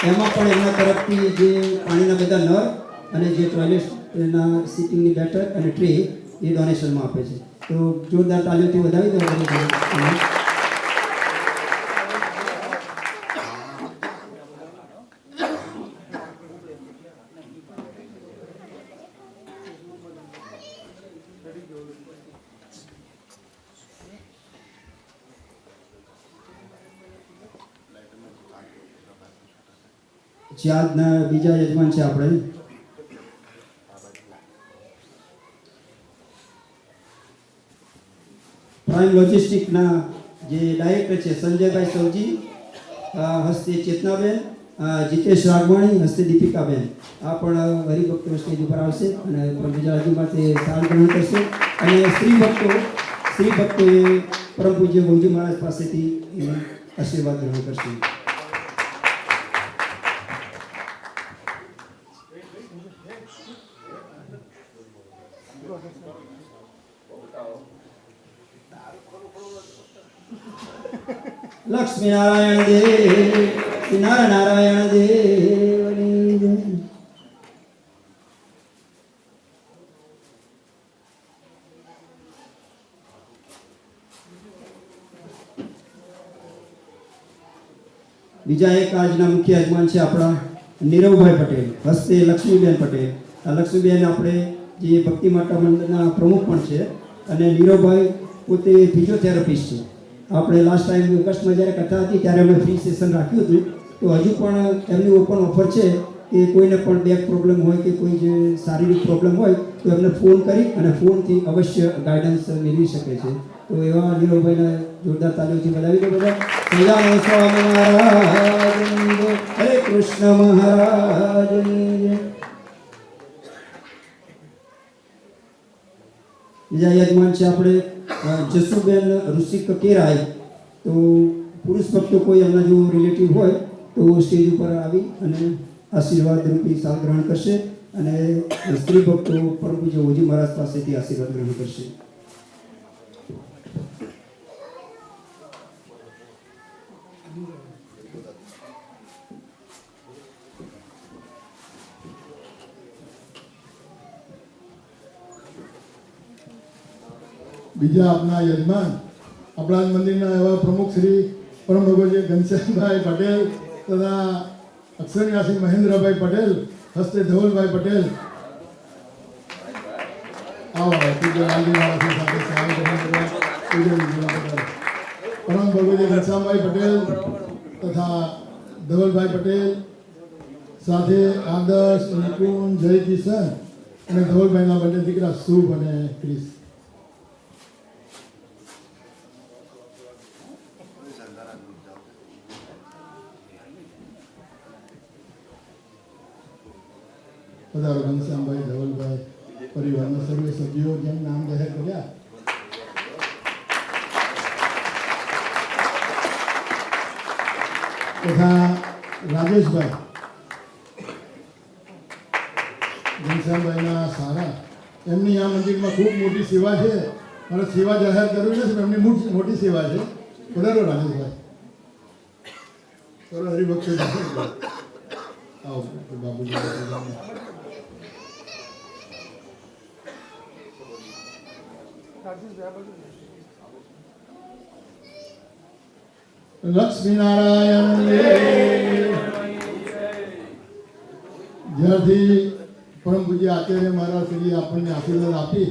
એમાં પણ એમના તરફથી જે પાણીના બધા નળ અને જે ટોયલેટના સિટિંગની બેઠક અને ટ્રે એ ડોનેશનમાં આપે છે. તો જોરદાર તાલીઓથી વધાવી દો. જે આજના બીજા યજમાન છે આપણે પ્રાઇમ લોજિસ્ટિકના જે ડાયરેક્ટર છે સંજયભાઈ સૌજી, હસ્તે ચેતનાબેન, જીતેશ રાગવાણી, હસ્તે દીપિકાબેન, આ પણ હરિભક્તો સ્ટેજ ઉપર આવશે અને પરમ પૂજ્ય રાજ્યમાંથી સ્થાન ગ્રહણ કરશે. અને સ્ત્રી ભક્તોએ પરમ પૂજ્ય ભોજી મહારાજ પાસેથી આશીર્વાદ ગ્રહણ કરશે. લક્ષ્મી નારાયણ દેવ, નારાયણ દેવની જય. બીજા એક આજના મુખ્ય યજમાન છે આપણા નીરવભાઈ પટેલ, હસ્તે લક્ષ્મીબેન પટેલ. આ લક્ષ્મીબેન આપણે જે ભક્તિ માતા મંડળના પ્રમુખ પણ છે અને નીરવભાઈ પોતે ફિઝિયોથેરાપિસ્ટ છે. આપણે લાસ્ટ ટાઈમ ઓગસ્ટમાં જ્યારે કથા હતી ત્યારે અમે ફ્રી સેશન રાખ્યું હતું. તો હજુ પણ એમની ઓપન ઓફર છે કે કોઈને પણ બેક પ્રોબ્લેમ હોય કે કોઈ જે શારીરિક પ્રોબ્લેમ હોય તો એમને ફોન કરી અને ફોનથી અવશ્ય ગાઈડન્સ મેળવી શકે છે. તો એવા નીરવભાઈને જોરદાર તાલીઓથી વધાવી દો બધા. સજાનો સ્વામી મહારાજની જય, હરે કૃષ્ણ મહારાજની જય. બીજા યજમાન છે આપણે જસુબેન ઋષિક કેરાય. તો પુરુષ ભક્તો કોઈ એમના જો રિલેટિવ હોય તો સ્ટેજ ઉપર આવી અને આશીર્વાદ રૂપી સાલ ગ્રહણ કરશે અને સ્ત્રી ભક્તો પરમ પૂજ્ય ઓજી મહારાજ પાસેથી આશીર્વાદ ગ્રહણ કરશે.
બીજા આપણા યજમાન આપણા મંદિરના એવા પ્રમુખ શ્રી પરમ ભગવતી ઘનશ્યામભાઈ પટેલ તથા અક્ષરન્યાસી મહેન્દ્રભાઈ પટેલ, હસ્તે ધવલભાઈ પટેલ. આવો પૂજ્ય લાલજી મહારાજની સાથે સહાય પરમ ભગવતી ઘનશ્યામભાઈ પટેલ તથા ધવલભાઈ પટેલ સાથે આદર્શ, નિકુંજ, જય કિશન અને ધવલભાઈના બંને દીકરા શુભ અને ક્રિશ. પધારો ઘનશ્યામભાઈ, ધવલભાઈ, પરિવારના સર્વે સભ્યો જેમ નામ જાહેર કર્યા. તથા રાજેશભાઈ, ઘનશ્યામભાઈના સારા, એમની આ મંદિરમાં ખૂબ મોટી સેવા છે. મારે સેવા જાહેર કરવી નથી, પણ એમની મોટી સેવા છે. પધારો રાજેશભાઈ. ચલો હરિભક્તો આવો બાબુજી. લક્ષ્મી નારાયણ જ્યારથી પરમ પૂજ્ય આચાર્ય મહારાજ શ્રી આપણને આશીર્વાદ આપી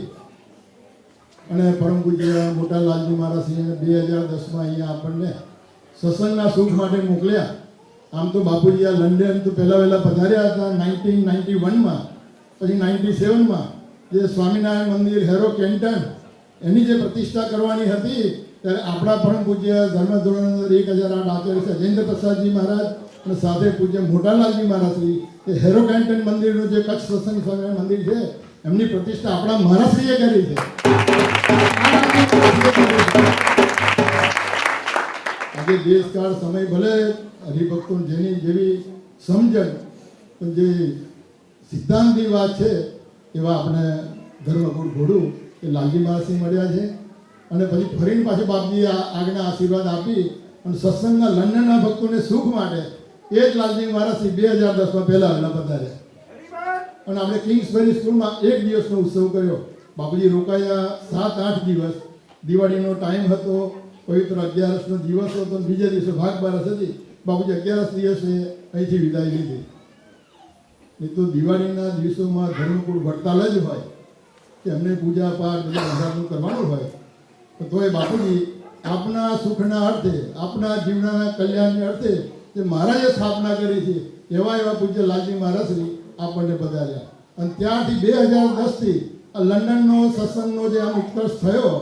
અને પરમ પૂજ્ય મોટા લાલજી મહારાજ શ્રી 2010માં અહીંયા આપણને સત્સંગના સુખ માટે મોકલ્યા. આમ તો બાપુજી આ લંડન તો પહેલાં પધાર્યા હતા 1991માં, પછી 97માં જે સ્વામિનારાયણ મંદિર હેરો કેન્ટન એની જે પ્રતિષ્ઠા કરવાની હતી ત્યારે આપણા પરમ પૂજ્ય ધર્મધોરણ 1008 આચાર્ય છે અજેન્દ્ર પ્રસાદજી મહારાજ અને સાથે પૂજ્ય મોટાલાલજી મહારાજ શ્રી એ હેરો કેન્ટન મંદિરનું જે કચ્છ સત્સંગ સ્વામિનારાયણ મંદિર છે એમની પ્રતિષ્ઠા આપણા મહારાજશ્રીએ કરી છે. આજે દેશકાળ સમય ભલે હરિભક્તો જેની જેવી સમજણ પણ જે સિદ્ધાંતની વાત છે એવા આપણે ધર્મગુરુ ઘોડું એ લાલજી મહારાજશ્રી મળ્યા છે અને પછી ફરીને પાછું બાપજીએ આજ્ઞા આશીર્વાદ આપી અને સત્સંગના લંડનના ભક્તોને સુખ માટે એ જ લાલજી મહારાજશ્રી 2010માં પહેલાં પધાર્યા અને આપણે કિંગ્સબરી સ્કૂલમાં એક દિવસનો ઉત્સવ કર્યો. બાપુજી રોકાયા 7-8 દિવસ. દિવાળીનો ટાઈમ હતો, પવિત્ર 11નો દિવસ હતો અને બીજા દિવસે ભાગ બારસ હતી. બાપુજી 11 દિવસે અહીંથી વિદાય લીધી. એ તો દિવાળીના દિવસોમાં ધર્મકુળ વડતાલ જ હોય કે એમને પૂજા પાઠ બધું મહારાજનું કરવાનું હોય તો એ બાપુજી આપના સુખના અર્થે, આપના જીવનના કલ્યાણને અર્થે જે મહારાજે સ્થાપના કરી છે એવા પૂજ્ય લાલજી મહારાજશ્રી આપણને પધાર્યા. અને ત્યારથી 2010થી આ લંડનનો સત્સંગનો જે આમ ઉત્કર્ષ થયો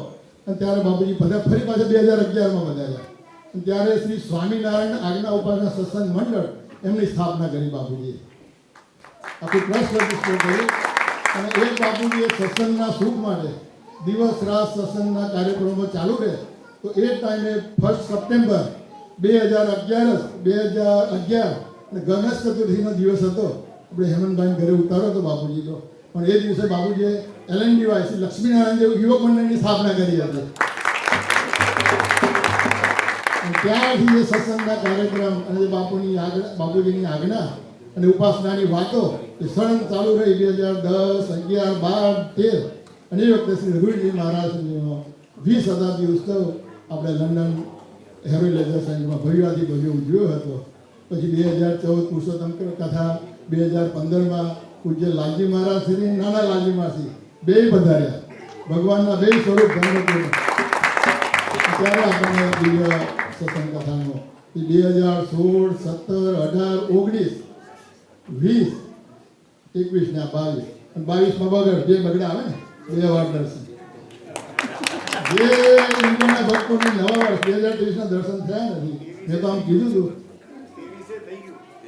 અને ત્યારે બાપુજી ફરી પાછા 2011માં પધાર્યા. અને ત્યારે શ્રી સ્વામિનારાયણ આજ્ઞા ઉપાસના સત્સંગ મંડળ એમની સ્થાપના કરી બાપુજીએ. આખું ટ્રસ્ટ રજીસ્ટર કર્યું અને એક બાપુજીએ સત્સંગના સુખ માટે દિવસ રાત સત્સંગના કાર્યક્રમો ચાલુ રહે. તો એ ટાઈમે 1 સપ્ટેમ્બર 2011 અને ગણેશ ચતુર્થીનો દિવસ હતો. આપણે હેમંતભાઈ ઘરે ઉતારો હતો બાપુજીનો, પણ એ દિવસે બાપુજીએ LNDY શ્રી લક્ષ્મીનારાયણ દેવ યુવક મંડળની સ્થાપના કરી હતી. અને ત્યારથી એ સત્સંગના કાર્યક્રમ અને જે બાપુજીની આજ્ઞા અને ઉપાસનાની વાતો એ સળંગ ચાલુ રહી. 2010, 11, 12, 13 અને એ વખતે શ્રી રઘુવીરજી મહારાજનો 20 શતાબ્દી ઉત્સવ આપણે લંડન હેરોઈ લેઝર સેન્ટરમાં ભવ્યાથી ભવ્ય ઉજવ્યો હતો. પછી 2014 પુરુષોત્તમ કથા, 2015માં પૂજ્ય લાલજી મહારાજ શ્રી નાના લાલજી મહારાજ બે પધાર્યા. ભગવાનના બે સ્વરૂપ ધર્મપૂર્ણ. ત્યારે આપણને દિવ્ય સત્સંગ કથાનો 2016, 17, 18, 19, 20, 21 ને 22 અને 22માં બગડ બે બગડા આવે ને 2 વાર દર્શન. જે ઇન્ડિયાના ભક્તોને નવા વર્ષ 2023ના દર્શન થયા નથી. મેં તો આમ કીધું હતું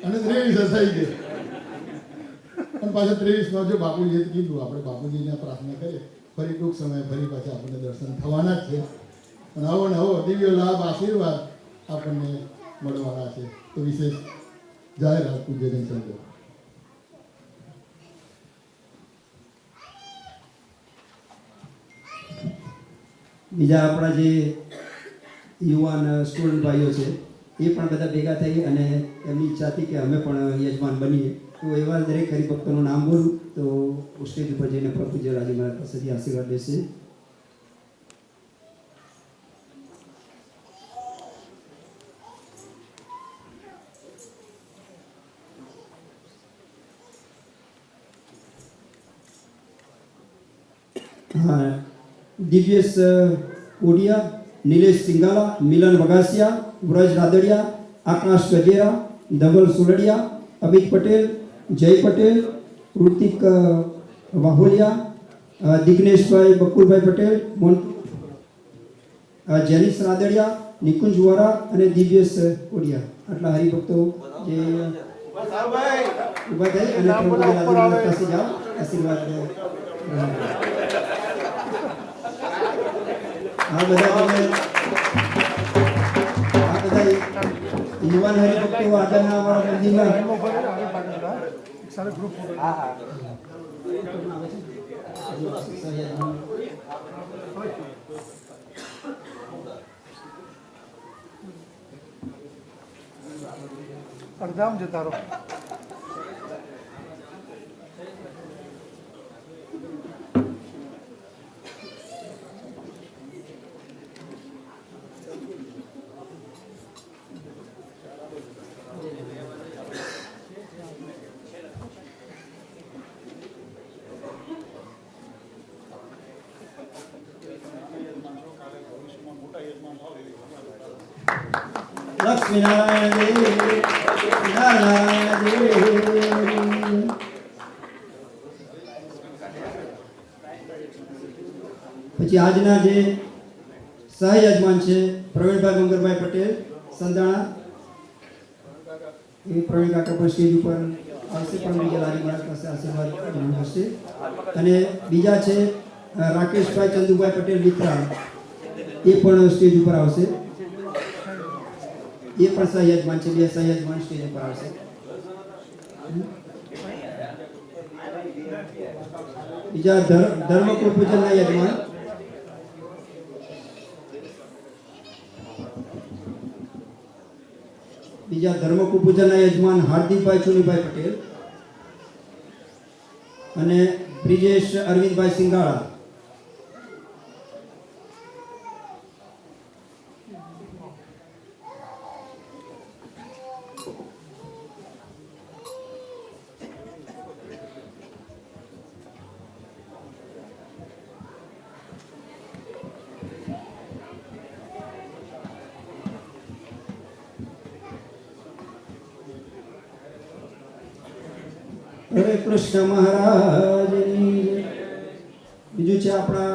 અને 23 થઈ ગયું. પણ પાછા 23માં જો બાપુજીએ કીધું, આપણે બાપુજીને પ્રાર્થના કરીએ ફરી ટૂંક સમયે ફરી પાછા આપણને દર્શન થવાના જ છે. અને આવો ને આવો દિવ્ય લાભ આશીર્વાદ આપણને મળવાના છે. તો વિશેષ જાહેરાત પૂજ્ય ઘનશ્યામ.
બીજા આપણા જે યુવાન સ્ટુડન્ટ ભાઈઓ છે એ પણ બધા ભેગા થઈ અને એમની ઈચ્છા હતી કે અમે પણ યજમાન બનીએ. તો એવા દરેક હરિભક્તોનું નામ બોલું તો સ્ટેજ ઉપર જઈને પૂજ્ય લાલજી મહારાજ પાસેથી આશીર્વાદ લેશે. હા, દિવ્યેશ ઓડિયા, નિલેશ સિંગાલા, મિલન વગાસિયા, વ્રજ રાદડિયા, આકાશ ગજેરા, ધવલ સુલડિયા, અમિત પટેલ, જય પટેલ, ઋતિક વાહોલિયા, દિગ્નેશભાઈ બકુલભાઈ પટેલ, જેનિસ રાદડિયા, નિકુંજ વોરા અને દિવ્યેશ ઓડિયા. આટલા હરિભક્તો જે ઊભા થઈ અને પાસે જાઓ આશીર્વાદ. આ બધા યુવાન હરિભક્તો આગળના અમારા મંદિરમાં
અડધામ જતા રહો.
લક્ષ્મીનારાયણ દેવ, નારાયણ દેવ. પછી આજના જે સહયજમાન છે પ્રવીણભાઈ મંગરભાઈ પટેલ સંધાણા, એ પ્રવીણ કાકા પણ સ્ટેજ ઉપર આવશે પણ બીજા લાલી મહારાજ પાસે આશીર્વાદ હશે. અને બીજા છે રાકેશભાઈ ચંદુભાઈ પટેલ વિતરાણ, એ પણ સ્ટેજ ઉપર આવશે. એ પણ સહયજમાન છે. બે સહયજમાન સ્ટેજ ઉપર આવશે. બીજા ધર્મકુળ પૂજનના યજમાન હાર્દિકભાઈ ચુનીભાઈ પટેલ અને બ્રિજેશ અરવિંદભાઈ સિંગાળા. હરે કૃષ્ણ મહારાજની જય. બીજું છે આપણા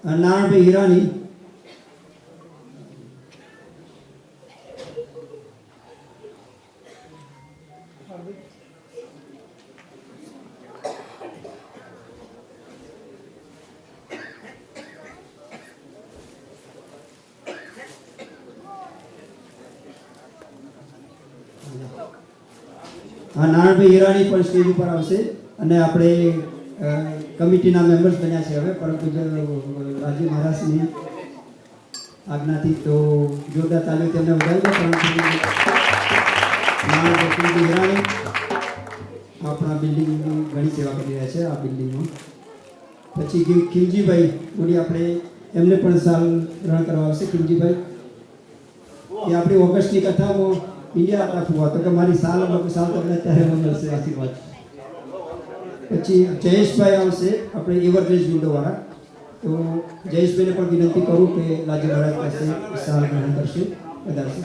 નારાયણભાઈ હીરાની. હા, નારાયણભાઈ હીરાણી પણ સ્ટેજ ઉપર આવશે અને આપણે કમિટીના મેમ્બર્સ બન્યા છે હવે, પરંતુ રાજી મહારાજની આજ્ઞાથી તો જોરદાર તાલીમ તેમને વધારી દો. પરંતુ નારાયણભાઈ હીરાણી આપણા બિલ્ડિંગની ઘણી સેવા કરી રહ્યા છે આ બિલ્ડિંગમાં. પછી ખીમજીભાઈ બોડી આપણે એમને પણ સાલ ગ્રહણ કરવા આવશે. ખીમજીભાઈ એ આપણી ઓગસ્ટની કથામાં ઇન્ડિયા રાખવું હતો કે મારી સાલ તમને ત્યારે મળશે આશીર્વાદ. પછી જયેશભાઈ આવશે આપણે એવરગ્રેજ વિન્ડોવાળા. તો જયેશભાઈને પણ વિનંતી કરું કે લાજી મહારાજ પાસે સાલ ગ્રહણ કરશે, વધારશે.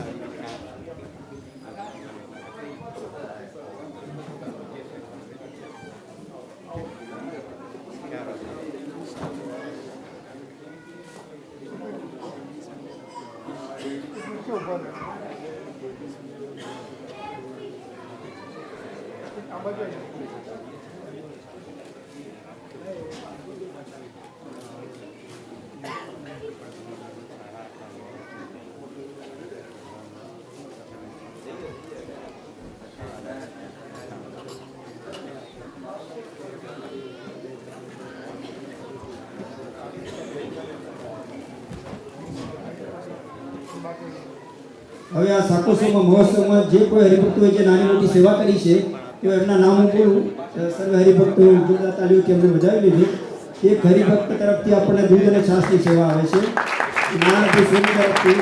હવે આ સાકોસોમાં મહોત્સવમાં જે કોઈ હરિભક્તોએ જે નાની મોટી સેવા કરી છે તેઓ એમના નામ હું બોલું. સર્વે હરિભક્તો જોરદાર તાલીઓથી એમને વધાવી લીધી. એક હરિભક્ત તરફથી આપણને દૂધ અને છાશની સેવા આવે છે. નાનાભાઈ સોની તરફથી,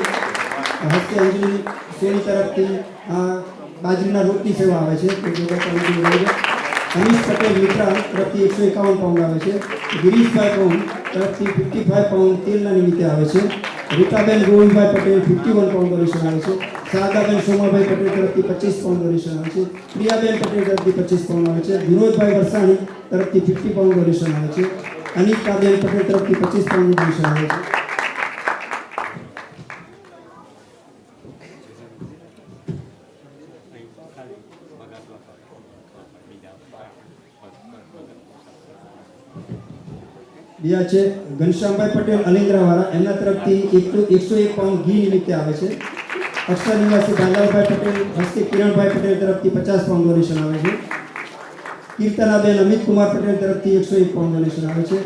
હસ્તે અંજલિ સોની તરફથી બાજરીના રોટની સેવા આવે છે. અમીશ પટેલ મિત્રા તરફથી 151 પાઉન્ડ આવે છે. ગિરીશભાઈ પાઉન્ડ તરફથી 55 પાઉન્ડ તેલના નિમિત્તે આવે છે. રીતાબેન ગોવિંદભાઈ પટેલ 51 પાઉન્ડ ડોનેશન આવે છે. શારદાબેન સોમાભાઈ પટેલ તરફથી 25 પાઉન્ડ ડોનેશન આવે છે. પ્રિયાબેન પટેલ તરફથી 25 પાઉન્ડ આવે છે. વિનોદભાઈ વરસાણી તરફથી 50 પાઉન્ડ ડોનેશન આવે છે. અનિતાબેન પટેલ તરફથી 25 પાઉન્ડ ડોનેશન આવે છે. બીજા છે ઘનશ્યામભાઈ પટેલ અલિન્દ્રાવાળા, એમના તરફથી 101 પાઉન્ડ ઘી નિમિત્તે આવે છે. અક્ષર નિવાસી દાદાભાઈ પટેલ હસ્તે કિરણભાઈ પટેલ તરફથી 50 પાઉન્ડ ડોનેશન આવે છે. કીર્તનાબેન અમિતકુમાર પટેલ તરફથી 101 પાઉન્ડ ડોનેશન આવે છે.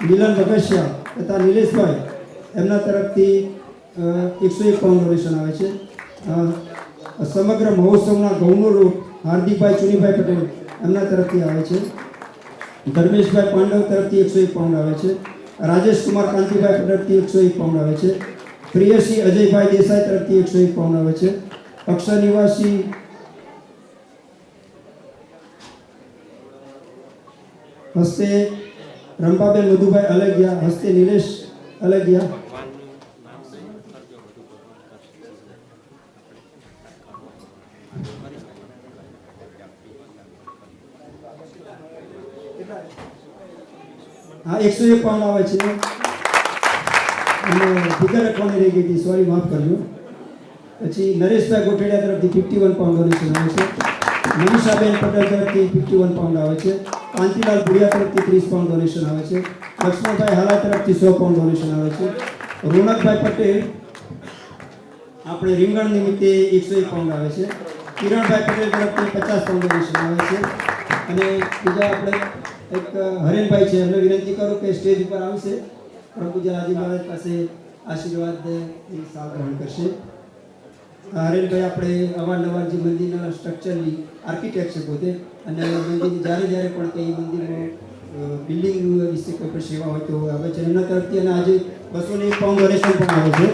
મિલન બગસિયા તથા નિલેશભાઈ એમના તરફથી 101 પાઉન્ડ ડોનેશન આવે છે. સમગ્ર મહોત્સવના ઘઉંનો લોટ હાર્દિકભાઈ ચુનીભાઈ પટેલ એમના તરફથી આવે છે. ધર્મેશભાઈ પાંડવ તરફથી 101 પાઉન્ડ આવે છે. રાજેશ કુમાર કાંતિભાઈ તરફથી 101 પાઉન્ડ આવે છે. પ્રિયસી અજયભાઈ દેસાઈ તરફથી 101 પાઉન્ડ આવે છે. અક્ષર નિવાસી હસ્તે રંભાબેન મધુભાઈ અલગિયા, હસ્તે નિલેશ અલગિયા. હા, 101 પાઉન્ડ આવે છે. અને ફિગર લખવાની રહી ગઈ હતી, સોરી, માફ કરજો. પછી નરેશભાઈ ગોઠડિયા તરફથી 51 પાઉન્ડ ડોનેશન આવે છે. મનીષાબેન પટેલ તરફથી 51 પાઉન્ડ આવે છે. કાંતિલાલ ભુડિયા તરફથી 30 પાઉન્ડ ડોનેશન આવે છે. લક્ષ્મણભાઈ હાલા તરફથી 100 પાઉન્ડ ડોનેશન આવે છે. રોનકભાઈ પટેલ આપણે રીંગણ નિમિત્તે 101 પાઉન્ડ આવે છે. કિરણભાઈ પટેલ તરફથી 50 પાઉન્ડ ડોનેશન આવે છે. અને બીજા આપણે એક હરેનભાઈ છે, એમને વિનંતી કરું કે સ્ટેજ ઉપર આવશે. પ્રભુ પૂજ્ય રાજી મહારાજ પાસે આશીર્વાદ સાલ ગ્રહણ કરશે. હરેનભાઈ આપણે અવારનવાર જે મંદિરના સ્ટ્રક્ચરની આર્કિટેક્ટ છે પોતે, અને મંદિરની જ્યારે પણ કંઈ મંદિરમાં બિલ્ડિંગ વિશે કોઈ પણ સેવા હોય તો આવે છે એમના તરફથી. અને આજે 201 પાઉન્ડ ડોનેશન પણ આવે છે.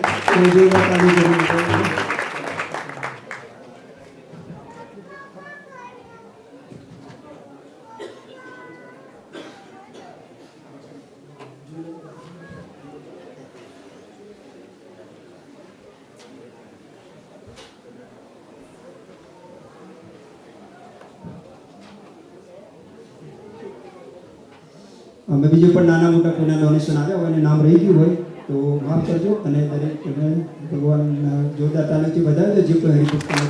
અમે બીજું પણ નાના મોટા કોઈના ડોનેશન આવ્યા હોય અને નામ રહી ગયું હોય તો માફ કરજો અને દરેક ભગવાન જોરદાર તાલીમથી વધારજો જે કોઈ હરિભક્તોને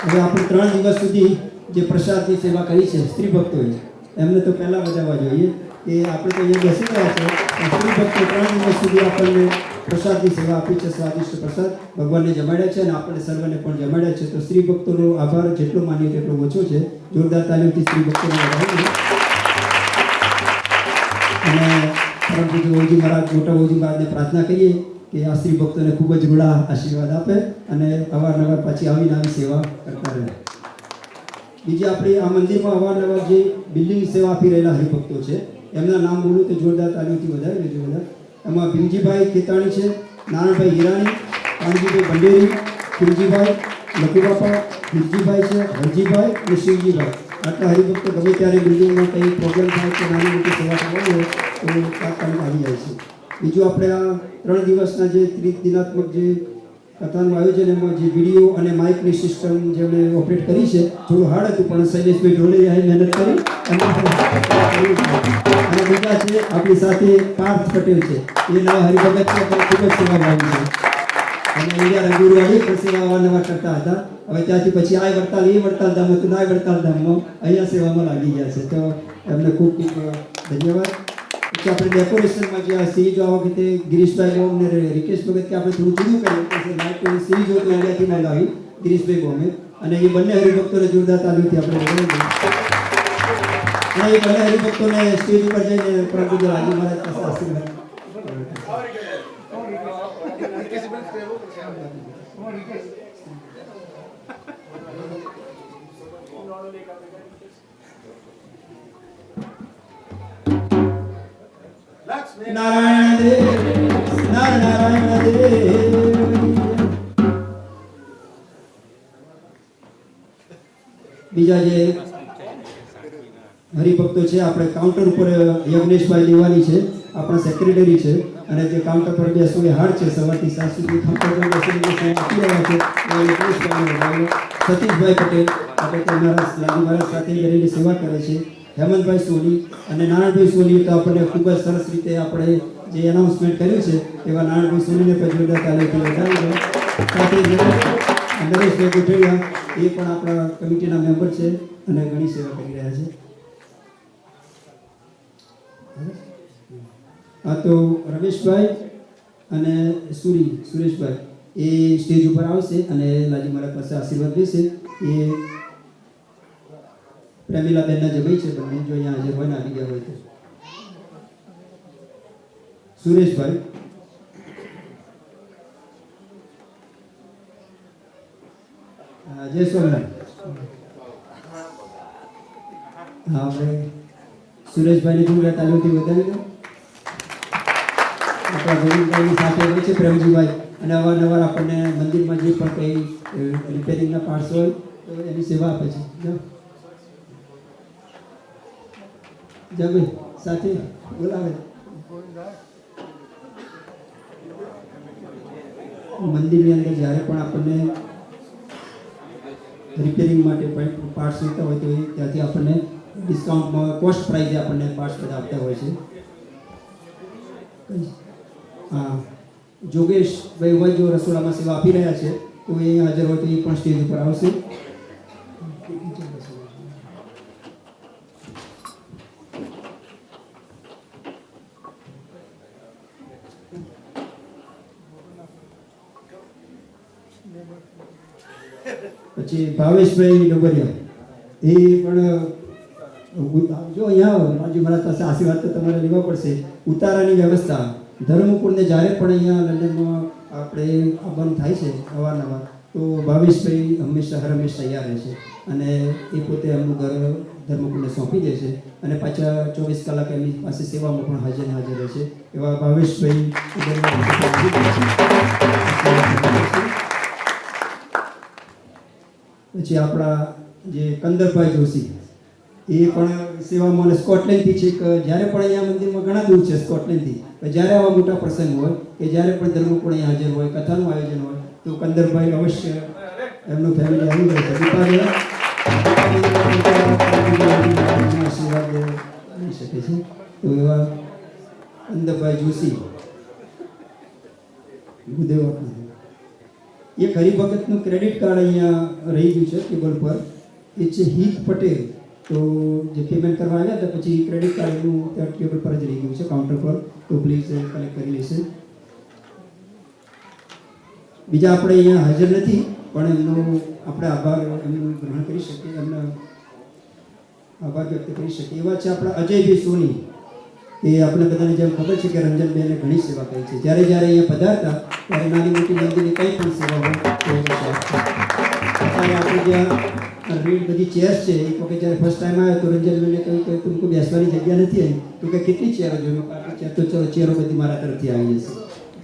હવે આપણે 3 દિવસ સુધી જે પ્રસાદની સેવા કરી છે સ્ત્રી ભક્તોએ એમને તો પહેલાં બજાવવા જોઈએ કે આપણે તો અહીંયા બેસી રહ્યા છે સ્ત્રી ભક્તો 3 દિવસ સુધી આપણને પ્રસાદની સેવા આપી છે, સ્વાદિષ્ટ પ્રસાદ ભગવાનને જમાડ્યા છે અને આપણે સર્વને પણ જમાડ્યા છે. તો સ્ત્રી ભક્તોનો આભાર જેટલો માનીએ તેટલો ઓછો છે. જોરદાર તાલીમથી સ્ત્રી ભક્તોને વધારીએ અને પરમ પૂજ્ય ઓજી મહારાજ, મોટા ઓજી મહારાજને પ્રાર્થના કરીએ કે આ સ્ત્રી ભક્તોને ખૂબ જ રૂડા આશીર્વાદ આપે અને અવારનવાર પાછી આવીને આવી સેવા કરતા રહે. બીજી આપણી આ મંદિરમાં અવારનવાર જે બિલ્ડિંગ સેવા આપી રહેલા હરિભક્તો છે એમના નામ બોલું તો જોરદાર તાલીમથી વધારી લેજો બધા. એમાં ભીમજીભાઈ કેતાણી છે, નારાયણભાઈ હિરાણી, કાનજીભાઈ ભંડેરી, ખીમજીભાઈ, લખુબાપા, ભીમજીભાઈ છે, હરજીભાઈ અને શિવજીભાઈ. આટલા હરિભક્તો ગમે ત્યારે બિલ્ડિંગમાં કંઈ પ્રોબ્લેમ થાય કે નાની મોટી સેવા કરવાની હોય તો તાત્કાલિક આવી જાય છે. બીજું આપણે આ 3 દિવસના જે દિનાત્મક જે કથાનું આયોજન એમાં જે વિડીયો અને માઇકની સિસ્ટમ જેમણે ઓપરેટ કરી છે થોડું હાર્ડ હતું પણ શૈલેષભાઈ ઢોલેરિયાએ મહેનત કરી અને બીજા છે આપણી સાથે પાર્થ પટેલ છે, એ નવા હરિભગત છે પણ ખૂબ જ સેવાભાવી છે અને અહીંયા રંગુરવાડી પણ સેવા અવારનવાર કરતા હતા. હવે ત્યાંથી પછી આ વડતાલ એ વડતાલ ધામ હતું, ના વડતાલ ધામમાં અહીંયા સેવામાં લાગી ગયા છે. તો એમને ખૂબ ખૂબ ધન્યવાદ. પછી આપણે ડેકોરેશનમાં જે આ સિરીઝો આ વખતે ગિરીશભાઈ બોમ ને રિકેશ ભગત કે આપણે થોડું જુદું કર્યું લાઇટની સિરીઝો તો ઇન્ડિયાથી મંગાવી ગિરીશભાઈ બોમે અને એ બંને હરિભક્તોને જોરદાર તાલીમથી આપણે બોલાવી અને એ બંને હરિભક્તોને સ્ટેજ ઉપર જઈને પરમ પૂજ્ય રાજુ મહારાજ પાસે આશીર્વાદ નારાયણ દેવ નારાયણ દેવ. બીજા જે હરિભક્તો છે આપણે કાઉન્ટર ઉપર યજ્ઞેશભાઈ લેવાની છે, આપણા સેક્રેટરી છે અને જે કાઉન્ટર પર બેસવું એ હાર્ડ છે. સવારથી સાંજ સુધી કાઉન્ટર પર બેસીને આપી રહ્યા છે યજ્ઞેશભાઈ, સતીશભાઈ પટેલ આપણે તમારા લાલજી મહારાજ સાથે કરીને સેવા કરે છે. હેમંતભાઈ સોની અને નારાયણભાઈ સોની તો આપણને ખૂબ જ સરસ રીતે આપણે જે એનાઉન્સમેન્ટ કર્યું છે એવા નારાયણભાઈ સોનીને પણ જોરદાર તાલીમથી વધારી છે. સાથે નરેશભાઈ ગોઠડિયા એ પણ આપણા કમિટીના મેમ્બર છે અને ઘણી સેવા કરી રહ્યા છે. આ તો રમેશભાઈ અને સુરેશભાઈ એ સ્ટેજ ઉપર આવશે અને લાલજી મહારાજ પાસે આશીર્વાદ લેશે. એ પ્રેમીલાબેનના જમાઈ છે બંને, જો અહીંયા હાજર હોય ને આવી ગયા હોય તો. સુરેશભાઈ જય સ્વામિનારાયણ. હા આપણે સુરેશભાઈને જોરદાર તાલીમથી વધાવી દો. આપણા ગોવિંદભાઈની સાથે હોય છે પ્રેમજીભાઈ અને અવારનવાર આપણને મંદિરમાં જે પણ કંઈ રિપેરિંગના પાર્ટ્સ હોય તો એની સેવા આપે છે. જય સાથે બોલાવે. મંદિરની અંદર જ્યારે પણ આપણને રિપેરિંગ માટે પાર્ટ્સ જોઈતા હોય તો ત્યાંથી આપણને ડિસ્કાઉન્ટમાં કોસ્ટ પ્રાઇઝે આપણને પાર્ટ્સ બધા આપતા હોય છે. હા, જોગેશભાઈ હોય જો રસોડામાં સેવા આપી રહ્યા છે તો એ હાજર હોય તો એ પણ સ્ટેજ ઉપર આવશે. પછી ભાવેશભાઈ ડોબરિયા એ પણ જો અહીંયા રાજુ મહારાજ પાસે આશીર્વાદ તો તમારે લેવા પડશે. ઉતારાની વ્યવસ્થા ધર્મકુળને જ્યારે પણ અહીંયા લંડનમાં આપણે આવવાનું થાય છે અવારનવાર તો ભાવેશભાઈ હંમેશા હર હંમેશા તૈયાર રહે છે અને એ પોતે એમનું ઘર ધર્મકુળને સોંપી દે છે અને પાછા 24 કલાક એમની પાસે સેવામાં પણ હાજર રહે છે. એવા ભાવેશભાઈ પછી આપણા જે કંદરભાઈ જોશી એ પણ સેવામાં સ્કોટલેન્ડથી છે કે જ્યારે પણ અહીંયા મંદિરમાં ઘણા દૂર છે સ્કોટલેન્ડથી, જ્યારે આવા મોટા પ્રસંગ હોય કે જ્યારે પણ ધર્મકુળ અહીંયા હાજર હોય, કથાનું આયોજન હોય તો કંદરભાઈ અવશ્ય એમનું ફેમિલી આવી જાય છે. આશીર્વાદ લઈ શકે છે. તો એવા અંદરભાઈ જોશી ગુદેવ એક હરિભગતનું ક્રેડિટ કાર્ડ અહીંયા રહી ગયું છે ટેબલ પર. એ છે હિત પટેલ. તો જે પેમેન્ટ કરવા આવ્યા હતા પછી ક્રેડિટ કાર્ડનું ત્યાં ટેબલ પર જ રહી ગયું છે કાઉન્ટર પર. તો પ્લીઝ કલેક્ટ કરી લેશે. બીજા આપણે અહીંયા હાજર નથી પણ એમનો આપણે આભાર એમનું ગ્રહણ કરી શકીએ, એમનો આભાર વ્યક્ત કરી શકીએ. એવા છે આપણા અજયભાઈ સોની. એ આપણે બધાને જેમ ખબર છે કે રંજનબેને ઘણી સેવા કરી છે. જ્યારે જ્યારે અહીંયા પધારતા ત્યારે નાની મોટી મંદિરની કંઈ પણ સેવા હોય તો અત્યારે આપણે જ્યાં રેડ બધી ચેર્સ છે એક વખત જ્યારે ફર્સ્ટ ટાઈમ આવ્યો તો રંજનબેને કહ્યું કે તુમકો બેસવાની જગ્યા નથી આવી તો કે કેટલી ચેરો જોયું ચેર તો ચલો ચેરો બધી મારા તરફથી આવી જશે.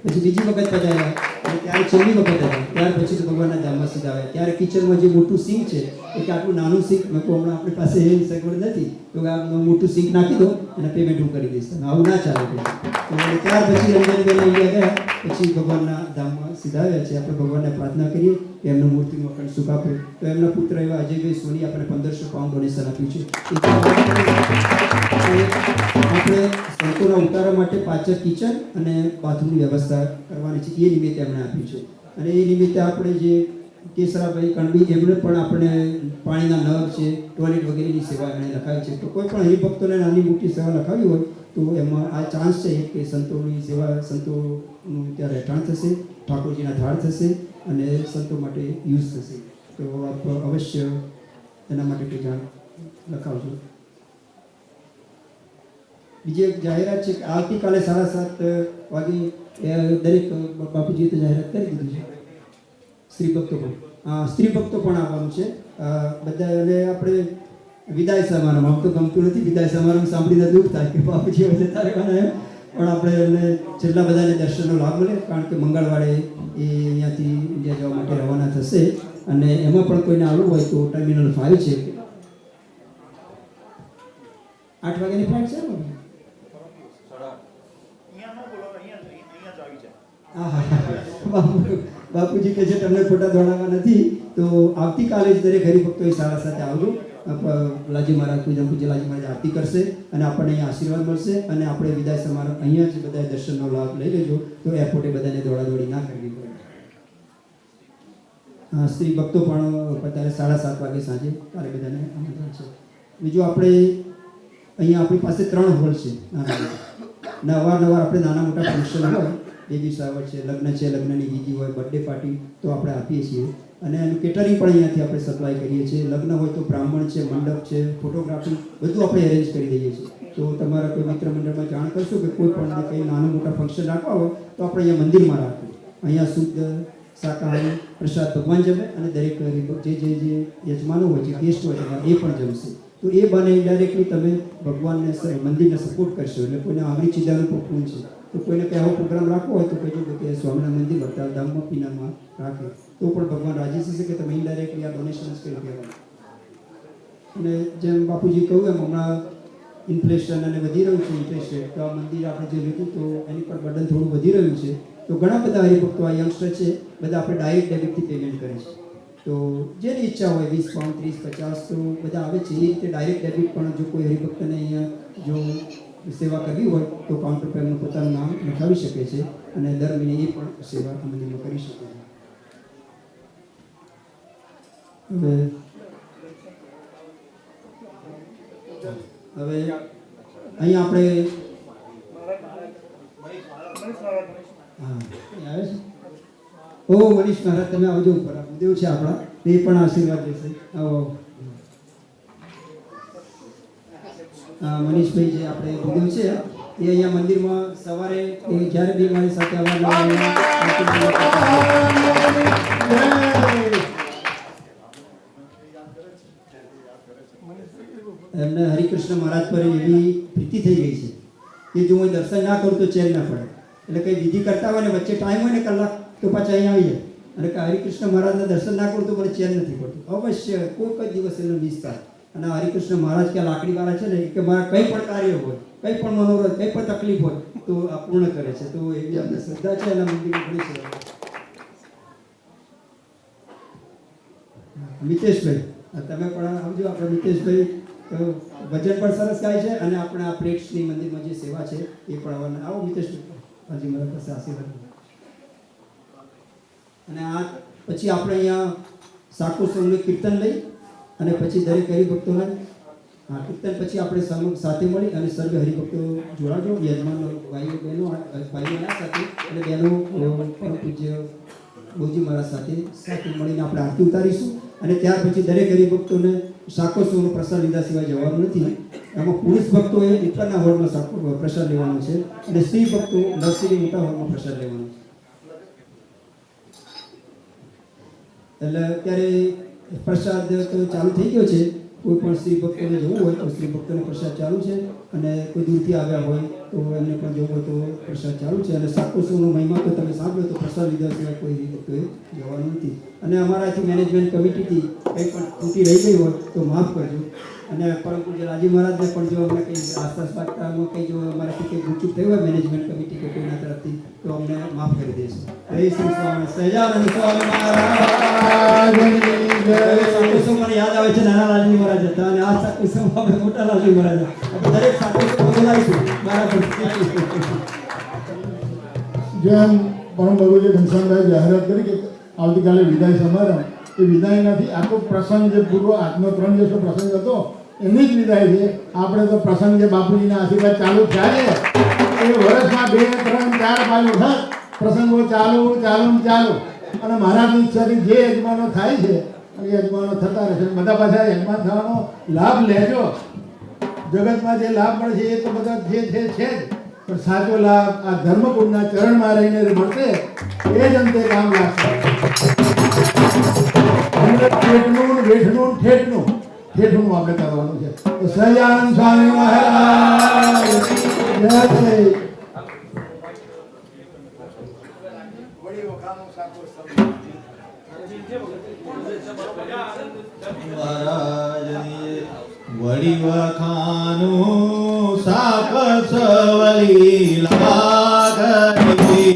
પછી બીજી વખત પધાર્યા અને ત્યારે છેલ્લી વખત હતા ત્યાર પછી તો ભગવાનના ધામમાં સીધા આવ્યા. ત્યારે કિચનમાં જે મોટું સિંક છે એ કે આટલું નાનું સિંક મેં કહું હમણાં આપણી પાસે એવી સગવડ નથી તો આ મોટું સિંક નાખી દો અને પેમેન્ટ હું કરી દઈશ. આવું ના ચાલે. તો ત્યાર પછી રંજનબેન અહીંયા ગયા પછી ભગવાનના ધામમાં સીધા આવ્યા છે. આપણે ભગવાનને પ્રાર્થના કરીએ કે એમનું મૂર્તિનું અખંડ સુખ આપે. તો એમના પુત્ર એવા અજયભાઈ સોની આપણે 1500 પાઉન્ડ ડોનેશન આપ્યું છે. આપણે સંતોના ઉતારા માટે પાછળ કિચન અને બાથરૂમની વ્યવસ્થા કરવાની છે એ નિમિત્તે એમણે આપ્યું છે. અને એ નિમિત્તે આપણે જે કેસરાભાઈ કણબી એમણે પણ આપણે પાણીના નળ છે ટોયલેટ વગેરેની સેવા એમણે લખાવી છે. તો કોઈ પણ હરિભક્તોને નાની મોટી સેવા લખાવી હોય તો એમાં આ ચાન્સ છે કે સંતોની સેવા સંતોનું ત્યાં રહેઠાણ થશે, ઠાકોરજીના ધાડ થશે અને સંતો માટે યુઝ થશે. તો આપ અવશ્ય એના માટે કોઈ જાણ લખાવજો. બીજી એક જાહેરાત છે કે આવતીકાલે 7:30 વાગે દરેક બાપુજીએ તો જાહેરાત કરી દીધી છે. સ્ત્રી ભક્તો પણ આવવાનું છે બધા. અને આપણે વિદાય સમારંભ આમ તો ગમતું નથી વિદાય સમારંભ સાંભળીને દુઃખ થાય કે બાપુજી હવે જતા રહેવાના પણ આપણે એમને છેલ્લા બધાને દર્શનનો લાભ મળે કારણ કે મંગળવારે એ અહીંયાથી ઇન્ડિયા જવા માટે રવાના થશે. અને એમાં પણ કોઈને આવવું હોય તો ટર્મિનલ 5 છે 8 વાગ્યાની ફ્લાઇટ છે ને. બાપુજી કે છે તમને ફોટા દોડાવવા નથી તો આવતીકાલે જ દરેક હરિભક્તો એ સારા સાથે આવજો. લાજી મહારાજ પૂજ્ય લાજી મહારાજ આરતી કરશે અને આપણને અહીંયા આશીર્વાદ મળશે અને આપણે વિદાય સમારંભ અહીંયા જ બધા દર્શનનો લાભ લઈ લેજો. તો એરપોર્ટે બધાને દોડાદોડી ના કરવી પડે. સ્ત્રી ભક્તો પણ અત્યારે 7:30 વાગે સાંજે ત્યારે બધાને આમંત્રણ છે. બીજું આપણે અહીંયા આપણી પાસે 3 હોલ છે નાના અવારનવાર આપણે નાના મોટા ફંક્શન હોય બેબી શાવર છે, લગ્ન છે, લગ્નની બીજી હોય, બર્થડે પાર્ટી તો આપણે આપીએ છીએ. અને એનું કેટરિંગ પણ અહીંયાથી આપણે સપ્લાય કરીએ છીએ. લગ્ન હોય તો બ્રાહ્મણ છે, મંડપ છે, ફોટોગ્રાફી બધું આપણે અરેન્જ કરી દઈએ છીએ. તો તમારા કોઈ મિત્ર મંડળમાં જાણ કરશો કે કોઈ પણ કંઈ નાનું મોટા ફંક્શન રાખવા હોય તો આપણે અહીંયા મંદિરમાં રાખવું. અહીંયા શુદ્ધ શાકાહારી પ્રસાદ ભગવાન જમે અને દરેક જે યજમાનો હોય છે ગેસ્ટ હોય તમારા એ પણ જમશે. તો એ બને ઇન્ડાયરેક્ટલી તમે ભગવાનને મંદિરને સપોર્ટ કરશો. એટલે કોઈને આંગળી ચીજાનું પણ પૂન છે તો કોઈને કંઈ આવો પ્રોગ્રામ રાખવો હોય તો કહેજો કે સ્વામિનારાયણ મંદિર વડતાલધામમાં પીનામાં રાખે તો પણ ભગવાન રાજી થશે કે તમે ઇન્ડાયરેક્ટલી આ ડોનેશન જ કરી દેવાનું. અને જેમ બાપુજી કહ્યું એમ હમણાં ઇન્ફ્લેશન અને વધી રહ્યું છે ઇન્ટરેસ્ટ રેટ. તો આ મંદિર આપણે જે લીધું તો એની પર બર્ડન થોડું વધી રહ્યું છે. તો ઘણા બધા હરિભક્તો આ યંગસ્ટર છે બધા આપણે ડાયરેક્ટ ડેબિટથી પેમેન્ટ કરે છે. તો જેની ઈચ્છા હોય 20 પાઉન્ડ 30 50 તો બધા આવે છે. એ રીતે ડાયરેક્ટ ડેબિટ પણ જો કોઈ હરિભક્તને અહીંયા જો સેવા કરવી હોય તો કાઉન્ટર પર એમનું પોતાનું નામ લખાવી શકે છે અને દર મહિને એ પણ સેવા આ મંદિરમાં કરી શકે છે. હવે અહીંયા આપણે આવે છે. ઓ મનીષ મહારાજ તમે આવજો ઉપર. આ ગુદેવ છે આપણા તે પણ આશીર્વાદ લેશે. આવો મનીષભાઈ જે આપણે ગુદેવ છે એ અહીંયા મંદિરમાં સવારે જ્યારે બી મારી સાથે એમને હરિકૃષ્ણ મહારાજ પર એવી પ્રીતિ થઈ ગઈ છે કે જો હું દર્શન ના કરું તો ચેન ના પડે. એટલે કંઈ વિધિ કરતા હોય ને વચ્ચે ટાઈમ હોય ને કલાક તો પાછા અહીંયા આવી જાય. અને કે હરિકૃષ્ણ મહારાજના દર્શન ના કરું તો મને ચેન નથી પડતું. અવશ્ય કોઈ જ દિવસ એનો મિસ થાય. અને હરિકૃષ્ણ મહારાજ કે લાકડીવાળા છે ને કે મારા કંઈ પણ કાર્ય હોય, કંઈ પણ મનોરથ, કંઈ પણ તકલીફ હોય તો આ પૂર્ણ કરે છે. તો એવી આપણે શ્રદ્ધા છે એના મંદિરમાં ઘણી છે. મિતેશભાઈ તમે પણ આવજો. આપણે મિતેશભાઈ ભજન પણ સરસ ગાય છે અને આપણે આ પ્લેટ્સની મંદિરમાં જે સેવા છે એ પણ આવવાના. આવો મિતેશભાઈ, હાજી મારા પાસે આશીર્વાદ. અને આ પછી આપણે અહીંયા સાકુ સંઘનું કીર્તન લઈ અને પછી દરેક હરિભક્તોને કીર્તન પછી આપણે સાથે મળી અને સર્વે હરિભક્તો જોડાજો. યજમાનો ભાઈઓ બહેનો ભાઈઓના સાથે અને બહેનો પરમ પૂજ્ય બોજી મહારાજ સાથે મળીને આપણે આરતી ઉતારીશું. અને ત્યાર પછી દરેક હરિભક્તોને શાકોત્સવનો પ્રસાદ લીધા સિવાય જવાનું નથી. એમાં પુરુષ ભક્તોએ ઉપરના હોલમાં પ્રસાદ લેવાનો છે અને સ્ત્રી ભક્તો નર્સરી મોટા હોલમાં પ્રસાદ લેવાનો છે. એટલે અત્યારે પ્રસાદ તો ચાલુ થઈ ગયો છે. કોઈ પણ સ્ત્રી ભક્તોને જવું હોય તો સ્ત્રી ભક્તોને પ્રસાદ ચાલુ છે અને કોઈ દૂરથી આવ્યા હોય તો એમને પણ જવું હોય તો પ્રસાદ ચાલુ છે. અને શાકોત્સવનો મહિમા તો તમે સાંભળ્યો તો પ્રસાદ લીધા સિવાય કોઈ ભક્તોએ જવાનું નથી. અને અમારાથી મેનેજમેન્ટ કમિટીથી કંઈ પણ ત્રુટિ રહી ગઈ હોય તો માફ કરજો. અને પરમ પૂજ્ય રાજી મહારાજને પણ જો અમને કંઈ આસપાસ વાગતામાં કંઈ જો અમારાથી કંઈ ભૂલચૂક થઈ હોય મેનેજમેન્ટ કમિટી કે કોઈના તરફથી તો અમને માફ કરી દેશું. જય શ્રી સ્વામી સહજાનંદ સ્વામી મહારાજની જય. સાકુસમ મને યાદ આવે છે નાના લાલજી મહારાજ હતા અને આ સાકુસમ આપણે મોટા લાલજી મહારાજ હતા. દરેક સાકુસમ બોલાવીશું બરાબર.
જેમ પરમ ભગવતી ઘનશ્યામભાઈ જાહેરાત કરી કે આવતીકાલે વિદાય સમારંભ, એ વિદાય નથી, આખો પ્રસંગ જે પૂર્વ આજનો 3 દિવસનો પ્રસંગ હતો એની જ વિદાય છે. આપણે તો પ્રસંગ જે બાપુજીના આશીર્વાદ ચાલુ થયા છે એ વર્ષમાં 2, 3, 4, 5 વખત પ્રસંગો ચાલુ અને મહારાજની ઈચ્છાથી જે યજમાનો થાય છે અને યજમાનો થતા રહેશે. બધા પાછા યજમાન થવાનો લાભ લેજો. જગતમાં જે લાભ મળે છે એ તો બધા જે છે જ, પણ સાચો લાભ આ ધર્મકુળના ચરણમાં રહીને મળશે એ જ અંતે કામ લાગશે. ઠેઠનું વેઠનું ઠેઠનું આપણે કરવાનું છે. તો સહજાનંદ સ્વામી મહારાજ જય.
વડી વખાનું સાપ સવલી લાગણી